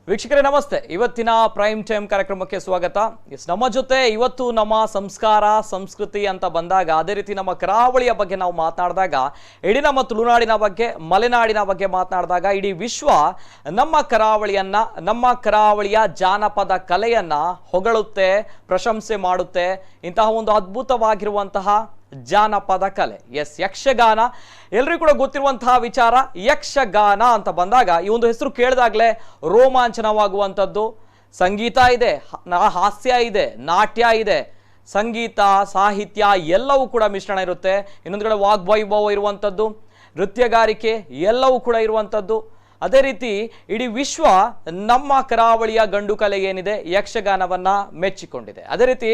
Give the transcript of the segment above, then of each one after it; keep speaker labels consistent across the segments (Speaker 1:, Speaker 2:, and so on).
Speaker 1: ವೀಕ್ಷಕರೇ ನಮಸ್ತೆ. ಇವತ್ತಿನ ಪ್ರೈಮ್ ಟೈಮ್ ಕಾರ್ಯಕ್ರಮಕ್ಕೆ ಸ್ವಾಗತ. ನಮ್ಮ ಜೊತೆ ಇವತ್ತು ನಮ್ಮ ಸಂಸ್ಕಾರ ಸಂಸ್ಕೃತಿ ಅಂತ ಬಂದಾಗ, ಅದೇ ರೀತಿ ನಮ್ಮ ಕರಾವಳಿಯ ಬಗ್ಗೆ ನಾವು ಮಾತನಾಡಿದಾಗ, ಇಡೀ ನಮ್ಮ ತುಳುನಾಡಿನ ಬಗ್ಗೆ ಮಲೆನಾಡಿನ ಬಗ್ಗೆ ಮಾತನಾಡಿದಾಗ ಇಡೀ ವಿಶ್ವ ನಮ್ಮ ಕರಾವಳಿಯನ್ನ, ನಮ್ಮ ಕರಾವಳಿಯ ಜಾನಪದ ಕಲೆಯನ್ನ ಹೊಗಳುತ್ತೆ, ಪ್ರಶಂಸೆ ಮಾಡುತ್ತೆ. ಇಂತಹ ಒಂದು ಅದ್ಭುತವಾಗಿರುವಂತಹ ಜಾನಪದ ಕಲೆ, ಎಸ್, ಯಕ್ಷಗಾನ. ಎಲ್ರಿಗೂ ಕೂಡ ಗೊತ್ತಿರುವಂತಹ ವಿಚಾರ. ಯಕ್ಷಗಾನ ಅಂತ ಬಂದಾಗ ಈ ಒಂದು ಹೆಸರು ಕೇಳಿದಾಗಲೇ ರೋಮಾಂಚನವಾಗುವಂಥದ್ದು. ಸಂಗೀತ ಇದೆ, ಹಾಸ್ಯ ಇದೆ, ನಾಟ್ಯ ಇದೆ, ಸಂಗೀತ ಸಾಹಿತ್ಯ ಎಲ್ಲವೂ ಕೂಡ ಮಿಶ್ರಣ ಇರುತ್ತೆ. ಇನ್ನೊಂದು ಕಡೆ ವಾಗ್ವೈಭವ ಇರುವಂಥದ್ದು, ನೃತ್ಯಗಾರಿಕೆ ಎಲ್ಲವೂ ಕೂಡ ಇರುವಂಥದ್ದು. ಅದೇ ರೀತಿ ಇಡೀ ವಿಶ್ವ ನಮ್ಮ ಕರಾವಳಿಯ ಗಂಡು ಕಲೆ ಏನಿದೆ ಯಕ್ಷಗಾನವನ್ನ ಮೆಚ್ಚಿಕೊಂಡಿದೆ. ಅದೇ ರೀತಿ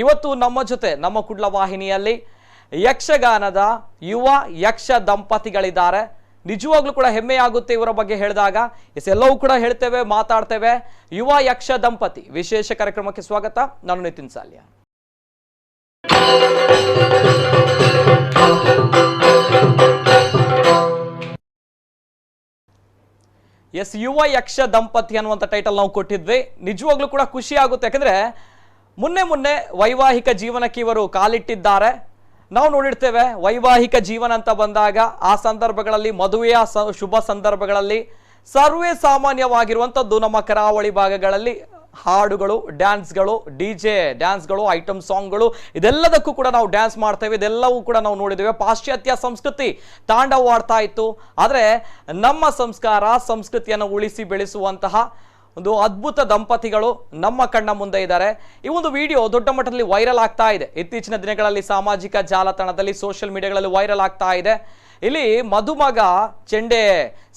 Speaker 1: ಇವತ್ತು ನಮ್ಮ ಜೊತೆ ನಮ್ಮ ಕುಡ್ಲ ವಾಹಿನಿಯಲ್ಲಿ ಯಕ್ಷಗಾನದ ಯುವ ಯಕ್ಷ ದಂಪತಿಗಳಿದ್ದಾರೆ. ನಿಜವಾಗ್ಲೂ ಕೂಡ ಹೆಮ್ಮೆಯಾಗುತ್ತೆ ಇವರ ಬಗ್ಗೆ ಹೇಳಿದಾಗ. ಎಲ್ಲವೂ ಕೂಡ ಹೇಳ್ತೇವೆ, ಮಾತಾಡ್ತೇವೆ. ಯುವ ಯಕ್ಷ ದಂಪತಿ ವಿಶೇಷ ಕಾರ್ಯಕ್ರಮಕ್ಕೆ ಸ್ವಾಗತ. ನಾನು ನಿತಿನ್ ಸಾಲ್ಯ. ಎಸ್, ಯುವ ಯಕ್ಷ ದಂಪತಿ ಅನ್ನುವಂಥ ಟೈಟಲ್ ನಾವು ಕೊಟ್ಟಿದ್ವಿ. ನಿಜವಾಗ್ಲೂ ಕೂಡ ಖುಷಿ ಆಗುತ್ತೆ. ಯಾಕಂದ್ರೆ ಮೊನ್ನೆ ವೈವಾಹಿಕ ಜೀವನಕ್ಕೆ ಇವರು ಕಾಲಿಟ್ಟಿದ್ದಾರೆ. ನಾವು ನೋಡಿರ್ತೇವೆ ವೈವಾಹಿಕ ಜೀವನ ಅಂತ ಬಂದಾಗ ಆ ಸಂದರ್ಭಗಳಲ್ಲಿ, ಮದುವೆಯ ಶುಭ ಸಂದರ್ಭಗಳಲ್ಲಿ ಸರ್ವೇ ಸಾಮಾನ್ಯವಾಗಿರುವಂಥದ್ದು ನಮ್ಮ ಕರಾವಳಿ ಭಾಗಗಳಲ್ಲಿ ಹಾಡುಗಳು, ಡ್ಯಾನ್ಸ್ಗಳು, DJ ಡ್ಯಾನ್ಸ್ಗಳು, ಐಟಮ್ ಸಾಂಗ್ಗಳು, ಇದೆಲ್ಲದಕ್ಕೂ ಕೂಡ ನಾವು ಡ್ಯಾನ್ಸ್ ಮಾಡ್ತೇವೆ. ಇದೆಲ್ಲವೂ ಕೂಡ ನಾವು ನೋಡಿದ್ದೇವೆ. ಪಾಶ್ಚಾತ್ಯ ಸಂಸ್ಕೃತಿ ತಾಂಡವವಾಡ್ತಾ ಇತ್ತು. ಆದರೆ ನಮ್ಮ ಸಂಸ್ಕಾರ ಸಂಸ್ಕೃತಿಯನ್ನು ಉಳಿಸಿ ಬೆಳೆಸುವಂತಹ ಒಂದು ಅದ್ಭುತ ದಂಪತಿಗಳು ನಮ್ಮ ಕಣ್ಣ ಮುಂದೆ ಇದ್ದಾರೆ. ಈ ಒಂದು ವಿಡಿಯೋ ದೊಡ್ಡ ಮಟ್ಟದಲ್ಲಿ ವೈರಲ್ ಆಗ್ತಾ ಇದೆ. ಇತ್ತೀಚಿನ ದಿನಗಳಲ್ಲಿ ಸಾಮಾಜಿಕ ಜಾಲತಾಣದಲ್ಲಿ, ಸೋಷಿಯಲ್ ಮೀಡಿಯಾಗಳಲ್ಲಿ ವೈರಲ್ ಆಗ್ತಾ ಇದೆ. ಇಲ್ಲಿ ಮದುಮಗ ಚೆಂಡೆ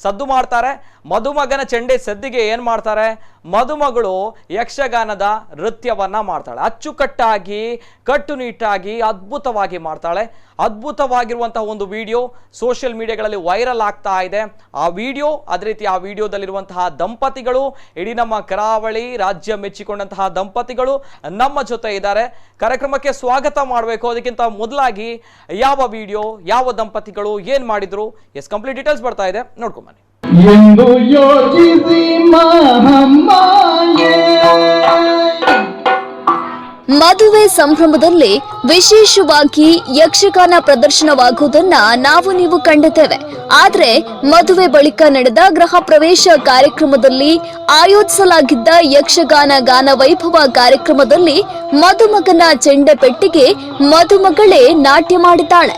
Speaker 1: ಸದ್ದು ಮಾಡ್ತಾರೆ. ಮದುಮಗನ ಚೆಂಡೆ ಸದ್ದಿಗೆ ಏನ್ ಮಾಡ್ತಾರೆ, ಮದುಮಗಳು ಯಕ್ಷಗಾನದ ನೃತ್ಯವನ್ನ ಮಾಡ್ತಾಳೆ. ಅಚ್ಚುಕಟ್ಟಾಗಿ, ಕಟ್ಟುನಿಟ್ಟಾಗಿ, ಅದ್ಭುತವಾಗಿ ಮಾಡ್ತಾಳೆ. ಅದ್ಭುತವಾಗಿರುವಂತಹ ಒಂದು ವಿಡಿಯೋ ಸೋಷಿಯಲ್ ಮೀಡಿಯಾಗಳಲ್ಲಿ ವೈರಲ್ ಆಗ್ತಾ ಇದೆ. ಆ ವಿಡಿಯೋ, ಅದೇ ರೀತಿ ಆ ವಿಡಿಯೋದಲ್ಲಿರುವಂತಹ ದಂಪತಿಗಳು, ಇಡೀ ನಮ್ಮ ಕರಾವಳಿ ರಾಜ್ಯ ಮೆಚ್ಚಿಕೊಂಡಂತಹ ದಂಪತಿಗಳು ನಮ್ಮ ಜೊತೆ ಇದ್ದಾರೆ. ಕಾರ್ಯಕ್ರಮಕ್ಕೆ ಸ್ವಾಗತ ಮಾಡಬೇಕು. ಅದಕ್ಕಿಂತ ಮೊದಲಾಗಿ ಯಾವ ವಿಡಿಯೋ, ಯಾವ ದಂಪತಿಗಳು ಏನ್ ಮಾಡಿದ್ರು, ಎಸ್, ಕಂಪ್ಲೀಟ್ ಡೀಟೇಲ್ಸ್ ಬರ್ತಾ ಇದೆ, ನೋಡ್ಕೊಂಡ್ ಬನ್ನಿ.
Speaker 2: ಎಂದು ಯೋಚಿಸಿ
Speaker 3: ಮದುವೆ ಸಂಭ್ರಮದಲ್ಲಿ ವಿಶೇಷವಾಗಿ ಯಕ್ಷಗಾನ ಪ್ರದರ್ಶನವಾಗುವುದನ್ನ ನಾವು ನೀವು ಕಂಡಿದ್ದೇವೆ. ಆದ್ರೆ ಮದುವೆ ಬಳಿಕ ನಡೆದ ಗೃಹ ಪ್ರವೇಶ ಕಾರ್ಯಕ್ರಮದಲ್ಲಿ ಆಯೋಜಿಸಲಾಗಿದ್ದ ಯಕ್ಷಗಾನ ಗಾನ ವೈಭವ ಕಾರ್ಯಕ್ರಮದಲ್ಲಿ ಮದುಮಗನ ಚೆಂಡೆ ಪೆಟ್ಟಿಗೆ ಮದುಮಗಳೇ ನಾಟ್ಯ ಮಾಡಿದ್ದಾಳೆ.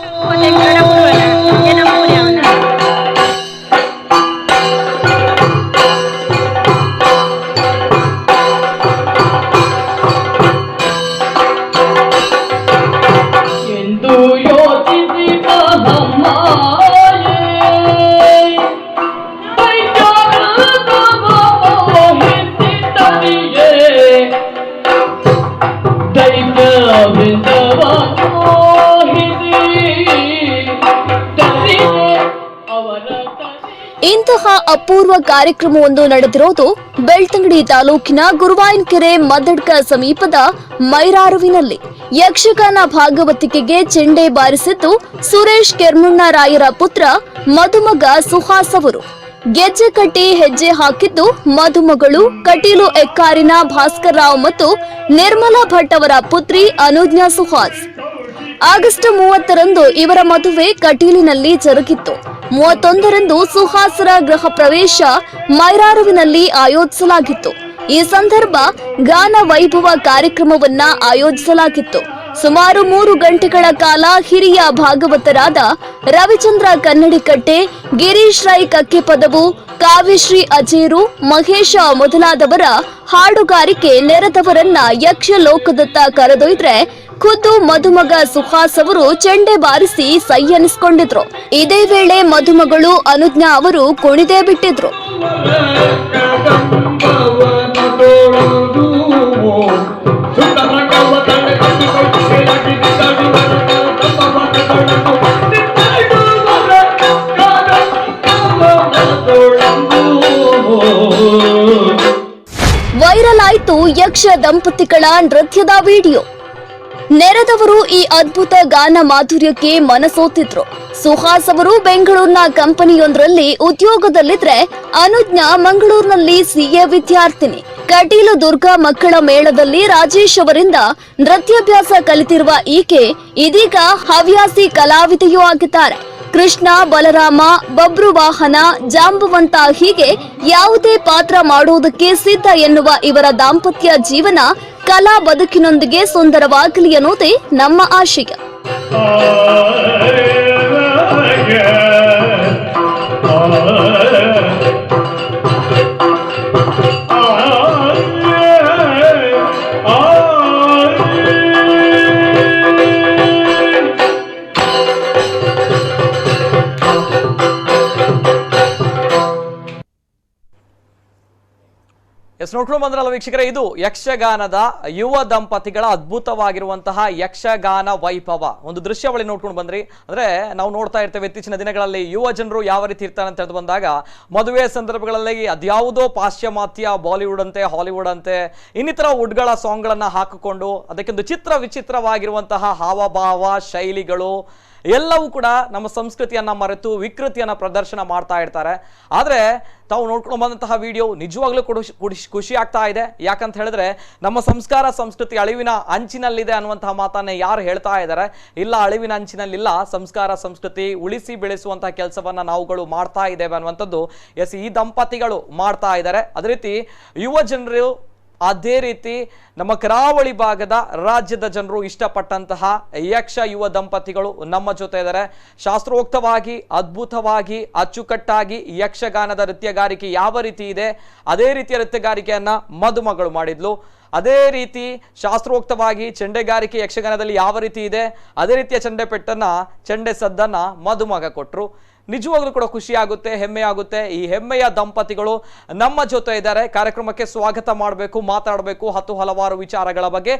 Speaker 3: ಇಂತಹ ಅಪೂರ್ವ ಕಾರ್ಯಕ್ರಮವೊಂದು ನಡೆದಿರೋದು ಬೆಳ್ತಂಗಡಿ ತಾಲೂಕಿನ ಗುರುವಾಯನಕೆರೆ ಮದ್ದಡ್ಕ ಸಮೀಪದ ಮೈರಾರುವಿನಲ್ಲಿ. ಯಕ್ಷಗಾನ ಭಾಗವತಿಕೆಗೆ ಚೆಂಡೆ ಬಾರಿಸಿದ್ದು ಸುರೇಶ್ ಕೆರ್ಮುಣ್ಣರಾಯರ ಪುತ್ರ ಮದುಮಗ ಸುಹಾಸ್ ಅವರು. ಗೆಜ್ಜೆ ಕಟ್ಟಿ ಹೆಜ್ಜೆ ಹಾಕಿದ್ದು ಮದುಮಗಳು ಕಟೀಲು ಎಕ್ಕಾರಿನ ಭಾಸ್ಕರ್ ರಾವ್ ಮತ್ತು ನಿರ್ಮಲಾ ಭಟ್ ಅವರ ಪುತ್ರಿ ಅನುಜ್ಞಾ ಸುಹಾಸ್. ಆಗಸ್ಟ್ 30ರಂದು ಇವರ ಮದುವೆ ಕಟೀಲಿನಲ್ಲಿ ಜರುಗಿತ್ತು. 31ರಂದು ಸುಹಾಸರ ಗೃಹ ಪ್ರವೇಶ ಮೈರಾರುವಿನಲ್ಲಿ ಆಯೋಜಿಸಲಾಗಿತ್ತು. ಈ ಸಂದರ್ಭ ಗಾನ ವೈಭವ ಕಾರ್ಯಕ್ರಮವನ್ನ ಆಯೋಜಿಸಲಾಗಿತ್ತು. ಸುಮಾರು 3 ಗಂಟೆಗಳ ಕಾಲ ಹಿರಿಯ ಭಾಗವತರಾದ ರವಿಚಂದ್ರ ಕನ್ನಡಿಕಟ್ಟೆ, ಗಿರೀಶ್ ರೈ ಕಕ್ಕೆಪದವು, ಕಾವ್ಯಶ್ರೀ ಅಜೇರು, ಮಹೇಶ ಮೊದಲಾದವರ ಹಾಡುಗಾರಿಕೆ ನೆರೆದವರನ್ನ ಯಕ್ಷಲೋಕದತ್ತ ಕರೆದೊಯ್ದ್ರೆ ಖುದ್ದು ಮದುಮಗ ಸುಹಾಸ್ ಅವರು ಚೆಂಡೆ ಬಾರಿಸಿ ಸೈ ಎನಿಸಿಕೊಂಡಿದ್ರು. ಇದೇ ವೇಳೆ ಮದುಮಗಳು ಅನುಜ್ಞಾ ಅವರು ಕುಣಿದೇ ಬಿಟ್ಟಿದ್ರು. ವೈರಲ್ ಆಯ್ತು ಯಕ್ಷ ದಂಪತಿಗಳ ನೃತ್ಯದ ವಿಡಿಯೋ. ನೆರೆದವರು ಈ ಅದ್ಭುತ ಗಾನ ಮಾಧುರ್ಯಕ್ಕೆ ಮನಸೋತಿದ್ರು. ಸುಹಾಸ್ ಅವರು ಬೆಂಗಳೂರಿನ ಕಂಪನಿಯೊಂದರಲ್ಲಿ ಉದ್ಯೋಗದಲ್ಲಿದ್ರೆ, ಅನುಜ್ಞಾ ಮಂಗಳೂರಿನಲ್ಲಿ ಸಿಎ ವಿದ್ಯಾರ್ಥಿನಿ. ಕಟೀಲು ದುರ್ಗಾ ಮಕ್ಕಳ ಮೇಳದಲ್ಲಿ ರಾಜೇಶ್ ಅವರಿಂದ ನೃತ್ಯಾಭ್ಯಾಸ ಕಲಿತಿರುವ ಈಕೆ ಇದೀಗ ಹವ್ಯಾಸಿ ಕಲಾವಿದೆಯೂ ಆಗಿದ್ದಾರೆ. ಕೃಷ್ಣ, ಬಲರಾಮ, ಬಬ್ರು ವಾಹನ, ಜಾಂಬವಂತ ಹೀಗೆ ಯಾವುದೇ ಪಾತ್ರ ಮಾಡುವುದಕ್ಕೆ ಸಿದ್ಧ ಎನ್ನುವ ಇವರ ದಾಂಪತ್ಯ ಜೀವನ ಕಲಾ ಬದುಕಿನೊಂದಿಗೆ ಸುಂದರವಾಗಲಿ ಅನ್ನೋದೇ ನಮ್ಮ ಆಶಯ.
Speaker 1: ನೋಡ್ಕೊಂಡು ಬಂದ್ರಲ್ಲ ವೀಕ್ಷಕರೇ, ಇದು ಯಕ್ಷಗಾನದ ಯುವ ದಂಪತಿಗಳ ಅದ್ಭುತವಾಗಿರುವಂತಹ ಯಕ್ಷಗಾನ ವೈಭವ ಒಂದು ದೃಶ್ಯಾವಳಿ ನೋಡ್ಕೊಂಡು ಬಂದ್ರಿ. ಅಂದ್ರೆ ನಾವು ನೋಡ್ತಾ ಇರ್ತೇವೆ ಇತ್ತೀಚಿನ ದಿನಗಳಲ್ಲಿ ಯುವ ಜನರು ಯಾವ ರೀತಿ ಇರ್ತಾರೆ ಅಂತ ತಿಳಿದು ಬಂದಾಗ, ಮದುವೆ ಸಂದರ್ಭಗಳಲ್ಲಿ ಅದ್ಯಾವುದೋ ಪಾಶ್ಚಿಮಾತ್ಯ ಬಾಲಿವುಡ್ ಅಂತೆ, ಹಾಲಿವುಡ್ ಅಂತೆ, ಇನ್ನಿತರ ವುಡ್ಗಳ ಸಾಂಗ್ಗಳನ್ನ ಹಾಕಿಕೊಂಡು ಅದಕ್ಕೊಂದು ವಿಚಿತ್ರವಾಗಿರುವಂತಹ ಹಾವಭಾವ ಶೈಲಿಗಳು ಎಲ್ಲವೂ ಕೂಡ ನಮ್ಮ ಸಂಸ್ಕೃತಿಯನ್ನ ಮರೆತು ವಿಕೃತಿಯನ್ನ ಪ್ರದರ್ಶನ ಮಾಡ್ತಾ ಇರ್ತಾರೆ. ಆದ್ರೆ ತಾವು ನೋಡ್ಕೊಂಡು ಬಂದಂತಹ ವಿಡಿಯೋ ನಿಜವಾಗ್ಲೂ ಖುಷಿ ಆಗ್ತಾ ಇದೆ. ಯಾಕಂತ ಹೇಳಿದ್ರೆ ನಮ್ಮ ಸಂಸ್ಕಾರ ಸಂಸ್ಕೃತಿ ಅಳಿವಿನ ಅಂಚಿನಲ್ಲಿದೆ ಅನ್ನುವಂತಹ ಮಾತನ್ನ ಯಾರು ಹೇಳ್ತಾ ಇದ್ದಾರೆ? ಇಲ್ಲ, ಅಳಿವಿನ ಅಂಚಿನಲ್ಲಿಲ್ಲ. ಸಂಸ್ಕಾರ ಸಂಸ್ಕೃತಿ ಉಳಿಸಿ ಬೆಳೆಸುವಂತಹ ಕೆಲಸವನ್ನ ನಾವುಗಳು ಮಾಡ್ತಾ ಇದ್ದೇವೆ ಅನ್ನುವಂಥದ್ದು ಈ ದಂಪತಿಗಳು ಮಾಡ್ತಾ ಇದ್ದಾರೆ. ಅದೇ ರೀತಿ ಯುವ ಜನರು, ಅದೇ ರೀತಿ ನಮ್ಮ ಕರಾವಳಿ ಭಾಗದ ರಾಜ್ಯದ ಜನರು ಇಷ್ಟಪಟ್ಟಂತಹ ಯಕ್ಷ ಯುವ ದಂಪತಿಗಳು ನಮ್ಮ ಜೊತೆ ಇದ್ದಾರೆ. ಶಾಸ್ತ್ರೋಕ್ತವಾಗಿ, ಅದ್ಭುತವಾಗಿ, ಅಚ್ಚುಕಟ್ಟಾಗಿ ಯಕ್ಷಗಾನದ ನೃತ್ಯಗಾರಿಕೆ ಯಾವ ರೀತಿ ಇದೆ ಅದೇ ರೀತಿಯ ನೃತ್ಯಗಾರಿಕೆಯನ್ನ ಮದುಮಗಳು ಮಾಡಿದ್ಲು. ಅದೇ ರೀತಿ ಶಾಸ್ತ್ರೋಕ್ತವಾಗಿ ಚೆಂಡೆಗಾರಿಕೆ ಯಕ್ಷಗಾನದಲ್ಲಿ ಯಾವ ರೀತಿ ಇದೆ ಅದೇ ರೀತಿಯ ಚೆಂಡೆ ಸದ್ದನ್ನ ಮದುಮಗ ಕೊಟ್ರು. ನಿಜವಾಗ್ಲೂ ಕೂಡ ಖುಷಿ ಆಗುತ್ತೆ, ಹೆಮ್ಮೆ ಆಗುತ್ತೆ. ಈ ಹೆಮ್ಮೆಯ ದಂಪತಿಗಳು ನಮ್ಮ ಜೊತೆ ಇದ್ದಾರೆ. ಕಾರ್ಯಕ್ರಮಕ್ಕೆ ಸ್ವಾಗತ ಮಾಡಬೇಕು, ಮಾತಾಡಬೇಕು ಹಲವಾರು ವಿಚಾರಗಳ ಬಗ್ಗೆ.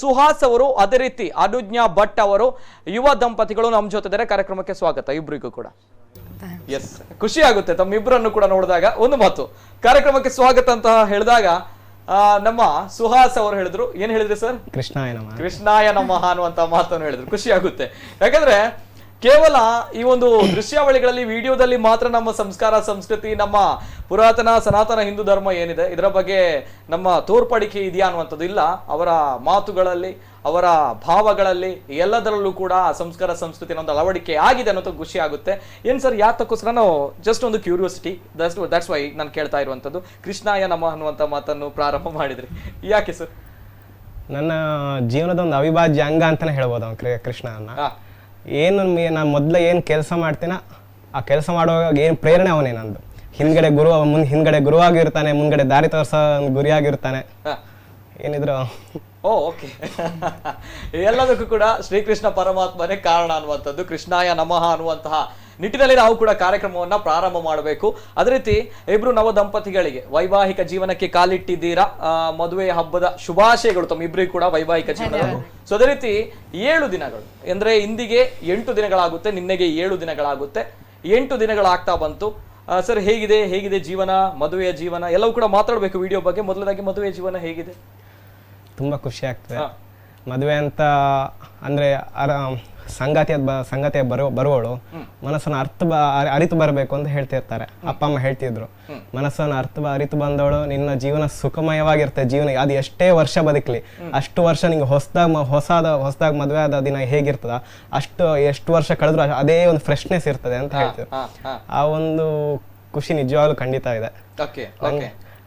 Speaker 1: ಸುಹಾಸ್ ಅವರು, ಅದೇ ರೀತಿ ಅನುಜ್ಞಾ ಭಟ್ ಅವರು, ಯುವ ದಂಪತಿಗಳು ನಮ್ಮ ಜೊತೆ ಇದ್ದಾರೆ. ಕಾರ್ಯಕ್ರಮಕ್ಕೆ ಸ್ವಾಗತ ಇಬ್ಬರಿಗೂ ಕೂಡ. ಖುಷಿ ಆಗುತ್ತೆ ತಮ್ಮಿಬ್ಬರನ್ನು ಕೂಡ ನೋಡಿದಾಗ. ಒಂದು ಮಾತು, ಕಾರ್ಯಕ್ರಮಕ್ಕೆ ಸ್ವಾಗತ ಅಂತ ಹೇಳಿದಾಗ ನಮ್ಮ ಸುಹಾಸ್ ಅವರು ಹೇಳಿದ್ರು, ಏನ್ ಹೇಳಿದ್ರಿ ಸರ್? ಕೃಷ್ಣಾಯ ನಮಃ ಅನ್ನುವಂತ ಮಾತನ್ನು ಹೇಳಿದ್ರು. ಖುಷಿ ಆಗುತ್ತೆ. ಯಾಕಂದ್ರೆ ಕೇವಲ ಈ ಒಂದು ದೃಶ್ಯಾವಳಿಗಳಲ್ಲಿ, ವಿಡಿಯೋದಲ್ಲಿ ಮಾತ್ರ ನಮ್ಮ ಸಂಸ್ಕಾರ ಸಂಸ್ಕೃತಿ, ನಮ್ಮ ಪುರಾತನ ಸನಾತನ ಹಿಂದೂ ಧರ್ಮ ಏನಿದೆ ಇದರ ಬಗ್ಗೆ ನಮ್ಮ ತೋರ್ಪಡಿಕೆ ಇದೆಯಾ ಅನ್ನುವಂಥದ್ದು ಇಲ್ಲ. ಅವರ ಮಾತುಗಳಲ್ಲಿ, ಅವರ ಭಾವಗಳಲ್ಲಿ ಎಲ್ಲದರಲ್ಲೂ ಕೂಡ ಸಂಸ್ಕಾರ ಸಂಸ್ಕೃತಿ ಒಂದು ಅಳವಡಿಕೆ ಆಗಿದೆ ಅನ್ನೋದು ಖುಷಿ ಆಗುತ್ತೆ. ಏನ್ ಸರ್, ಯಾತಕ್ಕೋಸ್ಕರ ನಾವು ಜಸ್ಟ್ ಒಂದು ಕ್ಯೂರಿಯಾಸಿಟಿ, ದಟ್ಸ್ ವೈ ನಾನು ಕೇಳ್ತಾ ಇರುವಂಥದ್ದು. ಕೃಷ್ಣಾಯ ನಮಃ ಅನ್ನುವಂಥ ಮಾತನ್ನು ಪ್ರಾರಂಭ ಮಾಡಿದ್ರಿ, ಯಾಕೆ ಸರ್?
Speaker 4: ನನ್ನ ಜೀವನದ ಒಂದು ಅವಿಭಾಜ್ಯ ಅಂಗ ಅಂತಾನೆ ಹೇಳ್ಬೋದು ಕೃಷ್ಣನ. ಏನು ನಾನು ಮೊದಲು ಏನು ಕೆಲಸ ಮಾಡ್ತೀನ ಆ ಕೆಲಸ ಮಾಡುವಾಗ ಏನು ಪ್ರೇರಣೆ ಅವನೇ ನಂದು. ಹಿಂದ್ಗಡೆ ಗುರುವಾಗಿರ್ತಾನೆ, ಮುಂದ್ಗಡೆ ದಾರಿ ತೋರ್ಸೋ ಗುರಿಯಾಗಿರ್ತಾನೆ. ಏನಿದ್ರು
Speaker 1: ಓಕೆ ಎಲ್ಲದಕ್ಕೂ ಕೂಡ ಶ್ರೀಕೃಷ್ಣ ಪರಮಾತ್ಮನೇ ಕಾರಣ ಅನ್ನುವಂಥದ್ದು. ಕೃಷ್ಣಾಯ ನಮಃ ಅನ್ನುವಂತಹ ನಿಟ್ಟಿನಲ್ಲಿ ನಾವು ಕೂಡ ಕಾರ್ಯಕ್ರಮವನ್ನ ಪ್ರಾರಂಭ ಮಾಡಬೇಕು. ಅದೇ ರೀತಿ ಇಬ್ರು ನವ ದಂಪತಿಗಳಿಗೆ ವೈವಾಹಿಕ ಜೀವನಕ್ಕೆ ಕಾಲಿಟ್ಟಿದ್ದೀರಾ. ಮದುವೆ ಹಬ್ಬದ ಶುಭಾಶಯಗಳು ತಮ್ಮಿಬ್ರಿಗೂ ಕೂಡ ವೈವಾಹಿಕ ಜೀವನದಲ್ಲಿ. ಸೊ ಅದೇ ರೀತಿ 7 ದಿನಗಳು ಅಂದ್ರೆ ಇಂದಿಗೆ 8 ದಿನಗಳಾಗುತ್ತೆ, ನಿನ್ನೆಗೆ 7 ದಿನಗಳಾಗುತ್ತೆ. 8 ದಿನಗಳಾಗ್ತಾ ಬಂತು. ಸರ್, ಹೇಗಿದೆ ಜೀವನ, ಮದುವೆಯ ಜೀವನ ಎಲ್ಲವೂ ಕೂಡ ಮಾತಾಡಬೇಕು ವಿಡಿಯೋ ಬಗ್ಗೆ. ಮೊದಲದಾಗಿ ಮದುವೆಯ ಜೀವನ ಹೇಗಿದೆ?
Speaker 4: ತುಂಬಾ ಖುಷಿ ಆಗ್ತದೆ. ಮದುವೆ ಅಂತ ಅಂದ್ರೆ ಸಂಗತಿಯ ಬರುವಳು ಮನಸ್ಸನ್ನು ಅರಿತು ಬರಬೇಕು ಅಂತ ಹೇಳ್ತಿರ್ತಾರೆ. ಅಪ್ಪ ಅಮ್ಮ ಹೇಳ್ತಿದ್ರು, ಮನಸ್ಸನ್ನು ಅರಿತು ಬಂದವಳು ನಿನ್ನ ಜೀವನ ಸುಖಮಯವಾಗಿರುತ್ತೆ. ಜೀವನ ಅದು ಎಷ್ಟೇ ವರ್ಷ ಬದುಕಲಿ, ಅಷ್ಟು ವರ್ಷ ನಿಂಗೆ ಹೊಸದಾಗಿ ಮದುವೆ ಆದ ದಿನ ಹೇಗಿರ್ತದ ಎಷ್ಟು ವರ್ಷ ಕಳೆದ್ರು ಅದೇ ಒಂದು ಫ್ರೆಶ್ನೆಸ್ ಇರ್ತದೆ ಅಂತ ಹೇಳ್ತಿದ್ರು. ಆ ಒಂದು ಖುಷಿ ನಿಜವಾಗ್ಲೂ ಖಂಡಿತ ಇದೆ.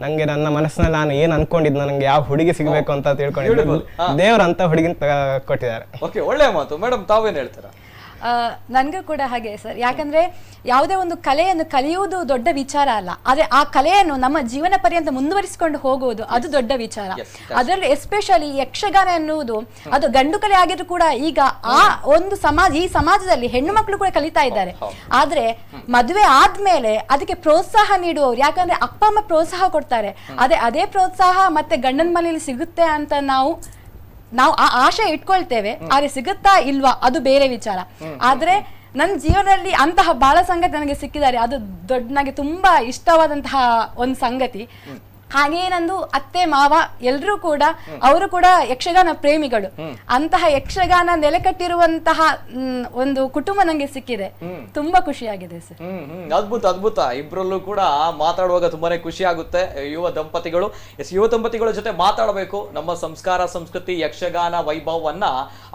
Speaker 4: ನಂಗೆ ನನ್ನ ಮನಸ್ಸಿನಲ್ಲಿ ನಾನು ಏನ್ ಅನ್ಕೊಂಡಿದ್, ನನಗೆ ಯಾವ ಹುಡುಗಿ ಸಿಗಬೇಕು ಅಂತ ತಿಳ್ಕೊಂಡಿದ್ದು ದೇವ್ರಂತ ಹುಡುಗಿನ ಕೊಟ್ಟಿದ್ದಾರೆ.
Speaker 1: ಒಳ್ಳೆ ಮಾತು ಮೇಡಮ್, ತಾವೇನ್ ಹೇಳ್ತೀರಾ?
Speaker 5: ನನಗೂ ಕೂಡ ಹಾಗೆ ಸರ್. ಯಾಕಂದ್ರೆ ಯಾವುದೇ ಒಂದು ಕಲೆಯನ್ನು ಕಲಿಯುವುದು ದೊಡ್ಡ ವಿಚಾರ ಅಲ್ಲ, ಆದ್ರೆ ಆ ಕಲೆಯನ್ನು ನಮ್ಮ ಜೀವನ ಪರ್ಯಂತ ಮುಂದುವರಿಸಿಕೊಂಡು ಹೋಗುವುದು ಅದು ದೊಡ್ಡ ವಿಚಾರ. ಅದರಲ್ಲಿ ಎಸ್ಪೆಷಲಿ ಯಕ್ಷಗಾನ ಎನ್ನುವುದು ಅದು ಗಂಡು ಕಲೆ ಆಗಿದ್ರು ಕೂಡ ಈಗ ಆ ಒಂದು ಈ ಸಮಾಜದಲ್ಲಿ ಹೆಣ್ಣು ಮಕ್ಕಳು ಕೂಡ ಕಲಿತಾ ಇದ್ದಾರೆ. ಆದ್ರೆ ಮದುವೆ ಆದ್ಮೇಲೆ ಅದಕ್ಕೆ ಪ್ರೋತ್ಸಾಹ ನೀಡುವವರು, ಯಾಕಂದ್ರೆ ಅಪ್ಪ ಅಮ್ಮ ಪ್ರೋತ್ಸಾಹ ಕೊಡ್ತಾರೆ, ಅದೇ ಪ್ರೋತ್ಸಾಹ ಮತ್ತೆ ಗಂಡನ ಮನೆಯಲ್ಲಿ ಸಿಗುತ್ತೆ ಅಂತ ನಾವು ಆ ಆಶೆ ಇಟ್ಕೊಳ್ತೇವೆ. ಆದ್ರೆ ಸಿಗುತ್ತಾ ಇಲ್ವಾ ಅದು ಬೇರೆ ವಿಚಾರ. ಆದ್ರೆ ನನ್ನ ಜೀವನದಲ್ಲಿ ಅಂತಹ ಬಾಳ ಸಂಗತಿ ನನಗೆ ಸಿಕ್ಕಿದ್ದಾರೆ. ಅದು ನನಗೆ ತುಂಬಾ ಇಷ್ಟವಾದಂತಹ ಒಂದು ಸಂಗತಿ. ಹಾಗೆ ನಂದು ಅತ್ತೆ ಮಾವ ಎಲ್ರೂ ಕೂಡ ಅವರು ಕೂಡ ಯಕ್ಷಗಾನ ಪ್ರೇಮಿಗಳು. ಅಂತಹ ಯಕ್ಷಗಾನ ನೆಲೆ ಕಟ್ಟಿರುವಂತಹ ಒಂದು ಕುಟುಂಬ ನಂಗೆ ಸಿಕ್ಕಿದೆ. ತುಂಬಾ ಖುಷಿಯಾಗಿದೆ ಸರ್.
Speaker 1: ಅದ್ಭುತ ಅದ್ಭುತ. ಇಬ್ರಲ್ಲೂ ಕೂಡ ಮಾತಾಡುವಾಗ ತುಂಬಾನೇ ಖುಷಿ ಆಗುತ್ತೆ. ಯುವ ದಂಪತಿಗಳು ಯುವ ದಂಪತಿಗಳ ಜೊತೆ ಮಾತಾಡಬೇಕು. ನಮ್ಮ ಸಂಸ್ಕಾರ ಸಂಸ್ಕೃತಿ ಯಕ್ಷಗಾನ ವೈಭವವನ್ನ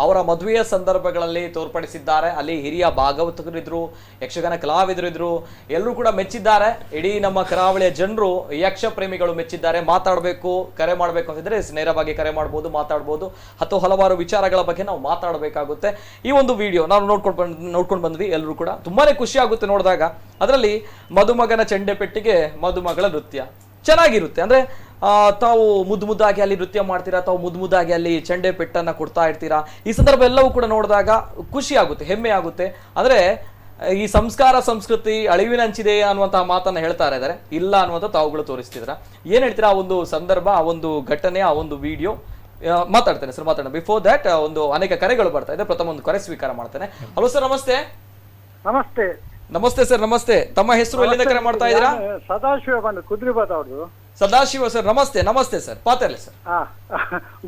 Speaker 1: ಅವರ ಮದುವೆಯ ಸಂದರ್ಭಗಳಲ್ಲಿ ತೋರ್ಪಡಿಸಿದ್ದಾರೆ. ಅಲ್ಲಿ ಹಿರಿಯ ಭಾಗವತರಿದ್ರು, ಯಕ್ಷಗಾನ ಕಲಾವಿದರಿದ್ರು, ಎಲ್ಲರೂ ಕೂಡ ಮೆಚ್ಚಿದ್ದಾರೆ. ಇಡೀ ನಮ್ಮ ಕರಾವಳಿಯ ಜನರು ಯಕ್ಷ ಪ್ರೇಮಿಗಳು ಮೆಚ್ಚಿದ್ದಾರೆ. ಮಾತಾಡಬೇಕು, ಕರೆ ಮಾಡಬೇಕು ಅಂತಿದ್ರೆ ನೇರವಾಗಿ ಕರೆ ಮಾಡಬಹುದು, ಮಾತಾಡಬಹುದು. ಹಲವಾರು ವಿಚಾರಗಳ ಬಗ್ಗೆ ನಾವು ಮಾತಾಡಬೇಕಾಗುತ್ತೆ. ಈ ಒಂದು ವಿಡಿಯೋ ನಾವು ನೋಡ್ಕೊಂಡು ಬಂದ್ವಿ. ಎಲ್ಲರೂ ಕೂಡ ತುಂಬಾನೇ ಖುಷಿ ಆಗುತ್ತೆ ನೋಡಿದಾಗ. ಅದರಲ್ಲಿ ಮದುಮಗನ ಚೆಂಡೆ ಪೆಟ್ಟಿಗೆ ಮದುಮಗಳ ನೃತ್ಯ ಚೆನ್ನಾಗಿರುತ್ತೆ. ಅಂದ್ರೆ ತಾವು ಮುದ್ದಾಗಿ ಅಲ್ಲಿ ನೃತ್ಯ ಮಾಡ್ತೀರಾ, ತಾವು ಮುದ್ದಾಗಿ ಅಲ್ಲಿ ಚೆಂಡೆ ಪೆಟ್ಟನ್ನ ಕೊಡ್ತಾ ಇರ್ತೀರಾ. ಈ ಸಂದರ್ಭ ಎಲ್ಲವೂ ಕೂಡ ನೋಡಿದಾಗ ಖುಷಿ ಆಗುತ್ತೆ, ಹೆಮ್ಮೆ ಆಗುತ್ತೆ. ಅಂದ್ರೆ ಈ ಸಂಸ್ಕಾರ ಸಂಸ್ಕೃತಿ ಅಳಿವಿನಂಚಿದೆ ಅನ್ನುವಂತಹ ಮಾತನ್ನ ಹೇಳ್ತಾ ಇದ್ದಾರೆ. ಇಲ್ಲ ಅನ್ನುವಂಥ ತಾವುಗಳು ತೋರಿಸ್ತಿದ್ರ. ಏನ್ ಹೇಳ್ತೀರಾ ಆ ಒಂದು ಸಂದರ್ಭ, ಆ ಒಂದು ಘಟನೆ, ಆ ಒಂದು ವಿಡಿಯೋ? ಮಾತಾಡ್ತೇನೆ ಸರ್, ಮಾತಾಡೋಣ. ಬಿಫೋರ್ ದಟ್ ಒಂದು ಅನೇಕ ಕರೆಗಳು ಬರ್ತಾ ಇದೆ. ಪ್ರಥಮ ಒಂದು ಕರೆ ಸ್ವೀಕಾರ ಮಾಡ್ತೇನೆ. ಹಲೋ ಸರ್, ನಮಸ್ತೆ.
Speaker 6: ನಮಸ್ತೆ.
Speaker 1: ನಮಸ್ತೆ ಸರ್, ನಮಸ್ತೆ. ತಮ್ಮ ಹೆಸರು, ಎಲ್ಲಿಂದ ಕರೆ ಮಾಡ್ತಾ ಇದ್ದೀರಾ?
Speaker 6: ಸದಾಶಿವ ಬಂದು ಕುದ್ರಿಬಾದ್ ಅವ್ರದ್ದು.
Speaker 1: ಸದಾಶಿವ ಸರ್, ನಮಸ್ತೆ. ನಮಸ್ತೆ ಸರ್, ಪಾತೆರ್ಲೆ ಸರ್.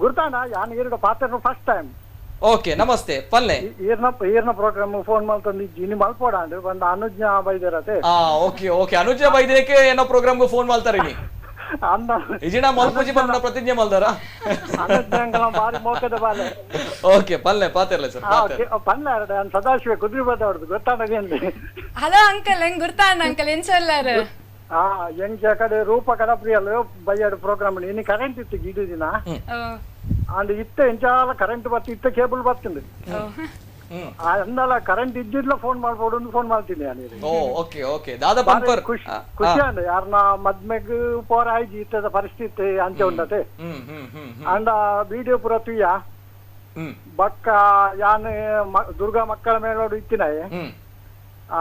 Speaker 6: ಗುರ್ತಾನ ಯಾನಿಗಿರೋ ಪಾತೆರ್ ಫಸ್ಟ್ ಟೈಮ್.
Speaker 1: ಓಕೆ, ನಮಸ್ತೆ. ಪಲ್ಲೆ
Speaker 6: ಈರ್ನ ಪ್ರೋಗ್ರಾಮ್ ಫೋನ್ ಮಾಡ್ಕೊಂಡು ಇನಿ ಮಲ್ಪೋಡ ಅಂದ್ರೆ ಬಂದು ಅನುಜ್ಞ ಬೈದಿರತ್ತೆ.
Speaker 1: ಓಕೆ ಓಕೆ, ಅನುಜ್ಞ ಬೈದೇಕೆ ಏನೋ ಪ್ರೋಗ್ರಾಮ್ಗೆ ಫೋನ್ ಮಾಡ್ತಾರೆ ನೀ
Speaker 6: ಅಂದ
Speaker 1: ಇಜಿನ ಮಲ್ಪುಜಿ ಬಂದ ಪ್ರತಿಜ್ಞೆ ಮಲ್ದಾರ
Speaker 6: ಅನುಜ್ಞ ಬಾರಿ ಮೋಕದ ಬಾಲೆ.
Speaker 1: ಓಕೆ, ಪಲ್ಲೆ ಪಾತೆರ್ಲೆ ಸರ್.
Speaker 6: ಪಲ್ಲೆ ಸದಾಶಿವ ಕುದ್ರಿಬಾದ್ ಅವ್ರದ್ದು ಗೊತ್ತಾನದೇನ್ರಿ?
Speaker 5: ಹಲೋ ಅಂಕಲ್, ಹೆಂಗ್ ಗುರ್ತಾನ ಅಂಕಲ್ ಎನ್ಸಲ್ಲಾರು?
Speaker 6: ಎಂಚ ಕಡೆ ರೂಪ ಕಡಪ್ರಿಯಲ್ ಬೈಯಾಡು ಪ್ರೋಗ್ರಾಮ್ ಇನಿ ಕರೆಂಟ್ ಇತ್ತು ಗಿಡು ದಿನ ಅಂಡ್ ಇತ್ತೆ ಎಂಚಾಲ ಕರೆಂಟ್ ಬರ್ತಿ ಇತ್ತೆ ಕೇಬಲ್ ಬರ್ತಿಂದು ಅಂದಲ್ಲ ಕರೆಂಟ್ ಇದ್ದಿದ್ಲ ಫೋನ್ ಮಾಡ್ಬೋದು ಫೋನ್ ಮಾಡ್ತೀನಿ ನಾನು.
Speaker 1: ಓಕೆ ಓಕೆ, ದಾದಾ ಪಂಪರ್
Speaker 6: ಖುಷಿ ಅಂದ ಯಾರನ್ನ ಮದ್ಮೆಗ್ ಪೋರ ಆಯ್ಜಿ ಇತ್ತದ ಪರಿಸ್ಥಿತಿ ಅಂಚೆ ಉಂಡತೆ ಅಂಡ ವಿಡಿಯೋ ಪುರ ತುಯ್ಯ ಬಕ್ಕ ಯಾನ್ ದುರ್ಗಾ ಮಕ್ಕಳ ಮೇಲೋಡು ಇತ್ತಿನಾಯ್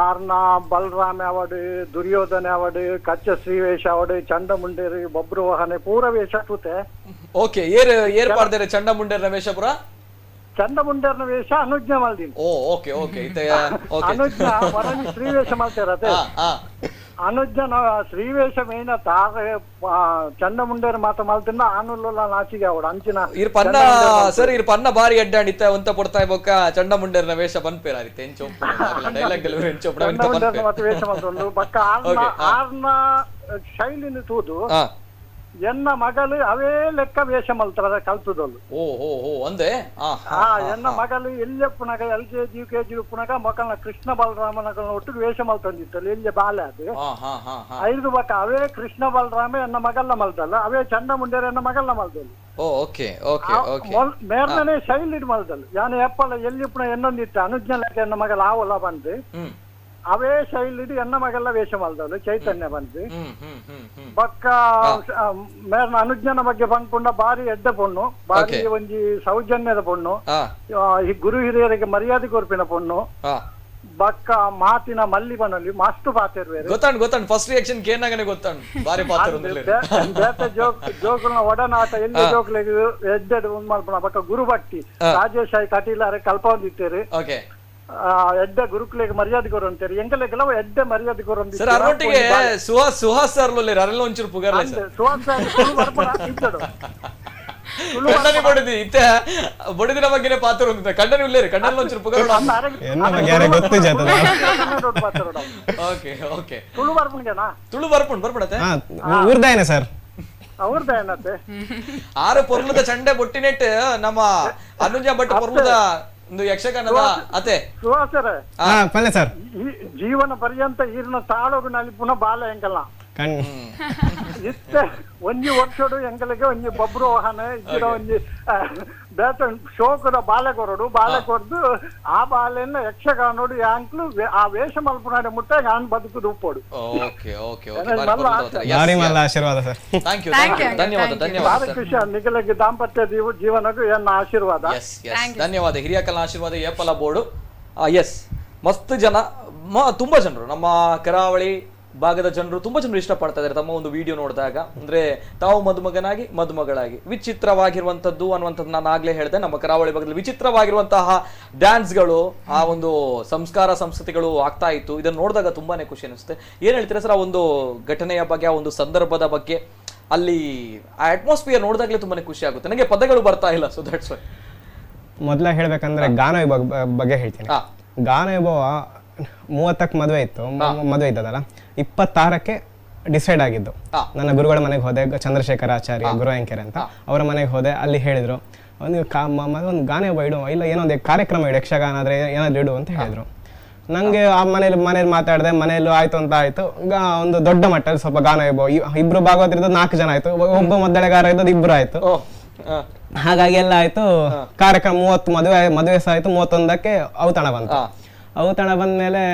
Speaker 6: ಆರ್ನ ಬಲರಾಮ ಅವಡು, ದುರ್ಯೋಧನ ಅವಡು, ಕಚ್ಚ ಶ್ರೀವೇಶ ಅವಡು, ಚಂಡಮುಂಡೇರಿ ಬೊಬ್ರು ವಾಹನೆ ಪೂರ ವೇಷ ಕೂತೆ.
Speaker 1: ಓಕೆ, ಏರ್ ಪಾಡ್ದೇರೆ ಚಂಡಮುಂಡೇರ್ನ ವೇಷ ಪುರ?
Speaker 6: ಚಂಡಮುಂಡೇರ್ನ ವೇಷ ಅನುಜ್ಞ ಮಲ್ದಿನಿ.
Speaker 1: Okay okay,
Speaker 6: ಅನುಜ್ಞ ವರನಿ ಶ್ರೀವೇಷ ಮಾಡ್ತಾರತೆ. ಅನುಜ್ಞ ಶ್ರೀವೇಷ ಮೇನ ತಾರ ಚಂಡಮುಂಡೇರ್ ಮಾತ ಮಲ್ತಿನ ಆನುಲ್ಲ ನಾಚಿಗೆ ಅವಡು ಅಂಚಿನ
Speaker 1: ಇರ್ ಪನ್ನ ಸರ್, ಇರ್ ಪನ್ನ ಬಾರಿ ಅಡ್ಡಾಡಿತ್ತ ಒಂತ ಪಡ್ತಾ ಬೊಕ್ಕ ಚಂಡಮುಂಡೇರ್ನ ವೇಷ ಬಂದ್ಪೇರಾರಿತ್ತೆ ಡೈಲಾಗ್ ಡೆಲಿವರಿ
Speaker 6: ಚಂಡಮುಂಡೇರ್ನ ಮತ್ತೆ ವೇಷ ಮಾಡ್ಕೊಂಡು ಬಕ್ಕ ಆರ್ನ ಶೈಲಿನ ತೂದು ಎನ್ನ ಮಗಳು ಅವೇ ಲೆಕ್ಕ ವೇಷ ಮಲ್ತಾರ ಕಲ್ತದಲ್ಲು.
Speaker 1: ಅಂದೆ
Speaker 6: ಎನ್ನ ಮಗಳು ಎಲ್ಯಪ್ಪನಾಗ LKG UKG ಉಪ್ಪನಾಗ ಮಕ್ಕಳನ್ನ ಕೃಷ್ಣ ಬಲರಾಮನಗಳನ್ನ ಒಟ್ಟಿಗೆ ವೇಷ ಮಲ್ತಂದಿತ್ತಲ್ಲ ಎಲ್ಲಿ ಬಾಲೆ ಅದು ಐದು ಬಕ್ಕ ಅವೇ ಕೃಷ್ಣ ಬಲರಾಮ ಎನ್ನ ಮಗಲ್ನ ಮಲ್ದಲ್ಲ, ಅವೇ ಚಂಡಮುಂಡೇರ ಎನ್ನ ಮಗಲ್ನ ಮಲ್ದಲ್ಲ. ಮೇರ್ನೇ ಶೈಲಿ ಇಡ್ ಮಲ್ದಲ್ಲ ಯಾನ ಎಪ್ಪಲ್ಲ ಎಲ್ಲಿಪ್ಪನ ಎನ್ನೊಂದಿತ್ತ ಅನುಜ್ಞ ಲೆಕ್ಕ ಎನ್ನ ಮಗಲ್ ಆವಲ್ಲ ಬಂದು ಅವೇ ಶೈಲಿಡಿ ಎನ್ನ ಮಗಲ್ಲ ವೇಷ ಮಲ್ದಲ್ಲ ಚೈತನ್ಯ ಬಂದು ಬಕ್ಕ ಮೇರ್ನ ಅನುಜ್ಞಾನ ಬಗ್ಗೆ ಬಂದ್ಕೊಂಡ ಬಾರಿ ಎಡ್ಡ ಪೊಣ್ಣು, ಬಾರಿ ಒಂಜಿ ಸೌಜನ್ಯದ ಪೊಣ್ಣು, ಈ ಗುರು ಹಿರಿಯರಿಗೆ ಮರ್ಯಾದೆ ಕೊರ್ಪಿನ ಪೊಣ್ಣು, ಬಕ್ಕ ಮಾತಿನ ಮಲ್ಲಿ ಬನಲ್ಲಿ ಮಸ್ತ್ ಪಾತಿರ್ವೇರು.
Speaker 1: ಗೊತ್ತಾಂಡ್ ಫಸ್ಟ್ ರಿಯಾಕ್ಷನ್ ಕೇನಾಗನೆ ಗೊತ್ತಾಂಡ್ ಬಾರಿ ಪಾತ್ರ
Speaker 6: ಬೇತೆ ಜೋಕುಲ್ನ ಒಡನಾಟ ಎಲ್ಲಿ ಜೋಕ್ಲೆಗ್ ಎಡ್ಡೆಡ್ ಒಂದ್ ಮಲ್ಪನ ಬಕ್ಕ ಗುರು ಭಕ್ತಿ ರಾಜೇಶ್ ಆಯ್ ಕಟೀಲಾರೆ ಕಲ್ಪ ಒಂದಿತ್ತೇರಿ ಎಡ್ಡೆ ಗುರುಕುಲಿಗೆ ಮರ್ಯಾದೆ ಕೊರು ಅಂತಾರೆ ಎಂಕಲೆಗೆಲ್ಲ ಎಡ್ಡೆ ಮರ್ಯಾದೆ ಕೊರು ಅಂತ
Speaker 1: ಸರ್. ಅರೊಟ್ಟಿಗೆ ಸುಹಾಸ್ ಸರ್ ಅರೆಲ್ಲ ಒಂಚೂರು ಪುಗಾರ್ಲೆ ಸರ್.
Speaker 6: ಸುಹಾಸ್ ಇದ್ದಡು
Speaker 1: ಕಣ್ಣನಿ ಬಡಿದಿ ಇತ್ತೆ ಬಡಿದಿನ ಬಗ್ಗೆನೇ ಪಾತ್ರ ಹೋಗುತ್ತೆ. ಕಣ್ಣನಿ ಉಳ್ಳೇರಿ ಕಣ್ಣಲ್ಲಿ ಒಂಚೂರು ಪುಗಾರ. ಓಕೆ ಓಕೆ,
Speaker 6: ತುಳು ಬರ್ಪುಂಗೆನಾ?
Speaker 1: ತುಳು ಬರ್ಪುಂಡತೆ
Speaker 4: ಊರ್ದಾಯನೆ ಸರ್.
Speaker 6: ಅವ್ರದ್ದೇನತ್ತೆ
Speaker 1: ಆರು ಪೊರ್ಲದ ಚಂಡೆ ಬೊಟ್ಟಿನೆಟ್ ನಮ್ಮ ಅನುಜ ಭಟ್ ಪೊರ್ಲದ ಒಂದು ಯಕ್ಷಗಾನದ ಅತೆ
Speaker 6: ಸುಹಾಸರ
Speaker 4: ಸರ್.
Speaker 6: ಜೀವನ ಪರ್ಯಂತ ಈರ್ನ ತಾಳೋಗು ನಲ್ಲಿ ಪುನಃ ಬಾಲ ಎಂಕಲ್ಲ ಇತ್ತೆ ಒಂಜಿ ವರ್ಷಡು ಎಂಕಲಿಗೆ ಒಂಜಿ ಬೊಬ್ರು ವಾಹನ ಇದ್ದಿರ ಒಂಜಿ ಬೇತ ಶೋಕದ ಬಾಲೆ ಕೊರಡು ಬಾಲೆ ಕೊರ್ದು ಆ ಬಾಲೆನ್ನ ಯಕ್ಷಗಾನೋಡು ಯಾಂಕ್ಲು ಆ ವೇಷ ಮಲ್ಪನಾಡೆ ಮುಟ್ಟ ಯಾನ್ ಬದುಕುದು ಉಪ್ಪೋಡು.
Speaker 4: ಆಶೀರ್ವಾದ ಸರ್.
Speaker 1: ಧನ್ಯವಾದ
Speaker 6: ಖುಷಿ ನಿಖಿಲಗೆ ದಾಂಪತ್ಯ ಜೀವನಕ್ಕೂ ಎನ್ನ ಆಶೀರ್ವಾದ.
Speaker 1: ಧನ್ಯವಾದ. ಹಿರಿಯ ಕಲಾ ಆಶೀರ್ವಾದ ಏಪಲ ಬೋರ್ಡು. ಎಸ್, ಮಸ್ತ್ ಜನ, ತುಂಬಾ ಜನರು ನಮ್ಮ ಕರಾವಳಿ ಭಾಗದ ಜನರು ತುಂಬಾ ಜನರು ಇಷ್ಟಪಡ್ತಾ ಇದ್ದಾರೆ ತಮ್ಮ ಒಂದು ವಿಡಿಯೋ ನೋಡಿದಾಗ. ಅಂದ್ರೆ ತಾವು ಮದುಮಗನಾಗಿ ಮದುಮಗಳಾಗಿ ವಿಚಿತ್ರವಾಗಿರುವಂತದ್ದು ಅನ್ನುವಂಥದ್ದು ನಾನು ಆಗ್ಲೇ ಹೇಳಿದೆ. ನಮ್ಮ ಕರಾವಳಿ ಭಾಗದಲ್ಲಿ ವಿಚಿತ್ರವಾಗಿರುವಂತಹ ಡ್ಯಾನ್ಸ್ಗಳು, ಆ ಒಂದು ಸಂಸ್ಕಾರ ಸಂಸ್ಕೃತಿಗಳು ಆಗ್ತಾ ಇತ್ತು. ಇದನ್ನು ನೋಡಿದಾಗ ತುಂಬಾನೇ ಖುಷಿ ಅನಿಸುತ್ತೆ. ಏನ್ ಹೇಳ್ತೀರಾ ಸರ್ ಆ ಒಂದು ಘಟನೆಯ ಬಗ್ಗೆ, ಆ ಒಂದು ಸಂದರ್ಭದ ಬಗ್ಗೆ? ಅಲ್ಲಿ ಆ ಅಟ್ಮಾಸ್ಫಿಯರ್ ನೋಡಿದಾಗಲೇ ತುಂಬಾನೇ ಖುಷಿ ಆಗುತ್ತೆ. ನನಗೆ ಪದಗಳು ಬರ್ತಾ ಇಲ್ಲ, ಸೊ ದಟ್ಸ್ ವೈ.
Speaker 4: ಮೊದಲ ಹೇಳ್ಬೇಕಂದ್ರೆ ಗಾನವೈಭವ ಬಗ್ಗೆ ಹೇಳ್ತೀನಿ. ಗಾನವೈಭವ 30ಕ್ಕೆ ಮದುವೆ ಇತ್ತು, ಮದುವೆ ಇದ್ದದಲ್ಲ, 26ಕ್ಕೆ ಡಿಸೈಡ್ ಆಗಿದ್ದು. ನನ್ನ ಗುರುಗಳ ಮನೆಗೆ ಹೋದೆ, ಚಂದ್ರಶೇಖರ ಆಚಾರ್ಯ ಗುರುವೆಂಕೆರೆ ಅಂತ, ಅವರ ಮನೆಗೆ ಹೋದೆ. ಅಲ್ಲಿ ಹೇಳಿದ್ರು ಒಂದು ಗಾನವೈಭವ ಇಡು, ಇಲ್ಲ ಏನೊಂದು ಕಾರ್ಯಕ್ರಮ ಇಡು, ಯಕ್ಷಗಾನ ಆದರೆ ಏನಾದ್ರು ಇಡು ಅಂತ ಹೇಳಿದ್ರು. ನಂಗೆ ಆ ಮನೇಲಿ ಮಾತಾಡಿದೆ, ಮನೆಯಲ್ಲೂ ಆಯ್ತು ಅಂತ ಆಯ್ತು. ಒಂದು ದೊಡ್ಡ ಮಟ್ಟದಲ್ಲಿ ಸ್ವಲ್ಪ ಗಾನವೈಭವ, ಇಬ್ರು ಭಾಗವತರಿದ್ದು 4 ಜನ ಆಯ್ತು, ಒಬ್ಬ ಮದ್ದಳೆಗಾರ ಇದ್ದದ್ದು 2 ಆಯ್ತು. ಹಾಗಾಗಿ ಎಲ್ಲ ಆಯ್ತು. ಕಾರ್ಯಕ್ರಮ 30 ಮದುವೆ ಸಹ ಆಯ್ತು. 31ಕ್ಕೆ ಔತಣ ಬಂತು. ಔತಣ ಬಂದ್ಮೇಲೆ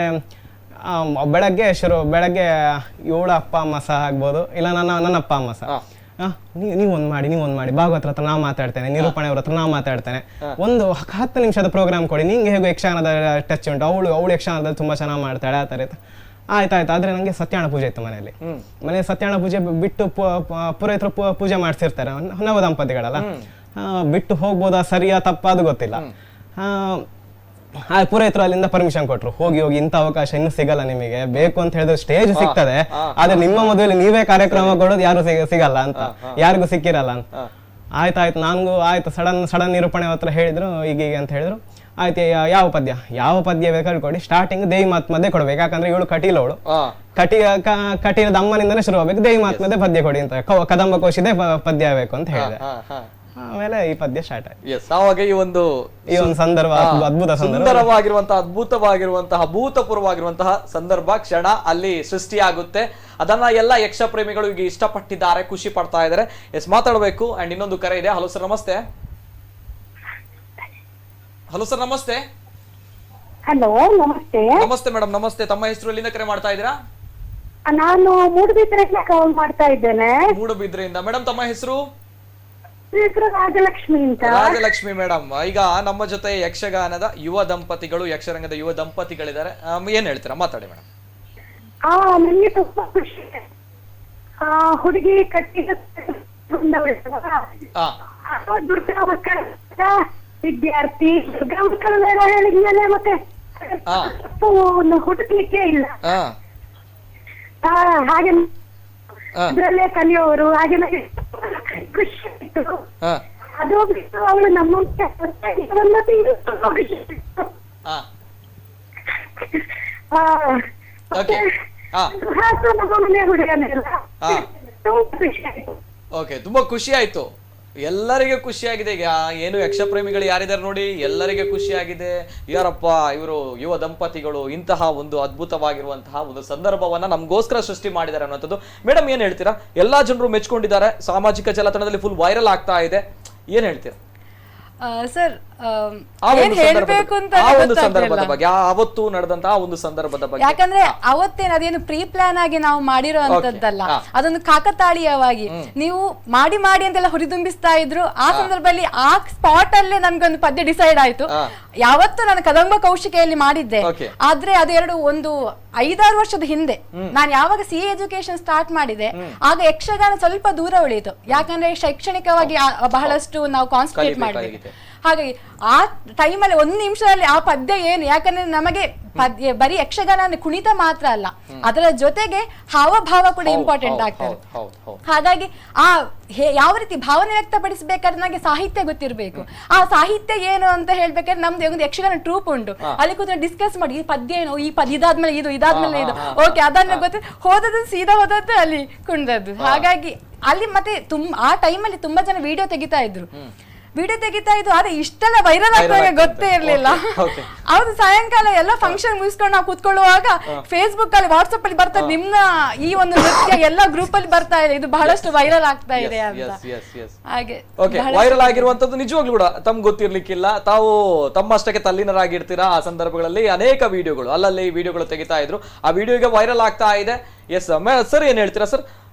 Speaker 4: ಬೆಳಗ್ಗೆ 7 ಅಪ್ಪ ಅಮ್ಮ ಸಹ ಆಗ್ಬೋದು, ಇಲ್ಲ ನನ್ನ ಅಪ್ಪ ಅಮ್ಮ ಸಹ ನೀವೊಂದು ಮಾಡಿ, ಭಾಗವತರ ಹತ್ರ ನಾವು ಮಾತಾಡ್ತೇನೆ, ನಿರೂಪಣೆ ಅವ್ರ ಹತ್ರ ನಾವು ಮಾತಾಡ್ತೇನೆ, ಒಂದು 10 ನಿಮಿಷದ ಪ್ರೋಗ್ರಾಮ್ ಕೊಡಿ, ನಿಂಗೆ ಹೇಗೂ ಯಕ್ಷಗಾನದ ಟಚ್ ಉಂಟು, ಅವಳು ಯಕ್ಷಗಾನದಲ್ಲಿ ತುಂಬಾ ಚೆನ್ನಾಗಿ ಮಾಡ್ತಾಳೆ, ಆ ಥರ ಆಯ್ತಾಯ್ತು. ಆದ್ರೆ ನಂಗೆ ಸತ್ಯನಾರಾಯಣ ಪೂಜೆ ಇತ್ತು ಮನೆಯಲ್ಲಿ. ಸತ್ಯನಾರಾಯಣ ಪೂಜೆ ಬಿಟ್ಟು ಪುರೋಹಿತರು ಪೂಜೆ ಮಾಡ್ತಿರ್ತಾರೆ, ನವ ದಂಪತಿಗಳಲ್ಲ, ಬಿಟ್ಟು ಹೋಗ್ಬೋದಾ, ಸರಿಯಾ ತಪ್ಪಾ ಅದು ಗೊತ್ತಿಲ್ಲ. ಪುರೋಹಿತರು ಅಲ್ಲಿಂದ ಪರ್ಮಿಷನ್ ಕೊಟ್ರು, ಹೋಗಿ ಇಂಥ ಅವಕಾಶ ಇನ್ನು ಸಿಗಲ್ಲ ನಿಮಗೆ, ಬೇಕು ಅಂತ ಹೇಳಿದ್ರೆ ಸ್ಟೇಜ್ ಸಿಗ್ತದೆ, ಆದ್ರೆ ನಿಮ್ಮ ಮದುವೆಯಲ್ಲಿ ನೀವೇ ಕಾರ್ಯಕ್ರಮ ಕೊಡೋದು ಯಾರು ಸಿಗಲ್ಲ ಅಂತ, ಯಾರಿಗೂ ಸಿಕ್ಕಿರಲ್ಲ ಅಂತ. ಆಯ್ತಾಯ್ತು, ನನಗೂ ಆಯ್ತು. ಸಡನ್ ನಿರೂಪಣೆ ಹತ್ರ ಹೇಳಿದ್ರು, ಈಗ ಅಂತ ಹೇಳಿದ್ರು. ಆಯ್ತು, ಯಾವ ಪದ್ಯ ಬೇಕಾದ್ರೆ ಕೊಡಿ, ಸ್ಟಾರ್ಟಿಂಗ್ ದೇವಿ ಮಾತ್ಮದ್ದೇ ಕೊಡ್ಬೇಕು, ಯಾಕಂದ್ರೆ ಇವಳು ಕಟೀಲವಳು, ಕಟೀಲದ ಅಮ್ಮನಿಂದನೇ ಶುರು ಆಗ್ಬೇಕು, ದೇವಿ ಮಾತ್ಮದ್ದೇ ಪದ್ಯ ಕೊಡಿ ಅಂತ, ಕದಂಬ ಕೋಶಿದೆ ಪದ್ಯ ಬೇಕು ಅಂತ ಹೇಳಿದೆ. ಆಮೇಲೆ ಈ ಪದ್ಯ ಸ್ಟಾರ್ಟ್ ಆಯ್ತು.
Speaker 1: ಆವಾಗ ಈ ಒಂದು
Speaker 4: ಸಂದರ್ಭ ಅದ್ಭುತ,
Speaker 1: ಅದ್ಭುತವಾಗಿರುವಂತಹ ಭೂತಪೂರ್ವವಾಗಿರುವಂತಹ ಸಂದರ್ಭ, ಕ್ಷಣ ಅಲ್ಲಿ ಸೃಷ್ಟಿಯಾಗುತ್ತೆ. ಅದನ್ನ ಎಲ್ಲ ಯಕ್ಷ ಪ್ರೇಮಿಗಳು ಈಗ ಇಷ್ಟಪಟ್ಟಿದ್ದಾರೆ, ಖುಷಿ ಪಡ್ತಾ ಇದ್ದಾರೆ. ಮಾತಾಡಬೇಕು. ಅಂಡ್ ಇನ್ನೊಂದು ಕರೆ ಇದೆ. ಹಲೋ ಸರ್, ನಮಸ್ತೆ.
Speaker 7: ಹಲೋ, ನಮಸ್ತೆ.
Speaker 1: ನಮಸ್ತೆ ಮೇಡಮ್, ನಮಸ್ತೆ. ತಮ್ಮ ಹೆಸರು, ಎಲ್ಲಿಂದ ಕರೆ ಮಾಡ್ತಾ ಇದ್ದೀರಾ?
Speaker 7: ನಾನು ಮೂಡುಬಿದ್ರೆಯಿಂದ ಕಾಲ್ ಮಾಡ್ತಾ ಇದ್ದೇನೆ.
Speaker 1: ಮೂಡುಬಿದ್ರೆಯಿಂದ. ಮೇಡಮ್, ತಮ್ಮ ಹೆಸರು?
Speaker 7: ರಾಜಲಕ್ಷ್ಮಿ ಅಂತ.
Speaker 1: ರಾಜಲಕ್ಷ್ಮಿ ಮೇಡಮ್, ಈಗ ನಮ್ಮ ಜೊತೆ ಯಕ್ಷಗಾನದ ಯುವ ದಂಪತಿಗಳು, ಯಕ್ಷರಂಗದ ಯುವ ದಂಪತಿಗಳಿದ್ದಾರೆ. ಏನ್ ಹೇಳ್ತೀರಾ, ಮಾತಾಡಿ ಮೇಡಮ್.
Speaker 7: ನನಗೆ ತುಂಬಾ ಖುಷಿ. ಹುಡುಗಿ ಕಟ್ಟಿದ ದುರ್ಗಾ ಮಕ್ಕಳ ವಿದ್ಯಾರ್ಥಿ, ದುರ್ಗಾ ಮಕ್ಕಳ ಹೇಳಿದ್ಮೇಲೆ ಮತ್ತೆ ಹುಡುಕ್ಲಿಕ್ಕೆ ಇಲ್ಲ, ಹಾಗೆ ಅದ್ರಲ್ಲೇ ಕಲಿಯೋರು, ಹಾಗೆ ಖುಷಿ ಆಯ್ತು. ಅದು ಬಿಟ್ಟು ಅವಳು ನಮ್ಮ ಮನೆ ಹುಡುಗನೆಲ್ಲ ಖುಷಿ ಆಯ್ತು.
Speaker 1: ಓಕೆ, ತುಂಬಾ ಖುಷಿ ಆಯ್ತು. ಎಲ್ಲರಿಗೆ ಖುಷಿಯಾಗಿದೆ. ಈಗ ಏನು ಯಕ್ಷ ಪ್ರೇಮಿಗಳು ಯಾರಿದ್ದಾರೆ ನೋಡಿ, ಎಲ್ಲರಿಗೆ ಖುಷಿಯಾಗಿದೆ. ಯಾರಪ್ಪ ಇವರು ಯುವ ದಂಪತಿಗಳು ಇಂತಹ ಒಂದು ಅದ್ಭುತವಾಗಿರುವಂತಹ ಒಂದು ಸಂದರ್ಭವನ್ನ ನಮಗೋಸ್ಕರ ಸೃಷ್ಟಿ ಮಾಡಿದ್ದಾರೆ ಅನ್ನೋಂಥದ್ದು. ಮೇಡಮ್, ಏನ್ ಹೇಳ್ತೀರಾ? ಎಲ್ಲಾ ಜನರು ಮೆಚ್ಕೊಂಡಿದ್ದಾರೆ, ಸಾಮಾಜಿಕ ಜಾಲತಾಣದಲ್ಲಿ ಫುಲ್ ವೈರಲ್ ಆಗ್ತಾ ಇದೆ, ಏನ್ ಹೇಳ್ತೀರಾ
Speaker 5: ಸರ್? ಹೇಳ್ಬೇಕು ಅಂತ
Speaker 1: ಸಂದರ್ಭದ ಬಗ್ಗೆ, ಅವತ್ತು ನಡೆದಂತಹ ಒಂದು ಸಂದರ್ಭದ ಬಗ್ಗೆ.
Speaker 5: ಯಾಕಂದ್ರೆ ಅವತ್ತೇನು ಅದೇನು ಪ್ರೀ ಪ್ಲಾನ್ ಆಗಿ ನಾವು ಮಾಡಿರೋ ಅಂತದ್ದಲ್ಲ, ಅದೊಂದು ಕಾಕತಾಳೀಯವಾಗಿ ನೀವು ಮಾಡಿ ಅಂತೆಲ್ಲ ಹುರಿದುಂಬಿಸ್ತಾ ಇದ್ರು. ಆ ಸಂದರ್ಭದಲ್ಲಿ ಆ ಸ್ಪಾಟ್ ಅಲ್ಲೇ ನನ್ಗೊಂದು ಪದ್ಯ ಡಿಸೈಡ್ ಆಯ್ತು. ಯಾವತ್ತು ನಾನು ಕದಂಬ ಕೌಶಿಕೆಯಲ್ಲಿ ಮಾಡಿದ್ದೆ, ಆದ್ರೆ ಅದು ಒಂದು 5-6 ವರ್ಷದ ಹಿಂದೆ ನಾನು ಯಾವಾಗ CA ಎಜುಕೇಶನ್ ಸ್ಟಾರ್ಟ್ ಮಾಡಿದೆ, ಆಗ ಯಕ್ಷಗಾನ ಸ್ವಲ್ಪ ದೂರ ಉಳಿಯಿತು. ಯಾಕಂದ್ರೆ ಶೈಕ್ಷಣಿಕವಾಗಿ ಬಹಳಷ್ಟು ನಾವು ಕಾನ್ಸಂಟ್ರೇಟ್ ಮಾಡಿದ್ವಿ. ಹಾಗಾಗಿ ಆ ಟೈಮಲ್ಲಿ 1 ನಿಮಿಷದಲ್ಲಿ ಆ ಪದ್ಯ ಏನು, ಯಾಕಂದ್ರೆ ನಮಗೆ ಪದ್ಯ ಬರೀ ಯಕ್ಷಗಾನ ಕುಣಿತ ಮಾತ್ರ ಅಲ್ಲ, ಅದರ ಜೊತೆಗೆ ಹಾವಭಾವ ಕೂಡ ಇಂಪಾರ್ಟೆಂಟ್ ಆಗ್ತದೆ. ಹಾಗಾಗಿ ಯಾವ ರೀತಿ ಭಾವನೆ ವ್ಯಕ್ತಪಡಿಸಬೇಕಾದ್ರೆ ನನಗೆ ಸಾಹಿತ್ಯ ಗೊತ್ತಿರಬೇಕು. ಆ ಸಾಹಿತ್ಯ ಏನು ಅಂತ ಹೇಳ್ಬೇಕಾದ್ರೆ ನಮ್ದು ಒಂದು ಯಕ್ಷಗಾನ ಟ್ರೂಪ್ ಉಂಟು, ಅಲ್ಲಿ ಕೂತ್ಕೊಂಡು ಡಿಸ್ಕಸ್ ಮಾಡಿ ಈ ಪದ್ಯ ಏನು, ಈ ಪದ್ಯ ಇದಾದ್ಮೇಲೆ ಇದಾದ್ಮೇಲೆ ಇದು, ಓಕೆ ಅದನ್ನ ಗೊತ್ತ ಹೋದದ್ದು ಸೀದಾ ಹೋದದ್ದು ಅಲ್ಲಿ ಕುಣಿದದ್ದು. ಹಾಗಾಗಿ ಅಲ್ಲಿ ಮತ್ತೆ ಆ ಟೈಮಲ್ಲಿ ತುಂಬಾ ಜನ ವಿಡಿಯೋ ತೆಗಿತಾ ಇದ್ರು. ಆದ್ರೆ ಇಷ್ಟೆಲ್ಲ ವೈರಲ್ ಆಗ್ತದೆ ಗೊತ್ತೇ ಇರ್ಲಿಲ್ಲ. ಅವ್ರು ಸಾಯಂಕಾಲ ಎಲ್ಲ ಫಂಕ್ಷನ್ ಮುಗಿಸ್ಕೊಂಡು ನಾವು ಕೂತ್ಕೊಳ್ಳುವಾಗ ಫೇಸ್ಬುಕ್ ಅಲ್ಲಿ, ವಾಟ್ಸ್ಆಪ್ ಅಲ್ಲಿ ಬರ್ತದೆ, ನಿಮ್ಮ ಈ ಒಂದು ನೃತ್ಯ ಎಲ್ಲ ಗ್ರೂಪ್ ಅಲ್ಲಿ ಬರ್ತಾ ಇದೆ, ಇದು ಬಹಳಷ್ಟು ವೈರಲ್ ಆಗ್ತಾ ಇದೆ ಅಂತ. ಹಾಗೆ
Speaker 1: ವೈರಲ್ ಆಗಿರುವಂತದ್ದು ನಿಜವಾಗ್ಲೂ ಕೂಡ ತಮ್ಗೆ ಗೊತ್ತಿರ್ಲಿಕ್ಕಿಲ್ಲ. ತಾವು ತಮ್ಮಷ್ಟಕ್ಕೆ ತಲ್ಲೀನರಾಗಿರ್ತೀರಾ. ಆ ಸಂದರ್ಭಗಳಲ್ಲಿ ಅನೇಕ ವಿಡಿಯೋಗಳು ಅಲ್ಲಲ್ಲಿ ವಿಡಿಯೋಗಳು ತೆಗಿತಾ ಇದ್ರು. ಆ ವಿಡಿಯೋಗೆ ವೈರಲ್ ಆಗ್ತಾ ಇದೆ. ಎಸ್ ಸರ್, ಏನ್ ಹೇಳ್ತೀರಾ ಸರ್?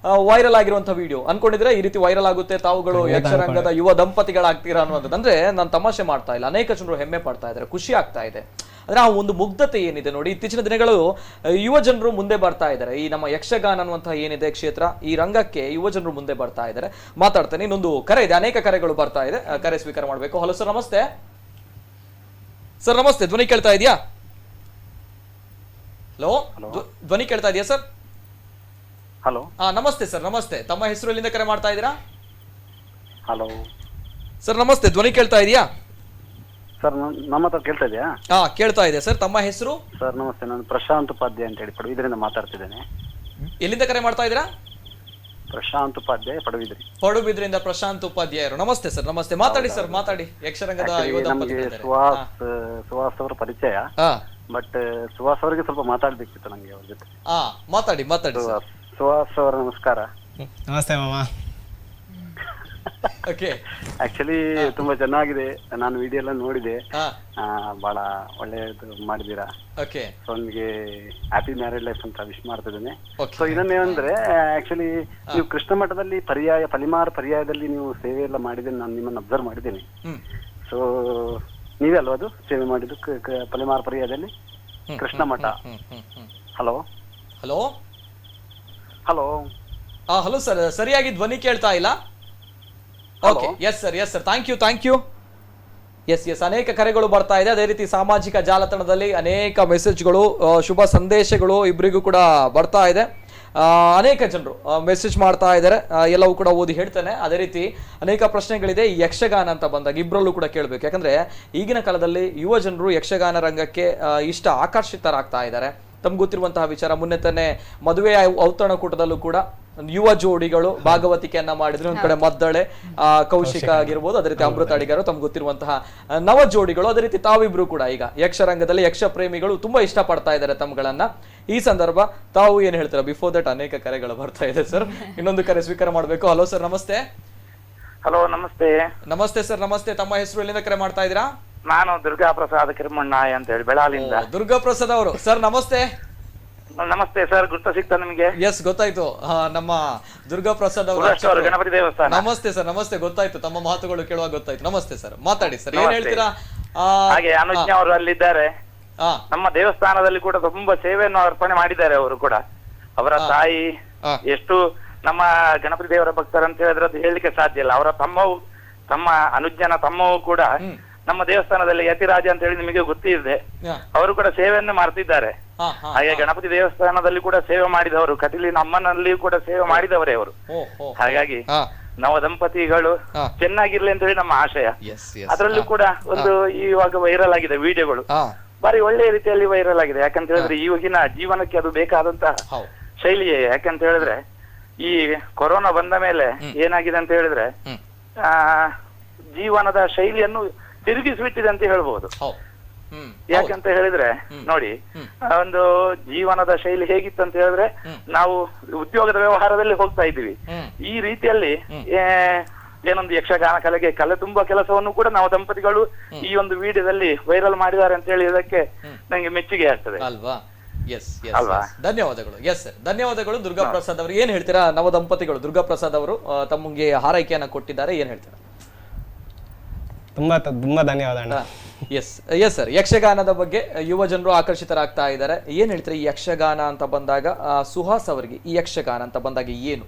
Speaker 1: ವೈರಲ್ ಆಗಿರುವಂತಹ ವಿಡಿಯೋ ಅನ್ಕೊಂಡಿದ್ರೆ ಈ ರೀತಿ ವೈರಲ್ ಆಗುತ್ತೆ, ತಾವುಗಳು ಯಕ್ಷರಂಗದ ಯುವ ದಂಪತಿಗಳಾಗ್ತೀರಾ ಅನ್ನುವಂಥದ್ದು. ಅಂದ್ರೆ ನಾನು ತಮಾಷೆ ಮಾಡ್ತಾ ಇಲ್ಲ, ಅನೇಕ ಜನರು ಹೆಮ್ಮೆ ಪಡ್ತಾ ಇದ್ದಾರೆ, ಖುಷಿ ಆಗ್ತಾ ಇದೆ. ಅಂದ್ರೆ ಆ ಒಂದು ಮುಗ್ಧತೆ ಏನಿದೆ ನೋಡಿ, ಇತ್ತೀಚಿನ ದಿನಗಳು ಯುವ ಜನರು ಮುಂದೆ ಬರ್ತಾ ಇದ್ದಾರೆ. ಈ ನಮ್ಮ ಯಕ್ಷಗಾನ ಅನ್ನುವಂತಹ ಏನಿದೆ ಕ್ಷೇತ್ರ, ಈ ರಂಗಕ್ಕೆ ಯುವ ಜನರು ಮುಂದೆ ಬರ್ತಾ ಇದ್ದಾರೆ. ಮಾತಾಡ್ತೇನೆ. ಇನ್ನೊಂದು ಕರೆ ಇದೆ, ಅನೇಕ ಕರೆಗಳು ಬರ್ತಾ ಇದೆ, ಕರೆ ಸ್ವೀಕಾರ ಮಾಡಬೇಕು. ಹಲೋ ಸರ್, ನಮಸ್ತೆ. ಸರ್ ನಮಸ್ತೆ, ಧ್ವನಿ ಕೇಳ್ತಾ ಇದೆಯಾ? ಹಲೋ, ಧ್ವನಿ ಕೇಳ್ತಾ ಇದೆಯಾ ಸರ್?
Speaker 8: ಹಲೋ.
Speaker 1: ನಮಸ್ತೆ ಸರ್, ನಮಸ್ತೆ. ತಮ್ಮ ಹೆಸರು ಎಲ್ಲಿಂದ ಕರೆ ಮಾಡ್ತಾ ಇದ್ದೀರಾ?
Speaker 8: ಹಲೋ
Speaker 1: ಸರ್ ನಮಸ್ತೆ, ಧ್ವನಿ ಕೇಳ್ತಾ ಇದೆಯಾ?
Speaker 8: ಸರ್ ನಮ್ಮ ಹತ್ರ ಕೇಳ್ತಾ ಇದೆಯಾ?
Speaker 1: ಕೇಳ್ತಾ ಇದೆ ಸರ್. ತಮ್ಮ ಹೆಸರು?
Speaker 8: ಸರ್ ನಮಸ್ತೆ, ನಾನು ಪ್ರಶಾಂತ್ ಉಪಾಧ್ಯಾಯ ಅಂತ ಹೇಳಿ ಪಡುಬಿದ್ರಿಯಿಂದ ಮಾತಾಡ್ತಿದ್ದೇನೆ.
Speaker 1: ಎಲ್ಲಿಂದ ಕರೆ ಮಾಡ್ತಾ ಇದ್ದೀರಾ?
Speaker 8: ಪ್ರಶಾಂತ್ ಉಪಾಧ್ಯಾಯ, ಪಡುಬಿದ್ರಿ.
Speaker 1: ಪಡುಬಿದ್ರಿಯಿಂದ ಪ್ರಶಾಂತ್ ಉಪಾಧ್ಯಾಯರು. ನಮಸ್ತೆ ಸರ್, ನಮಸ್ತೆ. ಮಾತಾಡಿ ಸರ್, ಮಾತಾಡಿ. ಯಕ್ಷರಂಗದ ಯುವ
Speaker 8: ನಮಗೆ
Speaker 1: ದಂಪತಿಗಳಿದ್ದಾರೆ.
Speaker 8: ಸುಹಾಸ್ ಅವರ ಪರಿಚಯ, ಬಟ್ ಸುಹಾಸ್ ಅವರಿಗೆ ಸ್ವಲ್ಪ ಮಾತಾಡ್ಬೇಕಿತ್ತು ನಂಗೆ ಅವ್ರ ಜೊತೆ.
Speaker 1: ಮಾತಾಡಿ ಮಾತಾಡಿ ಸರ್.
Speaker 8: ಸುಹಾಸ್ ಅವರ ನಮಸ್ಕಾರ.
Speaker 4: ನಮಸ್ತೆ ಮಾಮ.
Speaker 1: ಓಕೆ.
Speaker 8: ಆಕ್ಚುಲಿ ತುಂಬಾ ಚೆನ್ನಾಗಿದೆ, ನಾನು ವಿಡಿಯೋ ಎಲ್ಲ ನೋಡಿದೆ. ಬಹಳ ಒಳ್ಳೆಯದು ಮಾಡಿದೀರಾ.
Speaker 1: ಓಕೆ.
Speaker 8: ಸೊ ನಿಮಗೆ ಹ್ಯಾಪಿ ಮ್ಯಾರೇಜ್ ಲೈಫ್ ಅಂತ ವಿಶ್ ಮಾಡ್ತಿದ್ದೇನೆ. ಸೊ ಇನ್ನೊಂದೇನಂದ್ರೆ ಆಕ್ಚುಲಿ ನೀವು ಕೃಷ್ಣ ಮಠದಲ್ಲಿ ಪಲಿಮಾರ್ ಪರ್ಯಾಯದಲ್ಲಿ ನೀವು ಸೇವೆ ಎಲ್ಲ ಮಾಡಿದ್ದೇನೆ, ನಾನು ನಿಮ್ಮನ್ನು ಅಬ್ಸರ್ವ್ ಮಾಡಿದ್ದೇನೆ. ಸೊ ನೀವೇ ಅಲ್ವಾ ಅದು ಸೇವೆ ಮಾಡಿದ್ದು ಪಲಿಮಾರ್ ಪರ್ಯಾಯದಲ್ಲಿ Krishna Matha? Hello
Speaker 1: hello
Speaker 8: hello
Speaker 1: hello sir, ಸರಿಯಾಗಿ ಧ್ವನಿ ಕೇಳ್ತಾ ಇಲ್ಲ. Okay, yes sir, yes sir, thank you. Yes ಅನೇಕ ಕರೆಗಳು ಬರ್ತಾ ಇದೆ. ಅದೇ ರೀತಿ ಸಾಮಾಜಿಕ ಜಾಲತಾಣದಲ್ಲಿ ಅನೇಕ ಮೆಸೇಜ್ಗಳು, ಶುಭ ಸಂದೇಶಗಳು ಇಬ್ಬರಿಗೂ ಕೂಡ ಬರ್ತಾ ಇದೆ. ಅನೇಕ ಜನರು ಮೆಸೇಜ್ ಮಾಡ್ತಾ ಇದ್ದಾರೆ, ಎಲ್ಲವೂ ಕೂಡ ಓದಿ ಹೇಳ್ತೇನೆ. ಅದೇ ರೀತಿ ಅನೇಕ ಪ್ರಶ್ನೆಗಳಿದೆ. ಈ ಯಕ್ಷಗಾನ ಅಂತ ಬಂದಾಗ ಇಬ್ಬರಲ್ಲೂ ಕೂಡ ಕೇಳಬೇಕು, ಯಾಕಂದ್ರೆ ಈಗಿನ ಕಾಲದಲ್ಲಿ ಯುವ ಜನರು ಯಕ್ಷಗಾನ ರಂಗಕ್ಕೆ ಆಕರ್ಷಿತರಾಗ್ತಾ ಇದ್ದಾರೆ. ತಮ್ಗೆ ಗೊತ್ತಿರುವಂತಹ ವಿಚಾರ, ಮೊನ್ನೆ ತಾನೇ ಮದುವೆ ಔತಣಕೂಟದಲ್ಲೂ ಕೂಡ ಯುವ ಜೋಡಿಗಳು ಭಾಗವತಿಕೆಯನ್ನ ಮಾಡಿದ್ರು. ಒಂದ್ ಕಡೆ ಮದ್ದಳೆ ಕೌಶಿಕ ಆಗಿರ್ಬೋದು, ಅದೇ ರೀತಿ ಅಮೃತ ಅಡಿಗರು, ತಮ್ಗೆ ಗೊತ್ತಿರುವಂತಹ ನವ ಜೋಡಿಗಳು. ಅದೇ ರೀತಿ ತಾವಿಬ್ರು ಕೂಡ ಈಗ ಯಕ್ಷರಂಗದಲ್ಲಿ ಯಕ್ಷ ಪ್ರೇಮಿಗಳು ತುಂಬಾ ಇಷ್ಟ ಪಡ್ತಾ ಇದ್ದಾರೆ ತಮ್ಗಳನ್ನ. ಈ ಸಂದರ್ಭ ತಾವು ಏನ್ ಹೇಳ್ತೀರಾ? ಬಿಫೋರ್ ದಟ್ ಅನೇಕ ಕರೆಗಳು ಬರ್ತಾ ಇದೆ ಸರ್, ಇನ್ನೊಂದು ಕರೆ ಸ್ವೀಕಾರ ಮಾಡ್ಬೇಕು. ಹಲೋ ಸರ್, ನಮಸ್ತೆ.
Speaker 9: ಹಲೋ ನಮಸ್ತೆ.
Speaker 1: ನಮಸ್ತೆ ಸರ್, ನಮಸ್ತೆ. ತಮ್ಮ ಹೆಸರು ಎಲ್ಲಿಂದ ಕರೆ ಮಾಡ್ತಾ ಇದ್ದೀರಾ?
Speaker 9: ನಾನು ದುರ್ಗಾ ಪ್ರಸಾದ್ ಕಿರ್ಮಣ್ಣಾಯ್ ಅಂತ ಹೇಳಿ ಬೆಳಾಲಿಂದ.
Speaker 1: ದುರ್ಗಾ ಪ್ರಸಾದ್ ಅವರು ಸರ್, ನಮಸ್ತೆ.
Speaker 9: ನಮಸ್ತೆ ಸರ್, ಗುರ್ತ ಸಿಗ್ತಾ ನಿಮಗೆ?
Speaker 1: ಎಸ್, ಗೊತ್ತಾಯ್ತು. ನಮ್ಮ ದುರ್ಗಾ ಪ್ರಸಾದ್ ಅವರು,
Speaker 9: ಗಣಪತಿ ದೇವಸ್ಥಾನ.
Speaker 1: ನಮಸ್ತೆ ಸರ್, ನಮಸ್ತೆ. ಗೊತ್ತಾಯ್ತು, ತಮ್ಮ ಮಾತುಗಳು ಕೇಳುವಾಗ ಗೊತ್ತಾಯ್ತು. ನಮಸ್ತೆ ಸರ್, ಮಾತಾಡಿ ಸರ್, ಏನ್ ಹೇಳ್ತೀರಾ?
Speaker 9: ಹಾಗೆ ಅನುಜ್ಞ ಅವರು ಅಲ್ಲಿದ್ದಾರೆ. ನಮ್ಮ ದೇವಸ್ಥಾನದಲ್ಲಿ ಕೂಡ ತುಂಬಾ ಸೇವೆಯನ್ನು ಅರ್ಪಣೆ ಮಾಡಿದ್ದಾರೆ. ಅವರು ಕೂಡ ಅವರ ತಾಯಿ ಎಷ್ಟು ನಮ್ಮ ಗಣಪತಿ ದೇವರ ಭಕ್ತರಂತ ಹೇಳಿದ್ರೆ ಅದು ಹೇಳಲಿಕ್ಕೆ ಸಾಧ್ಯ ಇಲ್ಲ. ಅವರ ತಮ್ಮ ಅನುಜ್ಞನ ತಮ್ಮವು ಕೂಡ ನಮ್ಮ ದೇವಸ್ಥಾನದಲ್ಲಿ ಯತಿರಾಜ ಅಂತ ಹೇಳಿ ನಿಮಗೆ ಗೊತ್ತಿದೆ. ಅವರು ಕೂಡ ಸೇವೆಯನ್ನು ಮಾಡ್ತಿದ್ದಾರೆ. ಹಾಗೆ ಗಣಪತಿ ದೇವಸ್ಥಾನದಲ್ಲಿ ಕೂಡ ಸೇವೆ ಮಾಡಿದವರು, ಕಟೀಲಿನ ಅಮ್ಮನಲ್ಲಿ ಕೂಡ ಸೇವೆ ಮಾಡಿದವರೇ ಅವರು. ಹಾಗಾಗಿ ನವ ದಂಪತಿಗಳು ಚೆನ್ನಾಗಿರ್ಲಿ ಅಂತ ಹೇಳಿ ನಮ್ಮ ಆಶಯ. ಅದರಲ್ಲೂ ಕೂಡ ಒಂದು ಇವಾಗ ವೈರಲ್ ಆಗಿದೆ ವಿಡಿಯೋಗಳು, ಬಾರಿ ಒಳ್ಳೆಯ ರೀತಿಯಲ್ಲಿ ವೈರಲ್ ಆಗಿದೆ. ಯಾಕಂತ ಹೇಳಿದ್ರೆ ಈಗಿನ ಜೀವನಕ್ಕೆ ಅದು ಬೇಕಾದಂತಹ ಶೈಲಿಯೇ. ಯಾಕಂತ ಹೇಳಿದ್ರೆ ಈ ಕೊರೋನಾ ಬಂದ ಮೇಲೆ ಏನಾಗಿದೆ ಅಂತ ಹೇಳಿದ್ರೆ ಜೀವನದ ಶೈಲಿಯನ್ನು ತಿರುಗಿಸ್ಬಿಟ್ಟಿದೆ ಅಂತ ಹೇಳ್ಬೋದು. ಯಾಕಂತ ಹೇಳಿದ್ರೆ ನೋಡಿ, ಒಂದು ಜೀವನದ ಶೈಲಿ ಹೇಗಿತ್ತು ಅಂತ ಹೇಳಿದ್ರೆ ನಾವು ಉದ್ಯೋಗದ ವ್ಯವಹಾರದಲ್ಲಿ ಹೋಗ್ತಾ ಇದ್ದೀವಿ. ಈ ರೀತಿಯಲ್ಲಿ ಏನೊಂದು ಯಕ್ಷಗಾನ ಕಲೆ ತುಂಬಾ ಕೆಲಸವನ್ನು ಕೂಡ ನಾವು ದಂಪತಿಗಳು ಈ ಒಂದು ವಿಡಿಯೋದಲ್ಲಿ ವೈರಲ್ ಮಾಡಿದ್ದಾರೆ ಅಂತ ಹೇಳಿ ಇದಕ್ಕೆ ನಂಗೆ ಮೆಚ್ಚುಗೆ ಆಗ್ತದೆ
Speaker 1: ಅಲ್ವಾ? ಅಲ್ವಾ? ಧನ್ಯವಾದಗಳು. ಎಸ್ ಸರ್, ಧನ್ಯವಾದಗಳು. ದುರ್ಗಾ ಪ್ರಸಾದ್ ಅವರು ಏನ್ ಹೇಳ್ತೀರಾ? ನವ ದಂಪತಿಗಳು ದುರ್ಗಾ ಪ್ರಸಾದ್ ಅವರು ತಮಗೆ ಹಾರೈಕೆಯನ್ನ ಕೊಟ್ಟಿದ್ದಾರೆ, ಏನ್ ಹೇಳ್ತೀರಾ?
Speaker 4: ತುಂಬಾ ಧನ್ಯವಾದ.
Speaker 1: ಎಸ್ ಸರ್, ಯಕ್ಷಗಾನದ ಬಗ್ಗೆ ಯುವ ಜನರು ಆಕರ್ಷಿತರಾಗ್ತಾ ಇದ್ದಾರೆ. ಏನ್ ಹೇಳ್ತಾರೆ ಈ ಯಕ್ಷಗಾನ ಅಂತ ಬಂದಾಗ? ಸುಹಾಸ್ ಅವರಿಗೆ ಈ ಯಕ್ಷಗಾನ ಅಂತ ಬಂದಾಗ ಏನು?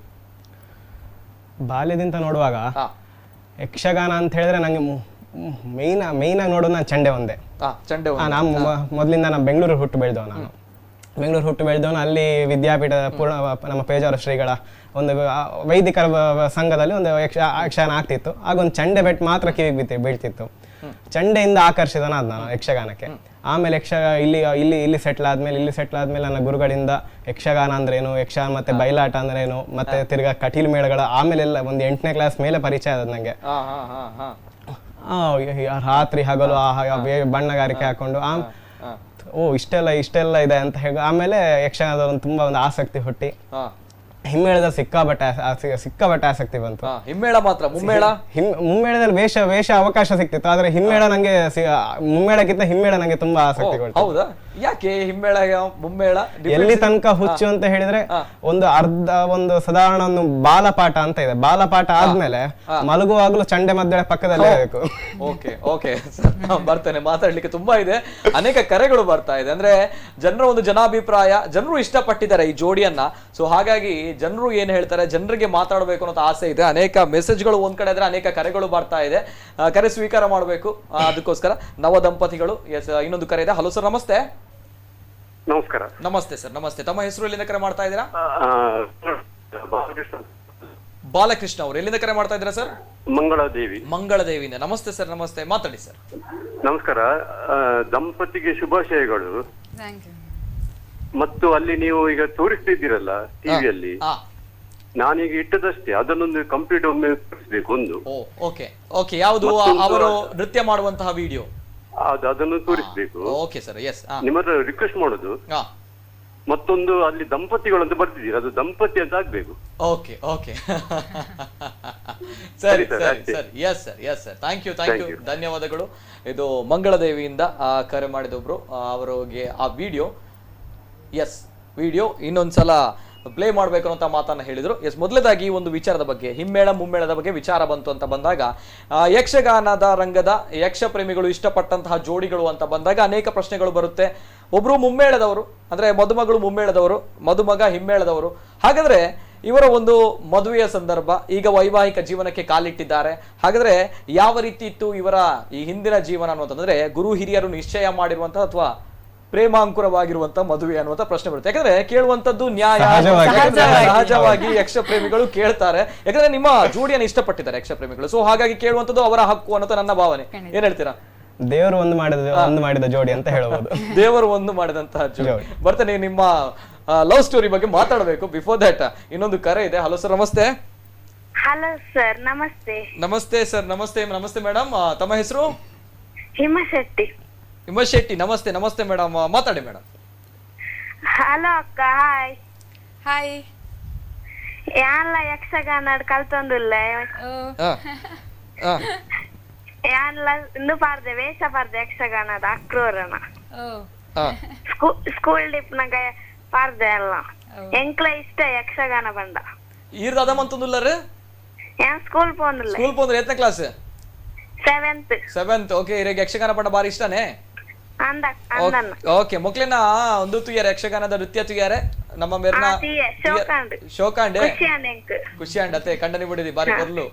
Speaker 4: ಬಾಲ್ಯದಿಂದ ನೋಡುವಾಗ ಯಕ್ಷಗಾನ ಅಂತ ಹೇಳಿದ್ರೆ ನಂಗೆ ಮೇನ್ ಆಗಿ ನೋಡೋದು ನಾನು ಚಂಡೆ ಒಂದೇ. ನಾನು ಮೊದಲಿಂದ ನಾನು ಬೆಂಗಳೂರು ಹುಟ್ಟು ಬೆಳೆದವನು. ಅಲ್ಲಿ ವಿದ್ಯಾಪೀಠದ ನಮ್ಮ ಪೇಜಾವರ ಶ್ರೀಗಳ ಒಂದು ವೈದಿಕರ ಸಂಘದಲ್ಲಿ ಒಂದು ಯಕ್ಷಗಾನ ಆಗ್ತಿತ್ತು. ಆಗ ಒಂದು ಚಂಡೆ ಬೆಟ್ ಮಾತ್ರ ಕಿವಿಗೆ ಬೀಳ್ತಿತ್ತು. ಚಂಡೆಯಿಂದ ಆಕರ್ಷಿತನಾದ ನಾನು ಯಕ್ಷಗಾನಕ್ಕೆ. ಆಮೇಲೆ ಇಲ್ಲಿ ಸೆಟ್ಲ್ ಆದ್ಮೇಲೆ ನನ್ನ ಗುರುಗಳಿಂದ ಯಕ್ಷಗಾನ ಅಂದ್ರೇನು, ಯಕ್ಷಗಾನ ಮತ್ತೆ ಬಯಲಾಟ ಅಂದ್ರೇನು, ಮತ್ತೆ ತಿರ್ಗಾ ಕಟೀಲು ಮೇಳಗಳ ಆಮೇಲೆಲ್ಲ ಒಂದು 8ನೇ ಕ್ಲಾಸ್ ಮೇಲೆ ಪರಿಚಯ ಆದ ನಂಗೆ. ರಾತ್ರಿ ಹಗಲು ಬಣ್ಣಗಾರಿಕೆ ಹಾಕೊಂಡು ಇಷ್ಟೆಲ್ಲ ಇದೆ ಅಂತ ಹೇಳಿ ಆಮೇಲೆ ಯಕ್ಷಗಾನದ ತುಂಬಾ ಒಂದು ಆಸಕ್ತಿ ಹುಟ್ಟಿ ಹಿಮ್ಮೇಳದಲ್ಲಿ ಸಿಕ್ಕಾಬಟ್ಟೆ ಆಸಕ್ತಿ ಬಂತು.
Speaker 1: ಹಿಮ್ಮೇಳ ಮಾತ್ರ,
Speaker 4: ಮುಮ್ಮೇಳದಲ್ಲಿ ವೇಷ ಅವಕಾಶ ಸಿಕ್ತಿತ್ತು. ಆದ್ರೆ ಹಿಮ್ಮೇಳ ನಂಗೆ ಮುಮ್ಮೇಳಕ್ಕಿಂತ ಹಿಮ್ಮೇಳ ನಂಗೆ ತುಂಬಾ ಆಸಕ್ತಿ ಕೊಡ್ತು.
Speaker 1: ಹೌದಾ? ಯಾಕೆ ಹಿಮ್ಮೇಳ ಮುಮ್ಮೇಳ
Speaker 4: ಎಲ್ಲಿ ತನಕ ಹುಚ್ಚು ಅಂತ ಹೇಳಿದ್ರೆ ಒಂದು ಸಾಧಾರಣ ಒಂದು ಬಾಲಪಾಠ ಅಂತ ಇದೆ. ಬಾಲಪಾಠ ಆದ್ಮೇಲೆ ಮಲಗುವಾಗ್ಲೂ ಚಂಡೆ ಮದ್ದಳೆ ಪಕ್ಕದಲ್ಲೇ ಬೇಕು.
Speaker 1: ಓಕೆ ಬರ್ತೇನೆ, ಮಾತಾಡ್ಲಿಕ್ಕೆ ತುಂಬಾ ಇದೆ. ಅನೇಕ ಕರೆಗಳು ಬರ್ತಾ ಇದೆ. ಅಂದ್ರೆ ಜನರ ಒಂದು ಜನಾಭಿಪ್ರಾಯ, ಜನರು ಇಷ್ಟಪಟ್ಟಿದ್ದಾರೆ ಈ ಜೋಡಿಯನ್ನ. ಸೊ ಹಾಗಾಗಿ ಜನರು ಏನ್ ಹೇಳ್ತಾರೆ, ಜನರಿಗೆ ಮಾತಾಡಬೇಕು ಅನ್ನೋ ಆಸೆ ಇದೆ. ಅನೇಕ ಮೆಸೇಜ್ಗಳು ಒಂದ್ ಕಡೆ ಇದ್ರೆ ಅನೇಕ ಕರೆಗಳು ಬರ್ತಾ ಇದೆ. ಕರೆ ಸ್ವೀಕಾರ ಮಾಡಬೇಕು, ಅದಕ್ಕೋಸ್ಕರ ನವ ದಂಪತಿಗಳು. ಇನ್ನೊಂದು ಕರೆ ಇದೆ. ಹಲೋ ಸರ್, ನಮಸ್ತೆ.
Speaker 8: ನಮಸ್ಕಾರ.
Speaker 1: ನಮಸ್ತೆ ಸರ್, ನಮಸ್ತೆ. ತಮ್ಮ ಹೆಸರು ಎಲ್ಲಿಂದ ಕರೆ ಮಾಡ್ತಾ ಇದ್ದೀರಾ?
Speaker 8: ಬಾಲಕೃಷ್ಣ.
Speaker 1: ಬಾಲಕೃಷ್ಣ ಅವರು ಎಲ್ಲಿಂದ ಕರೆ ಮಾಡ್ತಾ ಇದ್ದೀರಾ ಸರ್?
Speaker 8: ಮಂಗಳದೇವಿ.
Speaker 1: ಮಂಗಳದೇವಿಯಿಂದ. ನಮಸ್ತೆ ಸರ್, ನಮಸ್ತೆ, ಮಾತಾಡಿ ಸರ್.
Speaker 8: ನಮಸ್ಕಾರ. ದಂಪತಿಗೆ ಶುಭಾಶಯಗಳು. ಮತ್ತು ಅಲ್ಲಿ ನೀವು ಈಗ ತೋರಿಸ್ತಿದ್ದೀರಲ್ಲ ಟಿವಿಯಲ್ಲಿ, ನಾನೀಗ ಇಟ್ಟದಷ್ಟೇ, ಅದನ್ನೊಂದು ಕಂಪ್ಲೀಟ್ ಒಮ್ಮೆ ತೋರಿಸ್ಬೇಕು ಒಂದು.
Speaker 1: ಓಕೆ ಓಕೆ, ಯಾವುದು ಅವರು ನೃತ್ಯ ಮಾಡುವಂತಹ ವಿಡಿಯೋ?
Speaker 8: ಅದನ್ನು ತೋರಿಸ್ಬೇಕು.
Speaker 1: Okay sir, yes.
Speaker 8: ನಿಮ್ಮ ರಿಕ್ವೆಸ್ಟ್ ಮಾಡೋದು. ಮತ್ತೊಂದು ಅಲ್ಲಿ ದಂಪತಿಗಳಂತ ಬರ್ತಿದ್ದೀರಾ, ಅದು ದಂಪತಿ ಅಂತ ಆಗ್ಬೇಕು.
Speaker 1: ಓಕೆ ಓಕೆ, ಸರಿ ಸರಿ ಸರಿ, yes sir, yes sir. Thank you, ಧನ್ಯವಾದಗಳು. ಇದು ಮಂಗಳದೇವಿಯಿಂದ ಕರೆ ಮಾಡಿದೊಬ್ರು, ಅವರಿಗೆ ಆ ವಿಡಿಯೋ, ಎಸ್ ವಿಡಿಯೋ ಇನ್ನೊಂದ್ಸಲ ಪ್ಲೇ ಮಾಡಬೇಕು ಅಂತ ಮಾತನ್ನ ಹೇಳಿದ್ರು. ಎಸ್, ಮೊದಲದಾಗಿ ಒಂದು ವಿಚಾರದ ಬಗ್ಗೆ, ಹಿಮ್ಮೇಳ ಮುಮ್ಮೇಳದ ಬಗ್ಗೆ ವಿಚಾರ ಬಂತು ಅಂತ ಬಂದಾಗ, ಯಕ್ಷಗಾನದ ರಂಗದ ಯಕ್ಷ ಪ್ರೇಮಿಗಳು ಇಷ್ಟಪಟ್ಟಂತಹ ಜೋಡಿಗಳು ಅಂತ ಬಂದಾಗ ಅನೇಕ ಪ್ರಶ್ನೆಗಳು ಬರುತ್ತೆ. ಒಬ್ರು ಮುಮ್ಮೇಳದವರು, ಅಂದ್ರೆ ಮದುಮಗಳು ಮುಮ್ಮೇಳದವರು, ಮದುಮಗ ಹಿಮ್ಮೇಳದವರು. ಹಾಗಾದ್ರೆ ಇವರ ಒಂದು ಮದುವೆಯ ಸಂದರ್ಭ, ಈಗ ವೈವಾಹಿಕ ಜೀವನಕ್ಕೆ ಕಾಲಿಟ್ಟಿದ್ದಾರೆ. ಹಾಗಾದ್ರೆ ಯಾವ ರೀತಿ ಇತ್ತು ಇವರ ಈ ಹಿಂದಿನ ಜೀವನ ಅನ್ನುವಂತಂದ್ರೆ, ಗುರು ಹಿರಿಯರು ನಿಶ್ಚಯ ಮಾಡಿರುವಂತಹ ಅಥವಾ ಪ್ರೇಮಾಂಕುರವಾಗಿರುವಂತಹ ಮದುವೆ ಅನ್ನುವಂತ ಪ್ರಶ್ನೆ ಬರುತ್ತೆ. ಯಾಕಂದ್ರೆ ಕೇಳುವಂತದ್ದು ನ್ಯಾಯ, ಸಹಜವಾಗಿ ಯಕ್ಷ ಪ್ರೇಮಿಗಳು ಕೇಳ್ತಾರೆ. ಯಾಕಂದ್ರೆ ನಿಮ್ಮ ಜೋಡಿಯನ್ನು ಇಷ್ಟಪಟ್ಟಿದ್ದಾರೆ ಯಕ್ಷ ಪ್ರೇಮಿಗಳು, ಸೊ ಹಾಗಾಗಿ ಕೇಳುವಂತದ್ದು ಅವರ ಹಕ್ಕು ಅನ್ನೋದು ನನ್ನ ಭಾವನೆ. ಏನ್ ಹೇಳ್ತೀರಾ?
Speaker 4: ದೇವರು ಒಂದು ಮಾಡಿದ ಜೋಡಿ ಅಂತ ಹೇಳ್ಬೋದು.
Speaker 1: ದೇವರು ಒಂದು ಮಾಡಿದಂತಹ ಜೋಡಿ. ಬರ್ತೇನೆ, ನಿಮ್ಮ ಲವ್ ಸ್ಟೋರಿ ಬಗ್ಗೆ ಮಾತಾಡಬೇಕು. ಬಿಫೋರ್ ದಟ್ ಇನ್ನೊಂದು ಕರೆ ಇದೆ. ಹಲೋ ಸರ್, ನಮಸ್ತೆ.
Speaker 7: ಹಲೋ ಸರ್, ನಮಸ್ತೆ.
Speaker 1: ನಮಸ್ತೆ ಸರ್, ನಮಸ್ತೆ. ನಮಸ್ತೆ ಮೇಡಮ್, ತಮ್ಮ ಹೆಸರು?
Speaker 7: ಹಿಮಶೆಟ್ಟಿ.
Speaker 1: ಹಿಮಶೆಟ್ಟಿ, ನಮಸ್ತೆ. ನಮಸ್ತೆ ಮೇಡಮ್, ಮಾತಾಡಿ ಮೇಡಮ್.
Speaker 7: ಹಲೋ ಅಕ್ಕ, ಹಾಯ್.
Speaker 5: ಹಾಯ್.
Speaker 7: ಯಾನ್ಲ ಯಕ್ಷಗಾನ ಕಲ್ತೊಂದುಲ್ಲ ಯಾನ್ಲ ಇಂದು ಪಾರ್ದೆ ವೇಷ ಪಾರ್ದೆ ಯಕ್ಷಗಾನದ ಅಕ್ರೂರನ ಸ್ಕೂಲ್ ಡಿಪ್ನಾಗ ಪಾರ್ದೆ ಅಲ್ಲ ಎಂಕ್ಲ ಇಷ್ಟ ಯಕ್ಷಗಾನ ಬಂದ
Speaker 1: ಈರ್ದ ಅದ
Speaker 7: ಏನ್ ಸ್ಕೂಲ್ ಪೋಂದಿಲ್ಲ.
Speaker 1: ಸ್ಕೂಲ್ ಪೋಂದ್ರೆ ಎತ್ತನೇ ಕ್ಲಾಸ್? ಸೆವೆಂತ್. ಓಕೆ, ಇರಗೆ ಯಕ್ಷಗಾನ ಪಂಡ ಬಾರಿ ಇಷ್ಟನೇ? ಓಕೆ, ಮೊಕ್ಲಿನ ಒಂದು ತುಯ್ಯಾರೆ ಯಕ್ಷಗಾನದ ನೃತ್ಯ ತುಯ್ಯಾರೆ ನಮ್ಮ ಮೇರ್ನ ಶೋಕಾಂಡೆ ಖುಷಿ ಅಂಡತೆ ಕಂಡನಿ ಬಿಡಿದಿ ಬಾರಿ ಬರ್ಲು.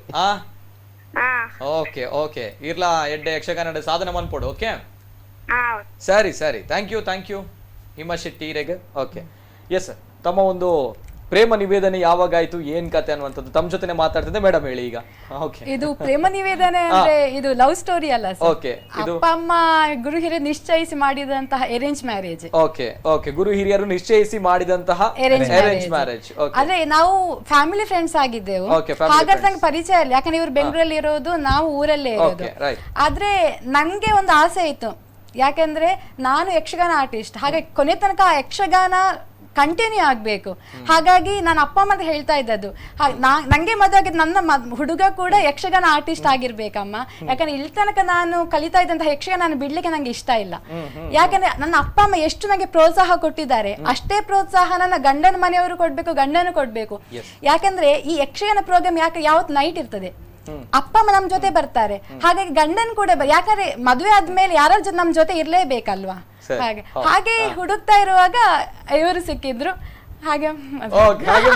Speaker 1: ಓಕೆ ಓಕೆ, ಇರ್ಲಾ ಎಡ್ಡೆ ಯಕ್ಷಗಾನ ಸಾಧನೆ ಮನ್ಪೋಡು. ಓಕೆ, ಸರಿ ಸರಿ, ಥ್ಯಾಂಕ್ ಯು ಹಿಮಾ ಶೆಟ್ಟಿ ಇರೆಗೆ. Okay, yes sir. ತಮ್ಮ ಒಂದು ಪ್ರೇಮ ನಿವೇದನೆ ಯಾವಾಗ ಆಯ್ತು, ಏನ್ ಕತೆ ಅನ್ನುವಂಥದ್ದು ತಮ್ಮ ಜೊತೆ ಮಾತಾಡ್ತಿದ್ದೆ. ಮೇಡಮ್ ಹೇಳಿ ಈಗ. ಓಕೆ,
Speaker 5: ಇದು ಪ್ರೇಮ ನಿವೇದನೆ ಅಂದ್ರೆ ಇದು ಲವ್ ಸ್ಟೋರಿ ಅಲ್ಲ ಸರ್.
Speaker 1: ಓಕೆ, ಇದು
Speaker 5: ಅಪ್ಪ ಅಮ್ಮ ಗುರು ಹಿರಿಯರು ನಿಶ್ಚಯಿಸಿ ಮಾಡಿದಂತಹ ಅರೇಂಜ್ ಮ್ಯಾರೇಜ್.
Speaker 1: ಓಕೆ ಓಕೆ, ಗುರು ಹಿರಿಯರು ನಿಶ್ಚಯಿಸಿ ಮಾಡಿದಂತಹ ಅರೇಂಜ್ ಮ್ಯಾರೇಜ್.
Speaker 5: ಆದ್ರೆ ನಾವು ಫ್ಯಾಮಿಲಿ ಫ್ರೆಂಡ್ಸ್ ಆಗಿದ್ದೆವು, ಹಾಗಾದ್ರೆ ನಂಗೆ ಪರಿಚಯ ಇಲ್ಲ. ಯಾಕಂದ್ರೆ ಇವ್ರು ಬೆಂಗಳೂರಲ್ಲಿ ಇರೋದು, ನಾವು ಊರಲ್ಲೇ ಇರೋದು. ಆದ್ರೆ ನಂಗೆ ಒಂದು ಆಸೆ ಇತ್ತು, ಯಾಕಂದ್ರೆ ನಾನು ಯಕ್ಷಗಾನ ಆರ್ಟಿಸ್ಟ್, ಹಾಗೆ ಕೊನೆ ತನಕ ಆ ಯಕ್ಷಗಾನ ಕಂಟಿನ್ಯೂ ಆಗ್ಬೇಕು. ಹಾಗಾಗಿ ನಾನು ಅಪ್ಪ ಅಮ್ಮಗೆ ಹೇಳ್ತಾ ಇದ್ದದ್ದು, ನಂಗೆ ಮದುವೆ ಆಗಿದ್ದು ನನ್ನ ಹುಡುಗ ಕೂಡ ಯಕ್ಷಗಾನ ಆರ್ಟಿಸ್ಟ್ ಆಗಿರ್ಬೇಕಮ್ಮ. ಯಾಕಂದ್ರೆ ಇಲ್ಲಿ ತನಕ ನಾನು ಕಲಿತಾ ಇದ್ದಂತಹ ಯಕ್ಷಗಾನ ನಾನು ಬಿಡ್ಲಿಕ್ಕೆ ನಂಗೆ ಇಷ್ಟ ಇಲ್ಲ. ಯಾಕಂದ್ರೆ ನನ್ನ ಅಪ್ಪ ಅಮ್ಮ ಎಷ್ಟು ನಂಗೆ ಪ್ರೋತ್ಸಾಹ ಕೊಟ್ಟಿದ್ದಾರೆ, ಅಷ್ಟೇ ಪ್ರೋತ್ಸಾಹ ನನ್ನ ಗಂಡನ ಮನೆಯವರು ಕೊಡ್ಬೇಕು, ಗಂಡನು ಕೊಡ್ಬೇಕು. ಯಾಕಂದ್ರೆ ಈ ಯಕ್ಷಗಾನ ಪ್ರೋಗ್ರಾಮ್ ಯಾವತ್ತು ನೈಟ್ ಇರ್ತದೆ, ಅಪ್ಪ ಅಮ್ಮ ನಮ್ ಜೊತೆ ಬರ್ತಾರೆ. ಹಾಗಾಗಿ ಗಂಡನ್ ಕೂಡ ಯಾಕಂದ್ರೆ ಮದುವೆ ಆದ್ಮೇಲೆ ಯಾರ ಜೊತೆ ನಮ್ ಜೊತೆ ಇರ್ಲೇಬೇಕಲ್ವಾ. ಹಾಗೆ ಹುಡುಕ್ತಾ ಇರುವಾಗ ಇವರು ಸಿಕ್ಕಿದ್ರು, ಹಾಗೆ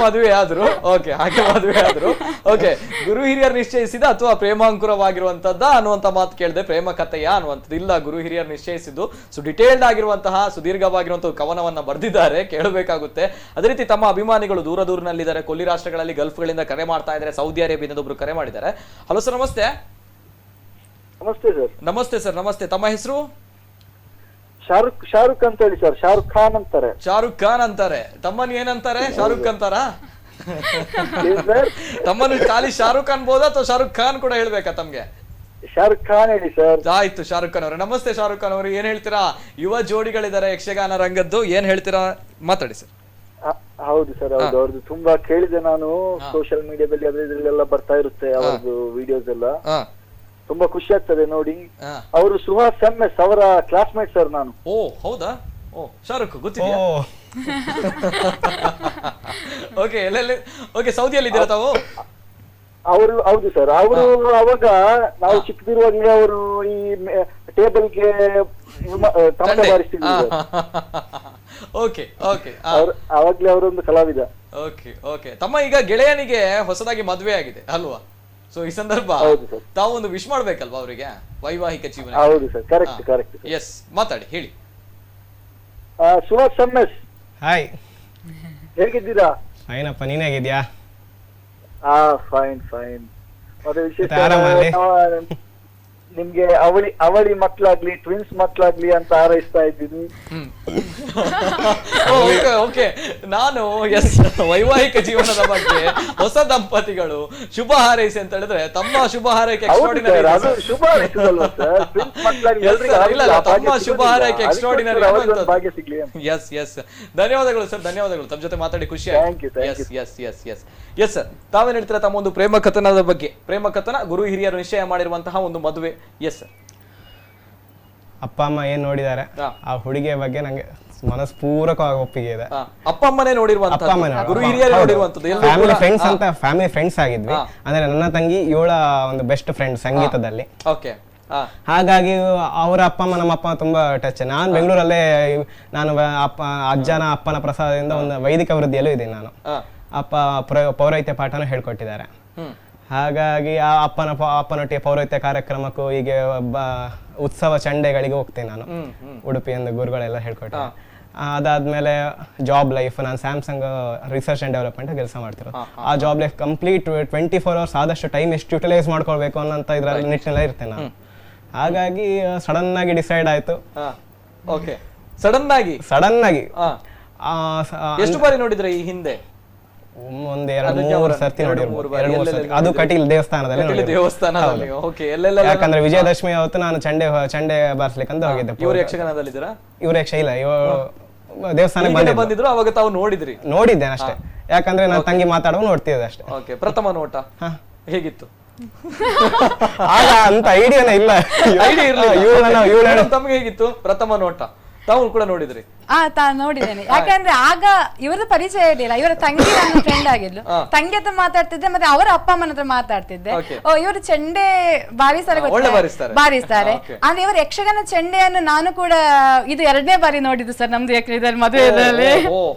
Speaker 1: ಮದುವೆ ಆದ್ರು. ಓಕೆ, ಹಾಗೆ ಮದುವೆ ಆದ್ರು. ಓಕೆ, ಗುರು ಹಿರಿಯರು ನಿಶ್ಚಯಿಸಿದ ಅಥವಾ ಪ್ರೇಮಾಂಕುರವಾಗಿರುವಂತದ್ದ ಅನ್ನುವಂತ ಮಾತು ಕೇಳಿದೆ. ಪ್ರೇಮ ಕಥೆಯ ಅನ್ನುವಂಥದ್ದು ಇಲ್ಲ, ಗುರು ಹಿರಿಯರು ನಿಶ್ಚಯಿಸಿದ್ದು. ಸೊ ಡಿಟೇಲ್ಡ್ ಆಗಿರುವಂತಹ ಸುದೀರ್ಘವಾಗಿರುವಂತಹ ಕವನವನ್ನ ಬರೆದಿದ್ದಾರೆ, ಕೇಳಬೇಕಾಗುತ್ತೆ. ಅದೇ ರೀತಿ ತಮ್ಮ ಅಭಿಮಾನಿಗಳು ದೂರದೂರಿನಲ್ಲಿದ್ದಾರೆ, ಕೊಲ್ಲಿ ರಾಷ್ಟ್ರಗಳಲ್ಲಿ, ಗಲ್ಫ್ಗಳಿಂದ ಕರೆ ಮಾಡ್ತಾ ಇದ್ದಾರೆ. ಸೌದಿ ಅರೇಬಿಯಾದಿಂದ ಒಬ್ರು ಕರೆ ಮಾಡಿದ್ದಾರೆ. ಹಲೋ ಸರ್, ನಮಸ್ತೆ.
Speaker 6: ನಮಸ್ತೆ ಸರ್.
Speaker 1: ನಮಸ್ತೆ ಸರ್, ನಮಸ್ತೆ. ತಮ್ಮ ಹೆಸರು?
Speaker 6: ಶಾರುಖ್ ಅಂತ ಹೇಳಿ ಸರ್. ಶಾರುಖ್ ಖಾನ್ ಅಂತಾರೆ.
Speaker 1: ಶಾರುಖ್ ಖಾನ್ ಅಂತಾರೆ. ತಮ್ಮನ್ ಏನಂತಾರೆ? ಶಾರುಖ್ ಅಂತಾರ? ತಮ್ಮನ್ನು ಖಾಲಿ ಶಾರುಖ್ ಅನ್ಬೋದಾ ಅಥವಾ ಶಾರುಖ್ ಖಾನ್ ಕೂಡ ಹೇಳ್ಬೇಕಾ ತಮ್ಗೆ?
Speaker 6: ಶಾರುಖ್ ಖಾನ್ ಹೇಳಿ ಸರ್.
Speaker 1: ಆಯ್ತು ಶಾರುಖ್ ಖಾನ್ ಅವರೇ. ನಮಸ್ತೆ ಶಾರುಖ್ ಖಾನ್ ಅವರು, ಏನ್ ಹೇಳ್ತೀರಾ? ಯುವ ಜೋಡಿಗಳಿದ್ದಾರೆ ಯಕ್ಷಗಾನ ರಂಗದ್ದು, ಏನ್ ಹೇಳ್ತೀರಾ? ಮಾತಾಡಿ ಸರ್.
Speaker 6: ಹೌದು ಸರ್, ಹೌದು. ಅವ್ರದ್ದು ತುಂಬಾ ಕೇಳಿದೆ ನಾನು, ಸೋಷಿಯಲ್ ಮೀಡಿಯಾದಲ್ಲಿ ಅದ್ರಲ್ಲೆಲ್ಲ ಬರ್ತಾ ಇರುತ್ತೆ ಅವ್ರದ್ದು ವಿಡಿಯೋಸ್ ಎಲ್ಲ. ತುಂಬಾ ಖುಷಿ ಆಗ್ತದೆ ನೋಡಿ. ಅವರು ಸುಹಾಸ್ MS ಅವರ ಕ್ಲಾಸ್ಮೇಟ್ ಸರ್ ನಾನು.
Speaker 1: ಓ ಹೌದಾ? ಓ, ಶಾರುಖ್ ಗೊತ್ತಿದೆಯಾ? ಓಕೆ, ಎಲ್ಲೆಲ್ಲಿ? ಓಕೆ, ಸೌದಿಯಲ್ಲಿ ಇದ್ದೀರಾ ತಾವು?
Speaker 6: ಅವರು ಹೌದು ಸರ್. ಅವರು ಅವಾಗ ನಾವು ಚಿಕ್ಕದಿರುವಾಗಲೇ ಅವರು ಈ ಟೇಬಲ್ಗೆ ಟೊಮೆಟೊ ಬಾರಿಸ್ತಿದ್ರು.
Speaker 1: ಓಕೆ ಓಕೆ,
Speaker 6: ಅವಾಗ್ಲೇ ಅವರೊಂದು ಕಲಾವಿದ.
Speaker 1: Okay okay. ತಮ್ಮ ಈಗ ಗೆಳೆಯನಿಗೆ ಹೊಸದಾಗಿ ಮದುವೆ ಆಗಿದೆ ಅಲ್ವಾ? ಸೊ ಈ ಸಂದರ್ಭ ತಾವು ಒಂದು ವಿಶ್ ಮಾಡ್ಬೇಕಲ್ವಾ ಅವರಿಗೆ ವೈವಾಹಿಕ ಜೀವನ?
Speaker 6: ಹೌದು ಸರ್, ಕರೆಕ್ಟ್ ಕರೆಕ್ಟ್.
Speaker 1: ಎಸ್, ಮಾತಾಡಿ, ಹೇಳಿ.
Speaker 6: ಸುಭಾಷ್ ಎಸ್
Speaker 4: ಹಾಯ್,
Speaker 6: ಹೇಗಿದ್ದೀರಾ?
Speaker 4: ಫೈನಪ್ಪ, ನೀನ್ ಹೇಗಿದ್ಯಾ?
Speaker 6: Fine fine. ಮತ್ತೆ ವಿಶೇಷ
Speaker 4: ಮತ್ತೆ ಆರಾಮಲ್ಲಿ?
Speaker 6: ನಿಮ್ಗೆ ಅವಳಿ ಮಕ್ಳಾಗ್ಲಿ ಟ್ವಿನ್ಸ್ ಮಕ್ಳಾಗ್ಲಿ ಅಂತ ಹಾರೈಸ್ತಾ ಇದ್ದೀನಿ.
Speaker 1: ಓಕೆ, ನಾನು ಎಸ್ ವೈವಾಹಿಕ ಜೀವನದ ಬಗ್ಗೆ ಹೊಸ ದಂಪತಿಗಳು ಶುಭ ಹಾರೈಸಿ ಅಂತ ಹೇಳಿದ್ರೆ ತಮ್ಮ ಶುಭ ಹಾರೈಕೆ ಎಕ್ಸ್ಟ್ರಾರ್ಡಿನರಿ.
Speaker 6: ಅದು ಶುಭ ಹಾರೈಸಲ್ವಾ ಸರ್? ಟ್ವಿನ್ಸ್ ಮಕ್ಳಾಗ್ಲಿ
Speaker 1: ತಮ್ಮ ಶುಭ ಹಾರೈಕೆ ಎಕ್ಸ್ಟ್ರಾರ್ಡಿನರಿ.
Speaker 6: ಭಾಗ್ಯ ಸಿಗ್ಲಿ.
Speaker 1: ಎಸ್ ಎಸ್, ಧನ್ಯವಾದಗಳು ಸರ್, ಧನ್ಯವಾದಗಳು. ತಮ್ಮ ಜೊತೆ ಮಾತಾಡಿ ಖುಷಿ ಆಯ್ತು. ಎಸ್ ಸರ್, ತಾವೇನ್ ಹೇಳ್ತೀರಾ ತಮ್ಮ ಒಂದು ಪ್ರೇಮ ಕಥನದ ಬಗ್ಗೆ? ಪ್ರೇಮ ಕಥನ, ಗುರು ಹಿರಿಯರು ನಿಶ್ಚಯ ಮಾಡಿರುವಂತಹ ಒಂದು ಮದುವೆ. ಎಸ್ ಸರ್,
Speaker 4: ಅಪ್ಪ ಅಮ್ಮ ಏನ್ ನೋಡಿದ್ದಾರೆ ಆ ಹುಡುಗಿಯ ಬಗ್ಗೆ ನಂಗೆ ಮನಸ್ಪೂರ್ವಕವಾಗಿ ಒಪ್ಪಿಗೆ ಇದೆ.
Speaker 1: ಅಪ್ಪ ಅಮ್ಮನೇ ನೋಡಿರುವಂತಹ, ಗುರು ಹಿರಿಯರು ನೋಡಿರುವಂತದ್ದು.
Speaker 4: ಫ್ಯಾಮಿಲಿ ಫ್ರೆಂಡ್ಸ್ ಅಂತ ಫ್ಯಾಮಿಲಿ ಫ್ರೆಂಡ್ಸ್ ಆಗಿದ್ವಿ. ಅಂದ್ರೆ ನನ್ನ ತಂಗಿ ಇವಳ ಒಂದು ಬೆಸ್ಟ್ ಫ್ರೆಂಡ್ ಸಂಗೀತದಲ್ಲಿ.
Speaker 1: ಓಕೆ,
Speaker 4: ಹಾಗಾಗಿ ಅವರ ಅಪ್ಪ ಅಮ್ಮ ನಮ್ಮ ಅಪ್ಪ ತುಂಬಾ ಟಚ್. ನಾನು ಬೆಂಗಳೂರಲ್ಲೇ ನಾನು ಅಜ್ಜನ ಅಪ್ಪನ ಪ್ರಸಾದದಿಂದ ಒಂದು ವೈದಿಕ ವೃದ್ಧಿಯಲ್ಲೂ ಇದ್ದೀನಿ ನಾನು. ಅಪ್ಪ ಪೌರಹಿತ್ಯ ಪಾಠನ ಹೇಳ್ಕೊಟ್ಟಿದ್ದಾರೆ. ಹಾಗಾಗಿ ಆ ಅಪ್ಪನೊಟ್ಟಿಗೆ ಪೌರಹಿತ್ಯ ಕಾರ್ಯಕ್ರಮಕ್ಕೂ ಹೀಗೆ ಉತ್ಸವ ಚಂಡೆಗಳಿಗೆ ಹೋಗ್ತೇನೆ ನಾನು. ಉಡುಪಿಯಿಂದ ಗುರುಗಳೆಲ್ಲ ಹೇಳ್ಕೊಟ್ಟೆ. ಅದಾದ್ಮೇಲೆ ಜಾಬ್ ಲೈಫ್, ನಾನು ಸ್ಯಾಮ್ಸಂಗ್ ರಿಸರ್ಚ್ ಅಂಡ್ ಡೆವಲಪ್ಮೆಂಟ್ ಕೆಲಸ ಮಾಡ್ತಿರೋದು. ಆ ಜಾಬ್ ಲೈಫ್ ಕಂಪ್ಲೀಟ್ 24 hours ಆದಷ್ಟು ಟೈಮ್ ಎಷ್ಟು ಯುಟಿಲೈಸ್ ಮಾಡ್ಕೊಳ್ಬೇಕು ಅನ್ನೋಂಥ ಇದ್ರಲ್ಲಿ ನಿಟ್ಟಿನಲ್ಲೇ ಇರ್ತೇನೆ ನಾನು. ಹಾಗಾಗಿ ಸಡನ್ ಆಗಿ ಡಿಸೈಡ್ ಆಯ್ತು.
Speaker 1: ಸಡನ್ ಆಗಿ ಎಷ್ಟು ಬಾರಿ ನೋಡಿದ್ರೆ ಈ ಹಿಂದೆ?
Speaker 4: ಒಂದ್ 2-3 ಸರ್ತಿ ನೋಡಿರ್ಬೋದು. 2-3 ಸರ್ತಿ. ಅದು ಕಟೀಲ್ ದೇವಸ್ಥಾನದಲ್ಲಿ. ಯಾಕಂದ್ರೆ ವಿಜಯದಶಮಿ ಅವತ್ತು ನಾನು ಚಂಡೆ ಬಾರಿಸ್ಲಿಕ್ಕೆ ಅಂತ ಹೋಗಿದ್ದೆ.
Speaker 1: ಇವರು ಯಕ್ಷಗಾನದಲ್ಲಿದ್ದೀರಾ?
Speaker 4: ಇವ್ರು ಇಲ್ಲ, ದೇವಸ್ಥಾನಕ್ಕೆ ಬಂದಿದ್ರು.
Speaker 1: ಅವಾಗ ತಾವು ನೋಡಿದ್ರಿ?
Speaker 4: ನೋಡಿದ್ದೇನೆ ಅಷ್ಟೇ, ಯಾಕಂದ್ರೆ ನನ್ನ ತಂಗಿ ಮಾತಾಡುವ ನೋಡ್ತಿದ್ದೆ ಅಷ್ಟೇ.
Speaker 1: ಓಕೆ, ಪ್ರಥಮ ನೋಟ ಹೇಗಿತ್ತು?
Speaker 4: ಆಗ ಅಂತ ಐಡಿಯಾನೇ ಇಲ್ಲ.
Speaker 1: ತಮಗೆ ಹೇಗಿತ್ತು ಪ್ರಥಮ ನೋಟ? ತಾವು ಕೂಡ ನೋಡಿದ್ರಿ?
Speaker 5: ನೋಡಿದ್ದೇನೆ. ಯಾಕಂದ್ರೆ ಆಗ ಇವರ ಪರಿಚಯ ಇರಲಿಲ್ಲ. ಇವರ ತಂಗಿ ನನ್ನ ಫ್ರೆಂಡ್ ಆಗಿದ್ಲು. ತಂಗಿ ಹತ್ರ ಮಾತಾಡ್ತಿದ್ದೆ, ಮತ್ತೆ ಅವರ ಅಪ್ಪ ಅಮ್ಮನ ಹತ್ರ ಮಾತಾಡ್ತಿದ್ದೆ. ಇವರು ಚೆಂಡೆ ಬಾರಿಸ್ತಾರೆ, ಅಂದ್ರೆ ಇವರು ಯಕ್ಷಗಾನ ಚೆಂಡೆಯನ್ನು ನಾನು ಕೂಡ ಇದು 2ನೇ ಬಾರಿ ನೋಡಿದ್ದು ಸರ್ ನಮ್ದು ಇದರಲ್ಲಿ ಮದುವೆಯಲ್ಲಿ.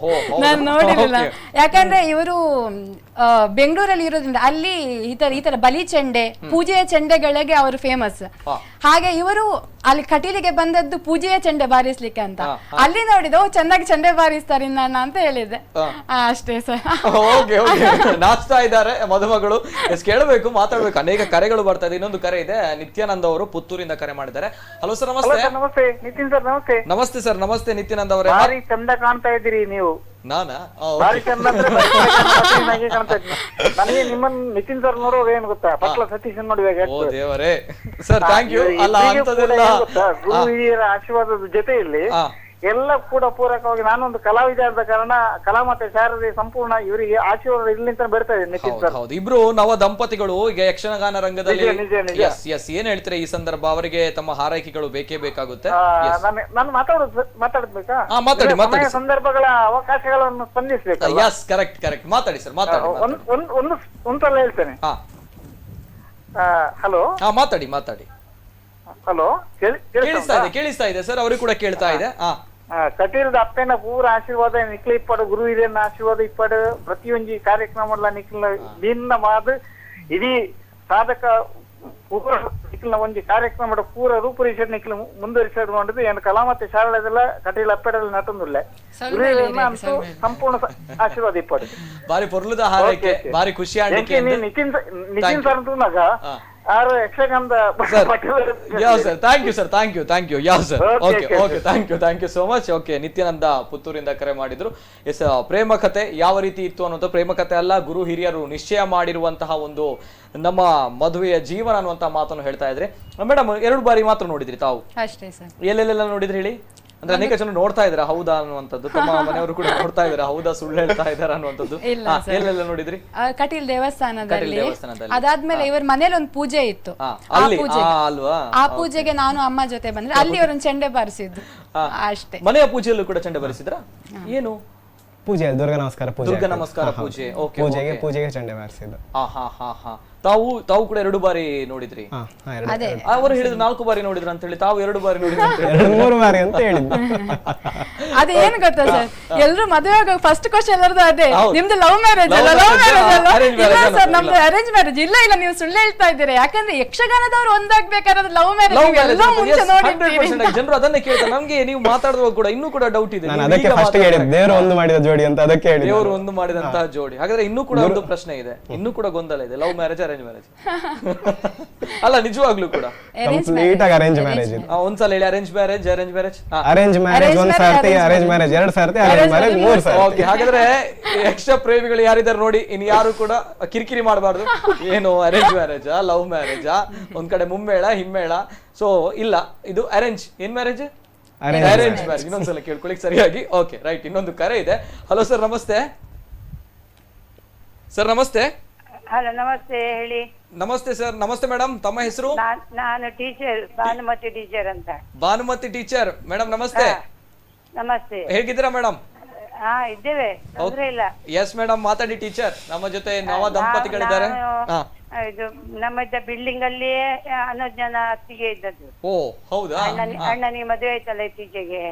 Speaker 5: ನಾನು ನೋಡಿರಲಿಲ್ಲ, ಯಾಕಂದ್ರೆ ಇವರು ಬೆಂಗಳೂರಲ್ಲಿ ಇರೋದ್ರಿಂದ ಅಲ್ಲಿ ಈ ತರ ಬಲಿ ಚೆಂಡೆ, ಪೂಜೆಯ ಚೆಂಡೆಗಳಿಗೆ ಅವರು ಫೇಮಸ್. ಹಾಗೆ ಇವರು ಅಲ್ಲಿ ಕಟೀಲಿಗೆ ಬಂದದ್ದು ಪೂಜೆಯ ಚೆಂಡೆ ಬಾರಿಸ್ಲಿಕ್ಕೆ ಅಂತ. ಅಲ್ಲಿ ನೋಡಿದ ಚೆನ್ನಾಗಿ ಚೆಂಡೆ ಬಾರಿಸ್ತಾರೆ ಅಣ್ಣ ಅಂತ ಹೇಳಿದ್ದೆ. ಅಷ್ಟೇ ಸರ್.
Speaker 1: ನಾಚ್ತಾ ಇದ್ದಾರೆ ಮದುಮಗಳು. ಕೇಳಬೇಕು, ಮಾತಾಡ್ಬೇಕು. ಅನೇಕ ಕರೆಗಳು ಬರ್ತಾ ಇದೆ. ಇನ್ನೊಂದು ಕರೆ ಇದೆ. ನಿತ್ಯಾನಂದ್ ಅವರು ಪುತ್ತೂರಿಂದ ಕರೆ ಮಾಡಿದ್ದಾರೆ. ಹಲೋ ಸರ್, ನಮಸ್ತೆ.
Speaker 6: ನಮಸ್ತೆ ನಿತಿನ್ ಸರ್. ನಮಸ್ತೆ.
Speaker 1: ನಮಸ್ತೆ ಸರ್, ನಮಸ್ತೆ ನಿತ್ಯಾನಂದ್ ಅವರೇ.
Speaker 6: ಭಾರಿ ಚಂದ ಕಾಣ್ತಾ ಇದ್ದೀರಿ ನೀವು.
Speaker 1: ನಾನಾ?
Speaker 6: ಭಾರಿ ಚಂದ ನನಗೆ ನಿಮ್ಮನ್ನ ನಿತಿನ್ ಸರ್ ನೋಡುವಾಗ ಏನ್ ಗೊತ್ತಾ, ಪಟ್ಲ ಸತೀಶ್ ನೋಡುವಾಗ.
Speaker 1: ಓ ದೇವರೇ ಸರ್, ಥ್ಯಾಂಕ್ ಯು. ಅಲ್ಲ ಅಂತದೆಲ್ಲ
Speaker 6: ಗುರು ಹಿರಿಯರ ಆಶೀರ್ವಾದದ ಜೊತೆಯಲ್ಲಿ ಎಲ್ಲ ಕೂಡ ಪೂರಕವಾಗಿ ನಾನೊಂದು ಕಲಾವಿದ ಆದ ಕಾರಣ ಕಲಾ ಮತ್ತೆ ಶಾರದೆ ಸಂಪೂರ್ಣ ಇವರಿಗೆ ಆಶೀರ್ವಾದ ಇಲ್ಲಿಂದ ಬರ್ತಾ ಇದೆ. ನಿತಿನ್ ಸರ್,
Speaker 1: ಹೌದು, ಇಬ್ರು ನವ ದಂಪತಿಗಳು ಈಗ ಯಕ್ಷಗಾನ ರಂಗದಲ್ಲಿ. ಏನ್ ಹೇಳ್ತೀರಾ ಈ ಸಂದರ್ಭ? ಅವರಿಗೆ ತಮ್ಮ ಹಾರೈಕೆಗಳು ಬೇಕೇ ಬೇಕಾಗುತ್ತೆ.
Speaker 6: ನಾನು ಮಾತಾಡ್ಬೇಕಾ?
Speaker 1: ಮಾತಾಡಿ.
Speaker 6: ಸಂದರ್ಭಗಳ ಅವಕಾಶಗಳನ್ನು ಸ್ಪಂದಿಸಬೇಕು.
Speaker 1: ಕರೆಕ್ಟ್. ಮಾತಾಡಿ ಸರ್, ಮಾತಾಡಿ.
Speaker 6: ಒಂದ್ಸಲ ಹೇಳ್ತೇನೆ. ಹಲೋ,
Speaker 1: ಮಾತಾಡಿ.
Speaker 6: ಹಲೋ,
Speaker 1: ಕೇಳಿಸ್ತಾ ಇದೆ ಸರ್, ಅವ್ರಿಗೆ ಕೂಡ ಕೇಳ್ತಾ ಇದೆ.
Speaker 6: ಕಟೀಲ್ದ ಅಪ್ಪನ ಪೂರ ಆಶೀರ್ವಾದ ನಿಕ್ಲ ಇಪ್ಪಡು, ಗುರು ಹಿರಿಯನ ಆಶೀರ್ವಾದ ಇಪ್ಪಡು. ಪ್ರತಿಯೊಂದು ಕಾರ್ಯಕ್ರಮ ನಿಕ್ಲ ಭಿನ್ನ ಮಾದ ಇಡೀ ಸಾಧಕ ಪೂರ ನಿಕ್ಲಿನ ಒಂದು ಕಾರ್ಯಕ್ರಮದ ಪೂರ ರೂಪುರೇಷೆ ನಿಕ್ಲ ಮುಂದುವರಿಸಿಕೊಂಡು ಏನು ಕಲಾ ಮತ್ತೆ ಶಾರಳೆದೆಲ್ಲ ಕಟೀಲ್ ಅಪ್ಪೆಡಲ್ಲಿ ನಟಂದುಲ್ಲ ಗುರು ಹಿರಿಯನ ಅಂತೂ ಸಂಪೂರ್ಣ ಆಶೀರ್ವಾದ ಇಪ್ಪಡು.
Speaker 1: ಬಾರಿ ಪೊರ್ಲುದ ಹಾರೈಕೆ, ಬಾರಿ ಖುಷಿ ಆಡ್ಲಿಕ್ಕೆ.
Speaker 6: ನಿತಿನ್ ಸರ್ ಅಂತಂದಾಗ ಯಕ್ಷಗಾನದ
Speaker 1: ಥ್ಯಾಂಕ್ ಯು. ಯಾವ sir, okay, thank you so much. Okay, Nityananda ಪುತ್ತೂರಿಂದ ಕರೆ ಮಾಡಿದ್ರು. ಎಸ್, ಪ್ರೇಮ ಕಥೆ ಯಾವ ರೀತಿ ಇತ್ತು ಅನ್ನೋದು ಪ್ರೇಮ ಕಥೆ ಅಲ್ಲ, ಗುರು ಹಿರಿಯರು ನಿಶ್ಚಯ ಮಾಡಿರುವಂತಹ ಒಂದು ನಮ್ಮ ಮದುವೆಯ ಜೀವನ ಅನ್ನುವಂತಹ ಮಾತನ್ನು ಹೇಳ್ತಾ ಇದ್ರೆ. ಮೇಡಮ್, 2 ಬಾರಿ ಮಾತ್ರ ನೋಡಿದ್ರಿ ತಾವು?
Speaker 5: ಅಷ್ಟೇ ಸರ್.
Speaker 1: ಎಲ್ಲೆಲ್ಲ ನೋಡಿದ್ರಿ ಹೇಳಿ? ಅಂದ್ರೆ ಅನೇಕ ಜನ ನೋಡ್ತಾ ಇದಾರೆ ಹೌದಾ ಅನ್ನುವಂಥದ್ದು, ತಮ್ಮ ಮನೆಯವರು ಕೂಡ ನೋಡ್ತಾ ಇದಾರೆ ಹೌದಾ ಸುಳ್ಳು ಹೇಳ್ತಾ ಇದಾರೆ ಅನ್ನುವಂಥದ್ದು. ಎಲ್ಲೆಲ್ಲ ನೋಡಿದ್ರಿ?
Speaker 5: ಕಟೀಲ್ ದೇವಸ್ಥಾನದಲ್ಲಿ. ಅದಾದ್ಮೇಲೆ ಇವ್ರ ಮನೇಲಿ ಒಂದು ಪೂಜೆ ಇತ್ತು. ಆ ಪೂಜೆಗೆ ನಾನು ಅಮ್ಮ ಜೊತೆ ಬಂದ್ರೆ ಅಲ್ಲಿ ಇವರೊಂದು ಚೆಂಡೆ ಬಾರಿಸಿದ್ದು ಅಷ್ಟೇ.
Speaker 1: ಮನೆಯ ಪೂಜೆಯಲ್ಲೂ ಕೂಡ ಚೆಂಡೆ ಬಾರಿಸಿದ್ರ? ಏನು
Speaker 4: ಪೂಜೆ? ದುರ್ಗಾ ನಮಸ್ಕಾರ ಪೂಜೆ.
Speaker 1: ಪೂಜೆ.
Speaker 4: ಪೂಜೆಗೆ ಚೆಂಡೆ ಬಾರಿಸಿದ್ದು.
Speaker 1: ತಾವು ಕೂಡ 2 ಬಾರಿ ನೋಡಿದ್ರಿ. ಅವರು ಹೇಳಿದ್ರು 4 ಬಾರಿ ನೋಡಿದ್ರ ಅಂತ ಹೇಳಿ, ತಾವು 2 ಬಾರಿ ನೋಡಿದ್ರಿ ಅಂತ ಹೇಳಿ.
Speaker 4: 2-3 ಬಾರಿ ಅಂತ ಹೇಳಿದ್ರು.
Speaker 5: ಅದೇ ಏನ್ ಗೊತ್ತಾ ಸರ್, ಎಲ್ರು ಮದುವೆ ಫಸ್ಟ್ ಕ್ವಶನ್ ಎಲ್ಲರದು ಅದೇ, ನಿಮ್ದು ಲವ್ ಮ್ಯಾರೇಜ್ ಅಲ್ಲ, ಲವ್ ಮ್ಯಾರೇಜ್ ಅಲ್ಲ? ಇಲ್ಲ ಸರ್, ನಮ್ದು ಅರೇಂಜ್ ಮ್ಯಾರೇಜ್. ಇಲ್ಲ ಇಲ್ಲ, ನೀವು ಸುಳ್ಳು ಹೇಳ್ತಾ ಇದ್ದೀರಿ. ಯಾಕಂದ್ರೆ ಯಕ್ಷಗಾನದವ್ರು ಒಂದಾಗ್ಬೇಕಾದ್ರೆ ಲವ್ ಮ್ಯಾರೇಜ್
Speaker 1: ಜನರು ಅದನ್ನೇ ಕೇಳ್ತಾರೆ. ನಮ್ಗೆ ನೀವು ಮಾತಾಡುವಾಗ ಕೂಡ ಇನ್ನೂ ಕೂಡ ಡೌಟ್ ಇದೆ.
Speaker 4: ನಾನು ಅದಕ್ಕೆ ಫಸ್ಟ್ ಹೇಳಿದೆ ದೇವರು ಒಂದು ಮಾಡಿದ ಜೋಡಿ ಅಂತ, ಅದಕ್ಕೆ ಹೇಳಿದೆ
Speaker 1: ದೇವರು ಒಂದು ಮಾಡಿದಂತಹ ಜೋಡಿ. ಹಾಗಾದ್ರೆ ಇನ್ನೂ ಕೂಡ ಒಂದು ಪ್ರಶ್ನೆ ಇದೆ, ಇನ್ನೂ ಕೂಡ ಗೊಂದಲ ಇದೆ. ಲವ್ ಮ್ಯಾರೇಜ್ ಅರೇಂಜ್ ಮ್ಯಾರೇಜ್ ಅಲ್ಲ, ನಿಜವಾಗ್ಲೂ ಕೂಡ
Speaker 4: ಕಂಪ್ಲೀಟ್ ಆಗಿ ಅರೇಂಜ್ ಮ್ಯಾರೇಜ್.
Speaker 1: ಒಂದ್ಸಲ ಹೇಳಿ, arrange marriage arrange marriage
Speaker 4: arrange marriage 1 ಸರ್ತಿ, ಅರೇಂಜ್ ಮ್ಯಾರೇಜ್ 2 ಸರ್ತಿ, ಅರೇಂಜ್ ಮ್ಯಾರೇಜ್ 3 ಸರ್ತಿ.
Speaker 1: ಓಕೆ, ಹಾಗಾದ್ರೆ ಯಕ್ಷ ಪ್ರೇಮಿಗಳು ಯಾರಿದ್ದಾರೆ ನೋಡಿ, ಇನ್ ಯಾರು ಕೂಡ ಕಿರಿಕಿರಿ ಮಾಡಬಾರ್ದು. ಏನು ಅರೇಂಜ್ ಮ್ಯಾರೇಜ್ ಲವ್ ಮ್ಯಾರೇಜ್, ಒಂದ್ ಕಡೆ ಮುಮ್ಮೇಳ ಹಿಮ್ಮೇಳ. ಸೊ ಇಲ್ಲ, ಇದು ಅರೇಂಜ್ ಏನ್ ಮ್ಯಾರೇಜ್, ಅರೇಂಜ್ ಮ್ಯಾರೇಜ್. ಇನ್ನೊಂದ್ಸಲ ಕೇಳ್ಕೊಳ್ಳಿಕ್ ಸರಿಯಾಗಿ. ಓಕೆ ರೈಟ್, ಇನ್ನೊಂದು ಕರೆ ಇದೆ. ಹಲೋ ಸರ್, ನಮಸ್ತೆ. ಸರ್ ನಮಸ್ತೆ.
Speaker 10: ಹಲೋ, ನಮಸ್ತೆ, ಹೇಳಿ.
Speaker 1: ನಮಸ್ತೆ ಸರ್. ನಮಸ್ತೆ ಮೇಡಮ್, ತಮ್ಮ ಹೆಸರು?
Speaker 10: ನಾನು ಟೀಚರ್, ಭಾನುಮತಿ ಟೀಚರ್ ಅಂತ.
Speaker 1: ಭಾನುಮತಿ ಟೀಚರ್ ಮೇಡಮ್, ನಮಸ್ತೆ.
Speaker 10: ನಮಸ್ತೆ,
Speaker 1: ಹೇಗಿದ್ದೀರಾ ಮೇಡಮ್?
Speaker 10: ಹಾ, ಇದ್ದೇವೆ, ತೊಂದ್ರೆ ಇಲ್ಲ.
Speaker 1: ಎಸ್ ಮೇಡಮ್, ಮಾತಾಡಿ ಟೀಚರ್. ನಮ್ಮ ಜೊತೆ ನವ ದಂಪತಿಗಳಿದ್ದಾರೆ.
Speaker 10: ಇದು ನಮ್ಮದ ಬಿಲ್ಡಿಂಗ್ ಅಲ್ಲಿ ಅನುಜ್ಞಾನ ಅತ್ತಿಗೆ ಇದ್ದದ್ದು.
Speaker 1: ಓ ಹೌದಾ?
Speaker 10: ಅಣ್ಣನಿಗೆ ಮದುವೆ ಆಯ್ತಲ್ಲ ಇತ್ತೀಚೆಗೆ.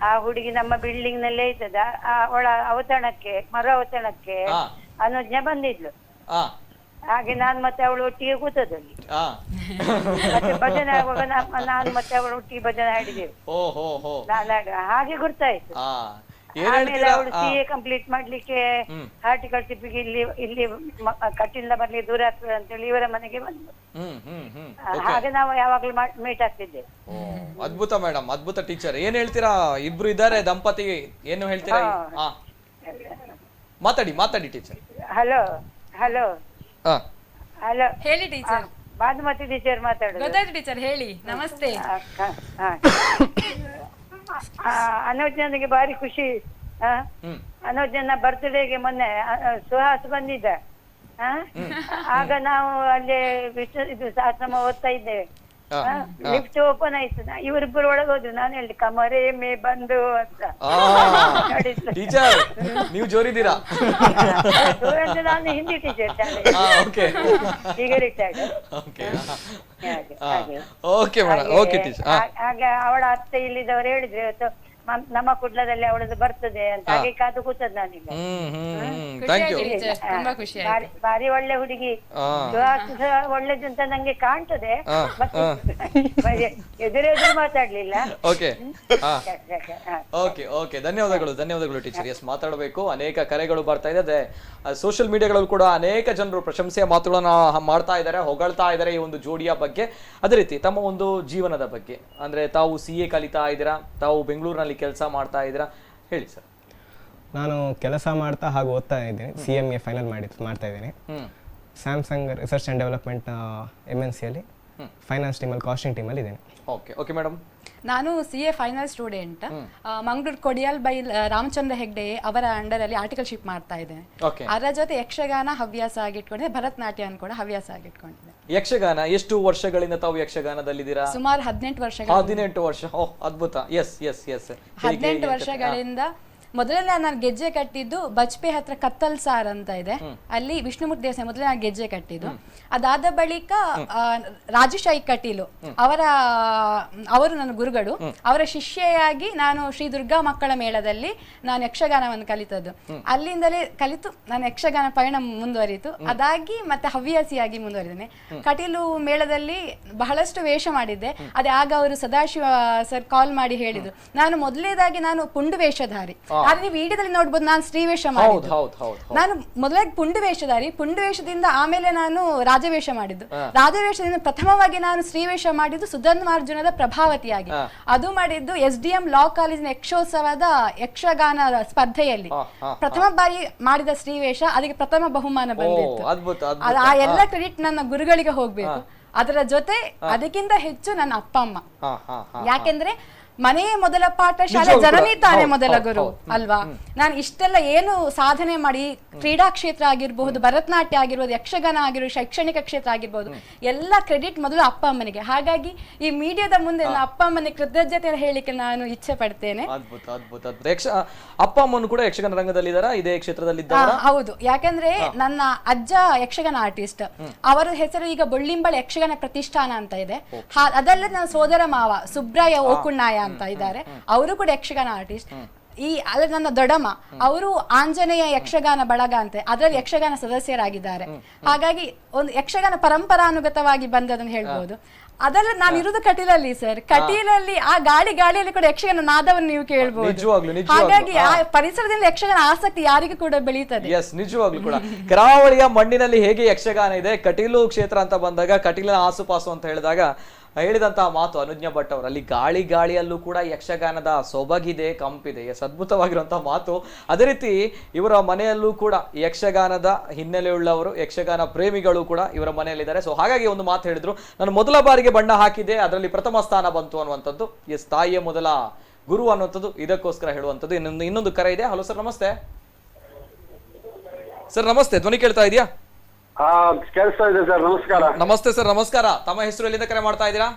Speaker 10: ಆ ಹುಡುಗಿ ನಮ್ಮ ಬಿಲ್ಡಿಂಗ್ ನಲ್ಲೇ ಇದ್ದದ. ಅವಳ ಅವತರಣಕ್ಕೆ, ಮರು ಅವತರಣಕ್ಕೆ ಅನುಜ್ಞೆ ಬಂದಿದ್ಲು. ಹಾಗೆ ನಾನ್ ಮತ್ತೆ ಅವಳು ಒಟ್ಟಿಗೆ ಕೂತದಲ್ಲಿ. ಮತ್ತೆ ಭಜನೆ ಆಗುವಾಗ ನಾನು ಮತ್ತೆ ಅವಳು ಒಟ್ಟಿಗೆ ಭಜನೆ ಹಾಡಿದೆವು. ಹಾಗೆ ಗುರ್ತಾಯ್ತು. ಆಮೇಲೆ ಅವಳು CA ಕಂಪ್ಲೀಟ್ ಮಾಡ್ಲಿಕ್ಕೆ ಹಾರ್ಟಿಕಲ್ಚರ್ಗೆ ಇಲ್ಲಿ ಕಟ್ಟಿಂದ ಬರ್ಲಿ ದೂರ ಆಗ್ತದೆ ಅಂತೇಳಿ ಇವರ ಮನೆಗೆ ಬಂದು, ಹಾಗೆ ನಾವು ಯಾವಾಗ್ಲೂ ಮೀಟ್ ಆಗ್ತಿದ್ದೇವೆ.
Speaker 1: ಅದ್ಭುತ ಮೇಡಮ್, ಅದ್ಭುತ ಟೀಚರ್. ಏನ್ ಹೇಳ್ತೀರಾ? ಇಬ್ರು ಇದ್ದಾರೆ ದಂಪತಿ, ಏನು ಹೇಳ್ತೀರಾ? ಮಾತಾಡಿ ಟೀಚರ್.
Speaker 10: ಹಲೋ ಹಲೋ ಹಲೋ,
Speaker 5: ಹೇಳಿ ಟೀಚರ್.
Speaker 10: ಭಾನುಮತಿ ಟೀಚರ್ ಮಾತಾಡೋದು.
Speaker 5: ಗೊತ್ತಾಯ್ತು ಟೀಚರ್, ಹೇಳಿ. ನಮಸ್ತೆ.
Speaker 10: ಅನೋಜ್ಞನಿಗೆ ಭಾರಿ ಖುಷಿ. ಅನೋಜ್ಞನ ಬರ್ತ್ಡೇಗೆ ಮೊನ್ನೆ ಸುಹಾಸ್ ಬಂದಿದ್ದ. ಆಗ ನಾವು ಅಲ್ಲಿ ಇದು ಆಶ್ರಮ ಓದ್ತಾ ಇದ್ದೇವೆ. ಲಿಫ್ಟ್ ಓಪನ್ ಆಯ್ತು, ಇವರಿಬ್ಬರು ಒಳಗೆ ಹೋದ್ರು. ನಾನು ಹೇಳಿ ಕಮರೇ ಮೇ ಬಂದು ಅಂತ.
Speaker 1: ಟೀಚರ್ ನೀವು ಜೋರಿದ್ದೀರಾ?
Speaker 10: ನಾನು ಹಿಂದಿ ಟೀಚರ್, ಈಗ ರಿಟೈರ್ಡ್. ಹಾಗೆ ಅವಳ ಅತ್ತೆ ಇಲ್ಲಿದ್ದವರು ಹೇಳಿದ್ರು, ಇವತ್ತು ನಮ್ಮ ಕುಡ್ಲದಲ್ಲಿ ಅವಳದು ಬರ್ತದೆ ಅಂತ. ಹಾಗೆ ಕಾದು ಕೂತದ್ ನಾನೀಗ. ಭಾರಿ ಒಳ್ಳೆ ಹುಡುಗಿ, ಒಳ್ಳೇದು ಅಂತ ನಂಗೆ ಕಾಣ್ತದೆ. ಎದುರೆದುರು ಮಾತಾಡ್ಲಿಲ್ಲ.
Speaker 1: ಧನ್ಯವಾದಗಳು ಟೀಚರ್. ಎಸ್, ಮಾತಾಡಬೇಕು. ಅನೇಕ ಕರೆಗಳು ಬರ್ತಾ ಇದೆ. ಸೋಷಿಯಲ್ ಮೀಡಿಯಾಗಳಲ್ಲೂ ಕೂಡ ಅನೇಕ ಜನರು ಪ್ರಶಂಸೆಯ ಮಾತುಗಳನ್ನ ಮಾಡ್ತಾ ಇದ್ದಾರೆ, ಹೊಗಳ್ತಾ ಇದ್ದಾರೆ ಈ ಒಂದು ಜೋಡಿಯ ಬಗ್ಗೆ. ಅದೇ ರೀತಿ ತಮ್ಮ ಒಂದು ಜೀವನದ ಬಗ್ಗೆ, ಅಂದ್ರೆ ತಾವು CA ಕಲಿತಾ ಇದ್ದೀರಾ, ತಾವು ಬೆಂಗಳೂರಿನಲ್ಲಿ ಕೆಲಸ ಮಾಡ್ತಾ ಇದ್ದೀರಾ, ಹೇಳಿ ಸರ್.
Speaker 4: ನಾನು ಕೆಲಸ ಮಾಡ್ತಾ ಹಾಗೂ ಓದ್ತಾ ಇದ್ದೀನಿ. CMA ಫೈನಲ್ ಮಾಡ್ತಾ ಇದ್ದೀನಿ. Samsung research and development MNC ಅಲ್ಲಿ ಫೈನಾನ್ಸ್ ಟೀಮಲ್ಲಿ, ಕಾಸ್ಟಿಂಗ್ ಟೀಮಲ್ಲಿ ಇದ್ದೀನಿ.
Speaker 1: Okay madam.
Speaker 5: ನಾನು CA final student. Mangaluru Kodial by Ramachandra Hegde ಅವರ ಅಂಡರ್ ಅಲ್ಲಿ ಆರ್ಟಿಕಲ್ಶಿಪ್ ಮಾಡ್ತಾ ಇದ್ದೇನೆ. ಅದರ ಜೊತೆ ಯಕ್ಷಗಾನ ಹವ್ಯಾಸ ಆಗಿಟ್ಕೊಂಡಿದ್ದೆ, ಭರತನಾಟ್ಯ ಕೂಡ ಹವ್ಯಾಸ ಆಗಿಟ್ಕೊಂಡಿದ್ದೆ.
Speaker 1: ಯಕ್ಷಗಾನ ಎಷ್ಟು ವರ್ಷಗಳಿಂದ ತಾವು ಯಕ್ಷಗಾನದಲ್ಲಿದ್ದೀರಾ?
Speaker 5: ಸುಮಾರು 18 ವರ್ಷಗಳು.
Speaker 1: 18 ವರ್ಷ. ಅದ್ಭುತ. ಎಸ್
Speaker 5: 18 ವರ್ಷಗಳಿಂದ. ಮೊದಲೆಲ್ಲ ನಾನು ಗೆಜ್ಜೆ ಕಟ್ಟಿದ್ದು ಬಜ್ಪೆ ಹತ್ರ ಕತ್ತಲ್ ಸಾರ್ ಅಂತ ಇದೆ, ಅಲ್ಲಿ ವಿಷ್ಣುಮೂರ್ತಿ ದೇವಸ್ಥಾನ ಮೊದಲೇ ನಾನು ಗೆಜ್ಜೆ ಕಟ್ಟಿದ್ದು. ಅದಾದ ಬಳಿಕ ರಾಜಶಾಹಿ ಕಟೀಲು ಅವರು ನನ್ನ ಗುರುಗಳು, ಅವರ ಶಿಷ್ಯೆಯಾಗಿ ನಾನು ಶ್ರೀ ದುರ್ಗಾ ಮಕ್ಕಳ ಮೇಳದಲ್ಲಿ ನಾನು ಯಕ್ಷಗಾನವನ್ನು ಕಲಿತದ್ದು. ಅಲ್ಲಿಂದಲೇ ಕಲಿತು ನಾನು ಯಕ್ಷಗಾನ ಪಯಣ ಮುಂದುವರಿತು. ಅದಾಗಿ ಮತ್ತೆ ಹವ್ಯಾಸಿಯಾಗಿ ಮುಂದುವರಿದ್ದೇನೆ. ಕಟೀಲು ಮೇಳದಲ್ಲಿ ಬಹಳಷ್ಟು ವೇಷ ಮಾಡಿದ್ದೆ. ಅದೇ ಆಗ ಅವರು ಸದಾಶಿವ ಸರ್ ಕಾಲ್ ಮಾಡಿ ಹೇಳಿದ್ರು, ನಾನು ಮೊದಲೇದಾಗಿ ನಾನು ಪುಂಡು ವೇಷಧಾರಿ. ಆದ್ರೆ ನೀವು ವಿಡಿಯೋದಲ್ಲಿ ನೋಡ್ಬೋದು, ನಾನು ಸ್ತ್ರೀವೇಷ ಮಾಡಿದ್ದು. ನಾನು ಮೊದಲಾಗಿ ಪುಂಡು ವೇಷಧಾರಿ, ಪುಂಡು ವೇಷದಿಂದ ಆಮೇಲೆ ನಾನು ರಾಜವೇಷ ಮಾಡಿದ್ದು. ರಾಜವೇಷದಿಂದ ಪ್ರಥಮವಾಗಿ ನಾನು ಸ್ತ್ರೀವೇಷ ಮಾಡಿದ್ದು ಸುಧನ್ವಾರ್ಜುನದ ಪ್ರಭಾವತಿಯಾಗಿ. ಅದು ಮಾಡಿದ್ದು SDM ಲಾ ಕಾಲೇಜಿನ ಯಕ್ಷೋತ್ಸವದ ಯಕ್ಷಗಾನ ಸ್ಪರ್ಧೆಯಲ್ಲಿ ಪ್ರಥಮ ಬಾರಿ ಮಾಡಿದ ಸ್ತ್ರೀವೇಷ. ಅದಕ್ಕೆ ಪ್ರಥಮ ಬಹುಮಾನ ಬಂದಿತ್ತು. ಆ ಎಲ್ಲ ಕ್ರೆಡಿಟ್ ನನ್ನ ಗುರುಗಳಿಗೆ ಹೋಗ್ಬೇಕು. ಅದರ ಜೊತೆ ಅದಕ್ಕಿಂತ ಹೆಚ್ಚು ನನ್ನ ಅಪ್ಪ ಅಮ್ಮ. ಯಾಕೆಂದ್ರೆ ಮನೆಯೇ ಮೊದಲ ಪಾಠ ಶಾಲೆ,
Speaker 1: ನಿಜವಾಗ್ಲೂ
Speaker 5: ಜನನಿ
Speaker 1: ಕೂಡ.
Speaker 5: ತಾನೇ
Speaker 1: ಹೌದು,
Speaker 5: ಮೊದಲ
Speaker 1: ಹೌದು,
Speaker 5: ಗುರು
Speaker 1: ಹೌದು.
Speaker 5: ಅಲ್ವಾ? ನಾನು ಇಷ್ಟೆಲ್ಲ ಏನು ಸಾಧನೆ ಮಾಡಿ ಕ್ರೀಡಾ ಕ್ಷೇತ್ರ ಆಗಿರಬಹುದು, ಭರತನಾಟ್ಯ ಆಗಿರ್ಬೋದು, ಯಕ್ಷಗಾನ ಆಗಿರ್ಬೋದು, ಶೈಕ್ಷಣಿಕ ಕ್ಷೇತ್ರ ಆಗಿರ್ಬೋದು, ಎಲ್ಲ ಕ್ರೆಡಿಟ್ ಮೊದಲು ಅಪ್ಪ ಅಮ್ಮನಿಗೆ. ಹಾಗಾಗಿ ಈ ಮೀಡಿಯಾದ ಮುಂದೆ ನನ್ನ ಅಪ್ಪ ಅಮ್ಮನಿಗೆ ಕೃತಜ್ಞತೆ ಹೇಳಲಿಕ್ಕೆ ನಾನು ಇಚ್ಛೆ ಪಡ್ತೇನೆ.
Speaker 1: ಅದ್ಭುತ ಅದ್ಭುತ ಅದ್ಭುತ. ಅಪ್ಪ ಅಮ್ಮನು ಕೂಡ ಯಕ್ಷಗಾನ ರಂಗದಲ್ಲಿ ಇದ್ದಾರಾ, ಇದೇ ಕ್ಷೇತ್ರದಲ್ಲಿ ಇದ್ದಾರಾ?
Speaker 5: ಹೌದು, ಯಾಕಂದ್ರೆ ನನ್ನ ಅಜ್ಜ ಯಕ್ಷಗಾನ ಆರ್ಟಿಸ್ಟ್, ಅವರ ಹೆಸರು ಈಗ ಬೊಳ್ಳಿಂಬಳ ಯಕ್ಷಗಾನ ಪ್ರತಿಷ್ಠಾನ ಅಂತ ಇದೆ. ಅದಲ್ಲದೆ ನನ್ನ ಸೋದರ ಮಾವ ಸುಬ್ರಾಯ ಓಕುಣ್ಣಾಯ ಅಂತ ಇದ್ದಾರೆ, ಅವರು ಕೂಡ ಯಕ್ಷಗಾನ ಆರ್ಟಿಸ್ಟ್. ಅಲ್ಲ ನನ್ನ ದೊಡ್ಡಮ್ಮ ಅವರು ಆಂಜನೇಯ ಯಕ್ಷಗಾನ ಬಳಗ ಅಂತ, ಅದರಲ್ಲಿ ಯಕ್ಷಗಾನ ಸದಸ್ಯರಾಗಿದ್ದಾರೆ. ಹಾಗಾಗಿ ಒಂದು ಯಕ್ಷಗಾನ ಪರಂಪರಾನುಗತವಾಗಿ ಬಂದದನ್ನು ಹೇಳ್ಬೋದು. ಅದೆಲ್ಲ ನಾನು ಇರುವುದು ಕಟೀಲಲ್ಲಿ ಸರ್, ಕಟೀಲಲ್ಲಿ ಆ ಗಾಳಿಯಲ್ಲಿ ಕೂಡ ಯಕ್ಷಗಾನ ನಾದವನ್ನು ನೀವು ಕೇಳ್ಬಹುದು. ಹಾಗಾಗಿ ಆ ಪರಿಸರದಿಂದ ಯಕ್ಷಗಾನ ಆಸಕ್ತಿ ಯಾರಿಗೂ ಕೂಡ ಬೆಳೀತದೆ.
Speaker 1: ಎಸ್, ನಿಜವಾಗ್ಲೂ ಕೂಡ ಕರಾವಳಿಯ ಮಣ್ಣಿನಲ್ಲಿ ಹೇಗೆ ಯಕ್ಷಗಾನ ಇದೆ, ಕಟೀಲು ಕ್ಷೇತ್ರ ಅಂತ ಬಂದಾಗ, ಕಟೀಲಿನ ಆಸುಪಾಸು ಅಂತ ಹೇಳಿದಾಗ ಹೇಳಿದಂತಹ ಮಾತು ಅನುಜ್ಞಾ ಭಟ್ ಅವರು, ಅಲ್ಲಿ ಗಾಳಿಯಲ್ಲೂ ಕೂಡ ಯಕ್ಷಗಾನದ ಸೊಬಗಿದೆ, ಕಂಪಿದೆ. ಎಸ್, ಅದ್ಭುತವಾಗಿರುವಂತಹ ಮಾತು. ಅದೇ ರೀತಿ ಇವರ ಮನೆಯಲ್ಲೂ ಕೂಡ ಯಕ್ಷಗಾನದ ಹಿನ್ನೆಲೆಯುಳ್ಳವರು, ಯಕ್ಷಗಾನ ಪ್ರೇಮಿಗಳು ಕೂಡ ಇವರ ಮನೆಯಲ್ಲಿದ್ದಾರೆ. ಸೊ ಹಾಗಾಗಿ ಒಂದು ಮಾತು ಹೇಳಿದ್ರು, ನಾನು ಮೊದಲ ಬಾರಿಗೆ ಬಣ್ಣ ಹಾಕಿದೆ, ಅದರಲ್ಲಿ ಪ್ರಥಮ ಸ್ಥಾನ ಬಂತು ಅನ್ನುವಂಥದ್ದು. ಎಸ್, ತಾಯಿಯ ಮೊದಲ ಗುರು ಅನ್ನುವಂಥದ್ದು ಇದಕ್ಕೋಸ್ಕರ ಹೇಳುವಂಥದ್ದು. ಇನ್ನೊಂದು ಕರೆ ಇದೆ. ಹಲೋ ಸರ್, ನಮಸ್ತೆ. ಸರ್ ನಮಸ್ತೆ, ಧ್ವನಿ ಕೇಳ್ತಾ ಇದೆಯಾ?
Speaker 11: ಕೇಳಿಸ್ತಾ ಇದೆ ಸರ್, ನಮಸ್ಕಾರ.
Speaker 1: ನಮಸ್ತೆ ಸರ್, ನಮಸ್ಕಾರ. ತಮ್ಮ ಹೆಸರು, ಎಲ್ಲಿಂದ ಕರೆ ಮಾಡ್ತಾ ಇದ್ದೀರಾ?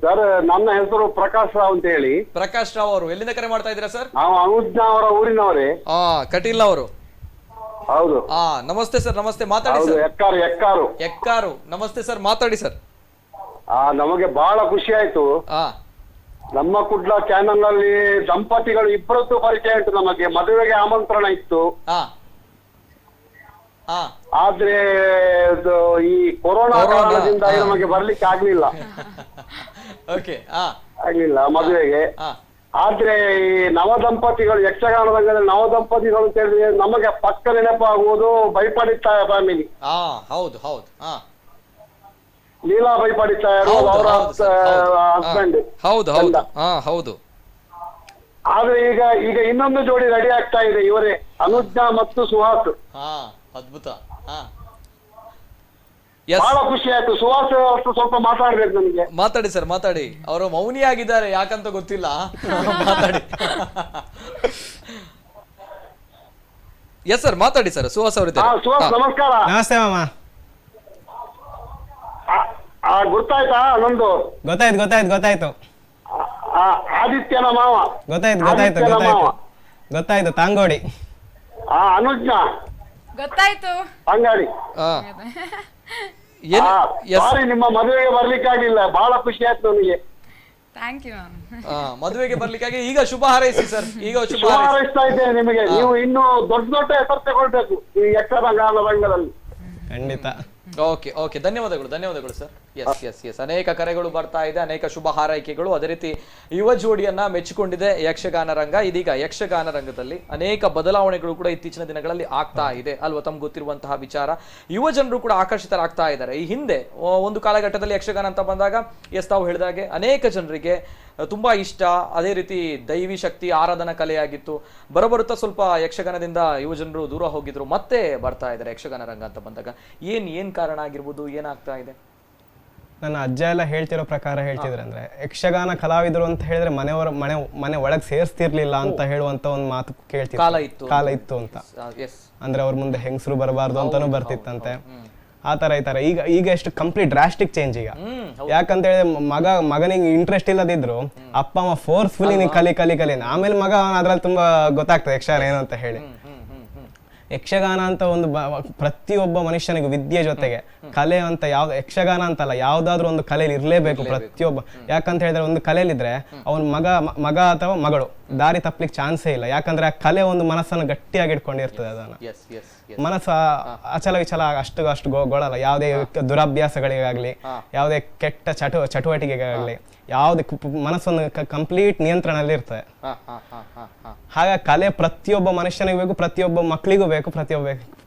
Speaker 11: ಸರ್ ನನ್ನ ಹೆಸರು ಪ್ರಕಾಶ್ ರಾವ್ ಅಂತ ಹೇಳಿ.
Speaker 1: ಪ್ರಕಾಶ್ ರಾವ್ ಅವರು ಎಲ್ಲಿಂದ ಕರೆ ಮಾಡ್ತಾ ಇದ್ದೀರಾ ಸರ್?
Speaker 11: ನಾವು ಅನುಜ್ಞಾ ಅವರ ಊರಿನವರೇ.
Speaker 1: ಕಟೀಲ್ನವರು.
Speaker 11: ಹೌದು.
Speaker 1: ನಮಸ್ತೆ ಸರ್, ನಮಸ್ತೆ, ಮಾತಾಡಿ ಸರ್.
Speaker 11: ಎಕ್ಕಾರು.
Speaker 1: ನಮಸ್ತೆ ಸರ್, ಮಾತಾಡಿ ಸರ್.
Speaker 11: ನಮಗೆ ಬಹಳ ಖುಷಿ ಆಯ್ತು. ನಮ್ಮ ಕುಡ್ಲ ಚಾನೆಲ್ ನಲ್ಲಿ ದಂಪತಿಗಳು ಇಬ್ಬರದ್ದು ಪರಿಚಯ ಉಂಟು. ನಮಗೆ ಮದುವೆಗೆ ಆಮಂತ್ರಣ ಇತ್ತು, ಆದ್ರೆ ಈ ಕೊರೋನಾ ಕಾರಣದಿಂದ ನಮಗೆ ಬರ್ಲಿಕ್ಕೆ ಆಗ್ಲಿಲ್ಲ ಮದುವೆಗೆ. ಆದ್ರೆ ಈ ನವದಂಪತಿಗಳು, ಯಕ್ಷಗಾನ ರಂಗದಲ್ಲಿ ನವದಂಪತಿಗಳು ಅಂತ ಹೇಳಿದ್ರೆ ನಮಗೆ ಪಕ್ಕ ನೆನಪಾಗುವುದು ಬೈಪಡಿತಾಯ ಫ್ಯಾಮಿಲಿ.
Speaker 1: ಹೌದು ಹೌದು.
Speaker 11: ಲೀಲಾ ಬೈಪಡಿತಾಯರು, ಅವರ ಹಸ್ಬೆಂಡ್.
Speaker 1: ಹೌದು ಹೌದು ಹೌದು.
Speaker 11: ಆದ್ರೆ ಈಗ ಇನ್ನೊಂದು ಜೋಡಿ ರೆಡಿ ಆಗ್ತಾ ಇದೆ, ಇವರೇ ಅನುಜ್ಞಾ ಮತ್ತು ಸುಹಾಸ್.
Speaker 1: ಅದ್ಭುತ.
Speaker 11: ಬಹಳ ಖುಷಿ ಆಯ್ತು. ಸುಹಾಸ್ ಸ್ವಲ್ಪ ಮಾತಾಡ್ಬೇಕು ನಮಗೆ.
Speaker 1: ಮಾತಾಡಿ ಸರ್, ಮಾತಾಡಿ. ಅವರು ಮೌನಿಯಾಗಿದ್ದಾರೆ, ಯಾಕಂತ ಗೊತ್ತಿಲ್ಲ. ಮಾತಾಡಿ. ಎಸ್ ಸರ್, ಮಾತಾಡಿ ಸರ್. ಸುಹಾಸ್ ಅವರಿದ್ದಾರೆ.
Speaker 11: ಸುಹಾಸ್ ನಮಸ್ಕಾರ.
Speaker 4: ನಮಸ್ತೆ ಮಾಮ.
Speaker 11: ಗೊತ್ತಾಯ್ತಾ? ನಂದು
Speaker 4: ಗೊತ್ತಾಯ್ತು.
Speaker 11: ಆದಿತ್ಯನ ಮಾವ.
Speaker 4: ಗೊತ್ತಾಯ್ತು. ತಾಂಗೋಡಿ.
Speaker 11: ಅನುಜ್ಞಾ
Speaker 5: ಗೊತ್ತಾಯ್ತು.
Speaker 11: ಅಂಗಾಡಿ. ಸಾರಿ, ನಿಮ್ಮ ಮದುವೆಗೆ ಬರ್ಲಿಕ್ಕೆ ಆಗಿಲ್ಲ. ಬಹಳ ಖುಷಿ ಆಯ್ತು ನನಗೆ.
Speaker 5: Thank you.
Speaker 1: ಮದುವೆಗೆ ಬರ್ಲಿಕ್ಕಾಗಿ ಈಗ ಶುಭ ಹಾರೈಸಿ ಸರ್. ಈಗ ಶುಭ
Speaker 11: ಹಾರೈಸ್ತಾ ಇದ್ದೇನೆ ನಿಮಗೆ. ನೀವು ಇನ್ನು ದೊಡ್ಡ ಹೆಸರು ತಗೊಳ್ಬೇಕು ಈ ಯಕ್ಷಗಾನ ರಂಗದಲ್ಲಿ.
Speaker 4: ಖಂಡಿತ.
Speaker 1: ಓಕೆ, ಧನ್ಯವಾದಗಳು ಸರ್. ಎಸ್, ಅನೇಕ ಕರೆಗಳು ಬರ್ತಾ ಇದೆ, ಅನೇಕ ಶುಭ ಹಾರೈಕೆಗಳು. ಅದೇ ರೀತಿ ಯುವ ಜೋಡಿಯನ್ನ ಮೆಚ್ಚಿಕೊಂಡಿದೆ ಯಕ್ಷಗಾನ ರಂಗ. ಇದೀಗ ಯಕ್ಷಗಾನ ರಂಗದಲ್ಲಿ ಅನೇಕ ಬದಲಾವಣೆಗಳು ಕೂಡ ಇತ್ತೀಚಿನ ದಿನಗಳಲ್ಲಿ ಆಗ್ತಾ ಇದೆ ಅಲ್ವಾ? ತಮ್ಗೆ ಗೊತ್ತಿರುವಂತಹ ವಿಚಾರ. ಯುವ ಜನರು ಕೂಡ ಆಕರ್ಷಿತರಾಗ್ತಾ ಇದ್ದಾರೆ. ಈ ಹಿಂದೆ ಒಂದು ಕಾಲಘಟ್ಟದಲ್ಲಿ ಯಕ್ಷಗಾನ ಅಂತ ಬಂದಾಗ ತಾವು ಹೇಳಿದಾಗೆ ಅನೇಕ ಜನರಿಗೆ ತುಂಬಾ ಇಷ್ಟ. ಅದೇ ರೀತಿ ದೈವಿ ಶಕ್ತಿ ಆರಾಧನಾ ಕಲೆಯಾಗಿತ್ತು. ಬರುತ್ತಾ ಸ್ವಲ್ಪ ಯಕ್ಷಗಾನದಿಂದ ಯುವ ಜನರು ದೂರ ಹೋಗಿದ್ರು, ಮತ್ತೆ ಬರ್ತಾ ಇದ್ದಾರೆ ಯಕ್ಷಗಾನ ರಂಗ ಅಂತ ಬಂದಾಗ. ಏನ್ ಕಾರಣ ಆಗಿರ್ಬೋದು, ಏನಾಗ್ತಾ ಇದೆ?
Speaker 4: ನನ್ನ ಅಜ್ಜ ಎಲ್ಲ ಹೇಳ್ತಿರೋ ಪ್ರಕಾರ ಹೇಳ್ತಿದ್ರಂದ್ರೆ, ಯಕ್ಷಗಾನ ಕಲಾವಿದರು ಅಂತ ಹೇಳಿದ್ರೆ ಮನೆ ಒಳಗೆ ಸೇರಿಸ್ತಿರ್ಲಿಲ್ಲ ಅಂತ ಹೇಳುವಂತ ಒಂದು ಮಾತು ಕೇಳ್ತಿದ್ರು. ಕಾಲ ಇತ್ತು ಅಂತ. ಅಂದ್ರೆ ಅವ್ರ ಮುಂದೆ ಹೆಂಗಸರು ಬರಬಾರ್ದು ಅಂತಾನು ಬರ್ತಿತ್ತಂತೆ. ಆ ತರ ಈಗ ಎಷ್ಟು ಕಂಪ್ಲೀಟ್ ಡ್ರಾಸ್ಟಿಕ್ ಚೇಂಜ್ ಈಗ. ಯಾಕಂತ ಹೇಳಿದ್ರೆ ಮಗನಿಗೆ ಇಂಟ್ರೆಸ್ಟ್ ಇಲ್ಲದಿದ್ರು ಅಪ್ಪ ಅಮ್ಮ ಫೋರ್ಸ್ಫುಲಿ ನೀ ಕಲಿ ಆಮೇಲೆ ಮಗ ಅದ್ರಲ್ಲಿ ತುಂಬಾ ಗೊತ್ತಾಗ್ತದೆ ಯಕ್ಷಗಾನ ಏನು ಅಂತ ಹೇಳಿ. ಯಕ್ಷಗಾನ ಅಂತ ಒಂದು ಪ್ರತಿಯೊಬ್ಬ ಮನುಷ್ಯನಿಗೆ ವಿದ್ಯೆ ಜೊತೆಗೆ ಕಲೆ ಅಂತ ಯಕ್ಷಗಾನ ಅಂತಲ್ಲ, ಯಾವ್ದಾದ್ರು ಒಂದು ಕಲೆಯಲ್ಲಿ ಇರ್ಲೇಬೇಕು ಪ್ರತಿಯೊಬ್ಬ. ಯಾಕಂತ ಹೇಳಿದ್ರೆ ಒಂದು ಕಲೆಯಲ್ಲಿದ್ರೆ ಅವನ್ ಮಗ ಅಥವಾ ಮಗಳು ದಾರಿ ತಪ್ಪಲಿಕ್ಕೆ ಚಾನ್ಸೇ ಇಲ್ಲ. ಯಾಕಂದ್ರೆ ಆ ಕಲೆ ಒಂದು ಮನಸ್ಸನ್ನು ಗಟ್ಟಿಯಾಗಿ ಇಟ್ಕೊಂಡಿರ್ತದೆ. ಅದನ್ನ ಮನಸ್ಸು ಅಚಲ ವಿಚಲ ಅಷ್ಟು ಗೊಳಲ್ಲ. ಯಾವುದೇ ದುರಭ್ಯಾಸಗಳಿಗಾಗ್ಲಿ, ಯಾವುದೇ ಕೆಟ್ಟ ಚಟುವಟಿಕೆಗಾಗ್ಲಿ, ಯಾವುದೇ ಮನಸ್ಸೊಂದು ಕಂಪ್ಲೀಟ್ ನಿಯಂತ್ರಣದಲ್ಲಿ ಇರ್ತದೆ. ಹಾಗಾಗಿ ಕಲೆ ಪ್ರತಿಯೊಬ್ಬ ಮನುಷ್ಯನಿಗೆ ಬೇಕು, ಪ್ರತಿಯೊಬ್ಬ ಮಕ್ಕಳಿಗೂ ಬೇಕು.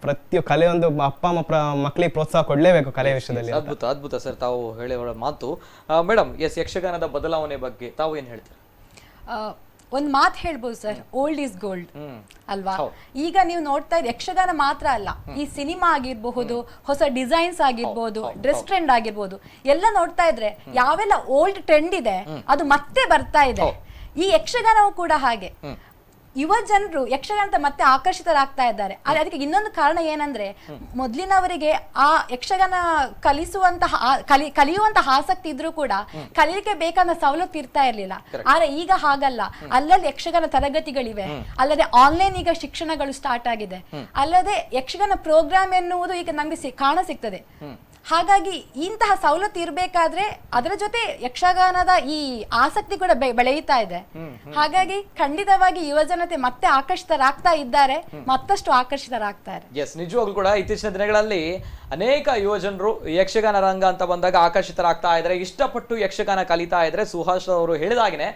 Speaker 4: ಪ್ರತಿ ಕಲೆ ಒಂದು ಅಪ್ಪ ಅಮ್ಮ ಮಕ್ಕಳಿಗೆ ಪ್ರೋತ್ಸಾಹ ಕೊಡ್ಲೇಬೇಕು ಕಲೆ ವಿಷಯದಲ್ಲಿ.
Speaker 1: ಅದ್ಭುತ ಸರ್, ತಾವು ಹೇಳೋ ಮಾತು. ಮೇಡಮ್, ಯಕ್ಷಗಾನದ ಬದಲಾವಣೆ ಬಗ್ಗೆ ತಾವು ಏನ್ ಹೇಳ್ತೀರಾ?
Speaker 5: ಒಂದ್ ಮಾತು ಹೇಳ್ಬೋದು ಸರ್, ಓಲ್ಡ್ ಈಸ್ ಗೋಲ್ಡ್ ಅಲ್ವಾ. ಈಗ ನೀವು ನೋಡ್ತಾ ಇದ್ರೆ ಯಕ್ಷಗಾನ ಮಾತ್ರ ಅಲ್ಲ, ಈ ಸಿನಿಮಾ ಆಗಿರಬಹುದು, ಹೊಸ ಡಿಸೈನ್ಸ್ ಆಗಿರ್ಬೋದು, ಡ್ರೆಸ್ ಟ್ರೆಂಡ್ ಆಗಿರ್ಬೋದು, ಎಲ್ಲ ನೋಡ್ತಾ ಇದ್ರೆ ಯಾವೆಲ್ಲ ಓಲ್ಡ್ ಟ್ರೆಂಡ್ ಇದೆ ಅದು ಮತ್ತೆ ಬರ್ತಾ ಇದೆ. ಈ ಯಕ್ಷಗಾನವು ಕೂಡ ಹಾಗೆ. ಯುವ ಜನರು ಯಕ್ಷಗಾನ ಮತ್ತೆ ಆಕರ್ಷಿತರಾಗ್ತಾ ಇದ್ದಾರೆ. ಅದಕ್ಕೆ ಇನ್ನೊಂದು ಕಾರಣ ಏನಂದ್ರೆ, ಮೊದಲಿನವರಿಗೆ ಆ ಯಕ್ಷಗಾನ ಕಲಿಯುವಂತಹ ಆಸಕ್ತಿ ಇದ್ರೂ ಕೂಡ ಕಲಿಯಲಿಕ್ಕೆ ಬೇಕಾದ ಸವಲತ್ತು ಇರ್ತಾ ಇರ್ಲಿಲ್ಲ. ಆದ್ರೆ ಈಗ ಹಾಗಲ್ಲ, ಅಲ್ಲಲ್ಲಿ ಯಕ್ಷಗಾನ ತರಗತಿಗಳಿವೆ, ಅಲ್ಲದೆ ಆನ್ಲೈನ್ ಈಗ ಶಿಕ್ಷಣಗಳು ಸ್ಟಾರ್ಟ್ ಆಗಿದೆ, ಅಲ್ಲದೆ ಯಕ್ಷಗಾನ ಪ್ರೋಗ್ರಾಮ್ ಎನ್ನುವುದು ಈಗ ನಮ್ಗೆ ಕಾಣ ಸಿಗ್ತದೆ. ಹಾಗಾಗಿ ಇಂತಹ ಸವಲತ್ತು ಇರಬೇಕಾದ್ರೆ ಅದರ ಜೊತೆ ಯಕ್ಷಗಾನದ ಈ ಆಸಕ್ತಿ ಕೂಡ ಬೆಳೆಯುತ್ತಾ ಇದೆ. ಹಾಗಾಗಿ ಖಂಡಿತವಾಗಿ ಯುವ ಜನತೆ ಮತ್ತೆ ಆಕರ್ಷಿತರಾಗ್ತಾ ಇದ್ದಾರೆ, ಮತ್ತಷ್ಟು ಆಕರ್ಷಿತರಾಗ್ತಾರೆ.
Speaker 1: ಎಸ್, ನಿಜವಾಗ್ಲೂ ಕೂಡ ಇತ್ತೀಚಿನ ದಿನಗಳಲ್ಲಿ ಅನೇಕ ಯುವ ಜನರು ಯಕ್ಷಗಾನ ರಂಗ ಅಂತ ಬಂದಾಗ ಆಕರ್ಷಿತರಾಗ್ತಾ ಇದ್ದಾರೆ, ಇಷ್ಟಪಟ್ಟು ಯಕ್ಷಗಾನ ಕಲಿತಾ ಇದ್ದಾರೆ. ಸುಹಾಸ್ ಅವರು ಹೇಳಿದಾಗನೆ